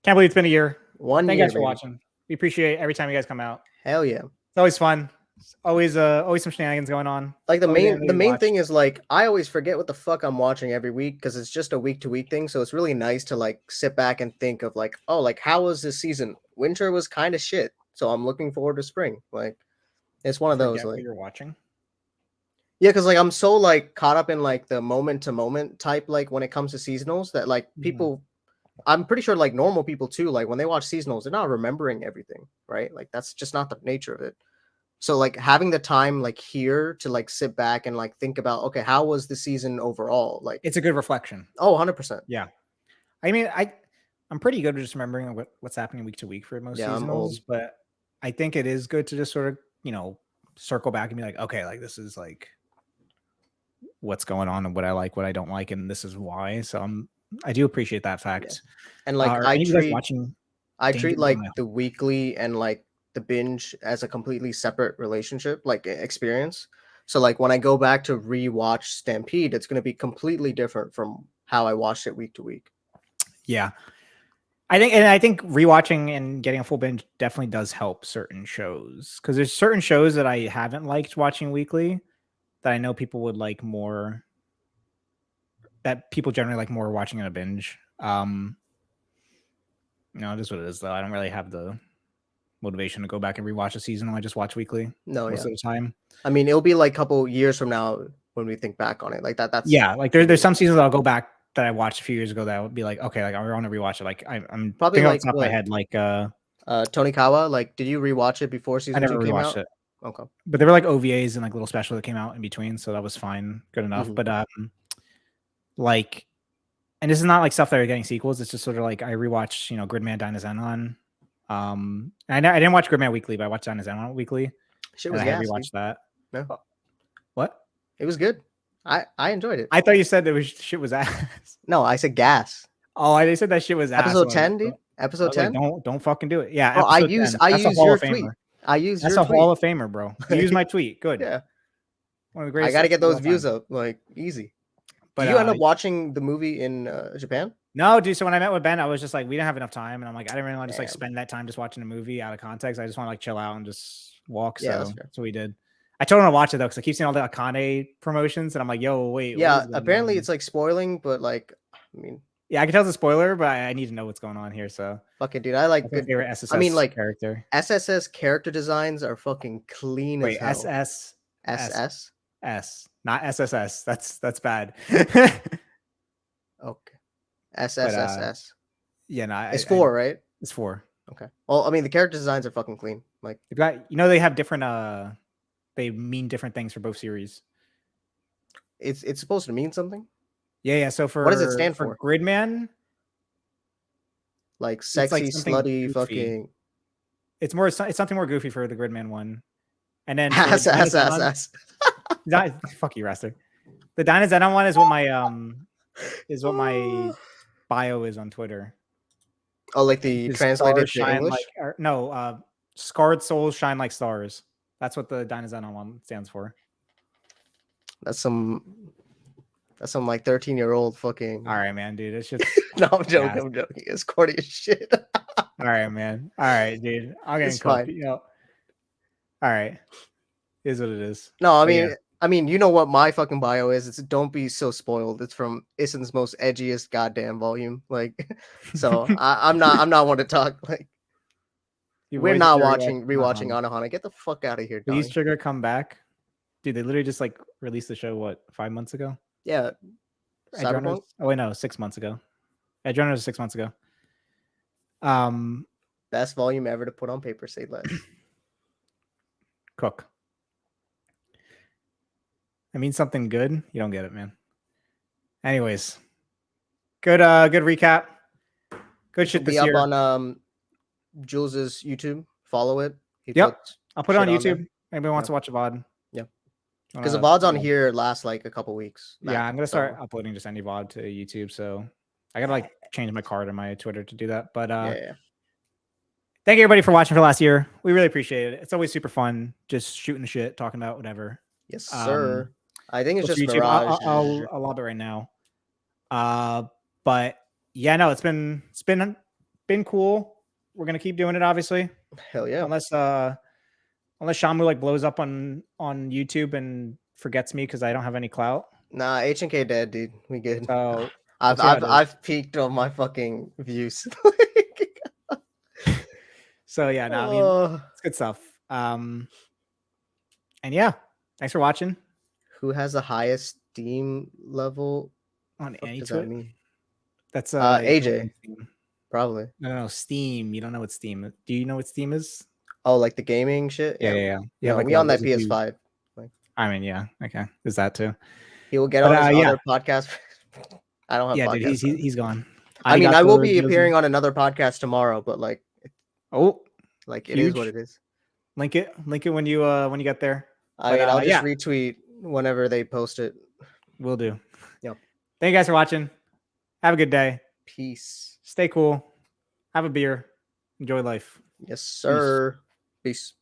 Can't believe it's been a year. Thank you guys for watching. We appreciate every time you guys come out. Hell yeah. It's always fun. It's always some shenanigans going on. Like the main thing is like I always forget what the fuck I'm watching every week because it's just a week to week thing. So it's really nice to like sit back and think of like, oh, like how was this season? Winter was kind of shit. So I'm looking forward to spring. Like it's one of those like you're watching. Yeah, because like I'm so like caught up in like the moment to moment type, like when it comes to seasonals that like people, I'm pretty sure like normal people too, like when they watch seasonals, they're not remembering everything, right? Like that's just not the nature of it. So like having the time like here to like sit back and like think about, okay, how was the season overall? Like it's a good reflection. Oh, 100%. Yeah. I mean, I'm pretty good at just remembering what's happening week to week for most seasonals, but I think it is good to just sort of, circle back and be like, okay, like this is like what's going on and what I like, what I don't like, and this is why. So I do appreciate that fact. Yeah. And like I treat like the weekly and like the binge as a completely separate relationship, like experience. So like when I go back to rewatch Stampede, it's going to be completely different from how I watched it week to week. Yeah. I think rewatching and getting a full binge definitely does help certain shows, because there's certain shows that I haven't liked watching weekly that I know people would like more, that people generally like more watching in a binge. It is what it is, though. I don't really have the motivation to go back and rewatch a season. I just watch weekly most of the time. I mean, it'll be like a couple years from now when we think back on it. Like that's like there's some seasons I'll go back that I watched a few years ago that would be like, okay, like I want to rewatch it. Like I'm probably like off my head, like Tonikawa. Like, did you rewatch it before season 2 came out? I never rewatched it. Okay, but there were like OVAs and like little specials that came out in between, so that was fine, good enough. But like, and this is not like stuff that are getting sequels. It's just sort of like I rewatched, Gridman Dynazenon. I didn't watch Gridman weekly, but I watched Dynazenon weekly. Shit was gas. I rewatched that. No. What? It was good. I enjoyed it. I thought you said shit was ass. No, I said gas. Oh, I said that shit was ass. Episode 10, dude. Episode 10. Like, don't fucking do it. Yeah. Oh, I use your tweet. That's a Hall of Famer, bro. You use my tweet. Good. Yeah. One of the greatest. I gotta get those views up, like easy. But did you end up watching the movie in Japan? No, dude. So when I met with Ben, I was just like, we didn't have enough time, and I'm like, I didn't really want to just like spend that time just watching a movie out of context. I just want to like chill out and just walk. So that's what we did. I told him to watch it though, because I keep seeing all the Akane promotions, and I'm like, yo, wait. Yeah, apparently it's like spoiling, but like, I mean, yeah, I can tell it's a spoiler, but I need to know what's going on here. So fucking dude, I like good favorite SSS. I mean, like character SSS character designs are fucking clean as hell. SS, not SSS. That's bad. Okay, SSS. Yeah, no, it's 4, right? It's 4. Okay. Well, I mean, the character designs are fucking clean. Like they've got, they have different. They mean different things for both series. It's supposed to mean something. Yeah. So what does it stand for? Gridman. Like sexy, slutty, goofy. Fucking. It's something more goofy for the Gridman one, and then ass. Fuck you, Raster. The Dynazenon one is what my bio is on Twitter. Oh, like the translated to English? Scarred souls shine like stars. That's what the Dynazenon one stands for. That's some like 13-year-old fucking. All right, man, dude. It's just. No, I'm joking. I'm joking. It's corny as shit. All right, man. All right, dude. I'll get fine. All right. Is what it is. No, I mean, you know what my fucking bio is? It's don't be so spoiled. It's from Issen's most edgiest goddamn volume. Like, so I'm not one to talk. Like, we're not rewatching Anohana. Get the fuck out of here, Donnie. Please Trigger come back, dude. They literally just like released the show 5 months ago. Yeah. Oh wait, no, 6 months ago. Edgerunners was 6 months ago. Best volume ever to put on paper. Say less. Cook. I mean something good. You don't get it, man. Anyways, good recap. Good shit this year. Up on Jules's YouTube. Follow it. Yep. I'll put it on YouTube. Anybody wants to watch a VOD. Yeah. Because the VODs on here last like a couple weeks. Yeah, I'm gonna start uploading just any VOD to YouTube. So I gotta like change my card on my Twitter to do that. But thank you everybody for watching for last year. We really appreciate it. It's always super fun just shooting the shit, talking about whatever. Yes, sir. I think it's just YouTube. Mirage. I'll lob it right now. But yeah, no, it's been cool. We're gonna keep doing it, obviously. Hell yeah. Unless Shamu like blows up on YouTube and forgets me because I don't have any clout. Nah, HNK dead, dude. We good. So I've peaked on my fucking views. So yeah, no, I mean it's good stuff. And yeah, thanks for watching. Who has the highest Steam level on any Twitter? That's AJ. Probably. No, Steam. You don't know what Steam is. Do you know what Steam is? Oh, like the gaming shit? Yeah. Yeah, like we on that PS5. Like, I mean, yeah. Okay. Is that too? He will get on his other podcast. I don't have podcasts. Dude, he's gone. I mean, I will be appearing on another podcast tomorrow, but like it is what it is. Link it when you get there. I'll just retweet whenever they post it. Will do. Yep. Thank you guys for watching. Have a good day. Peace. Stay cool. Have a beer. Enjoy life. Yes, sir. Peace.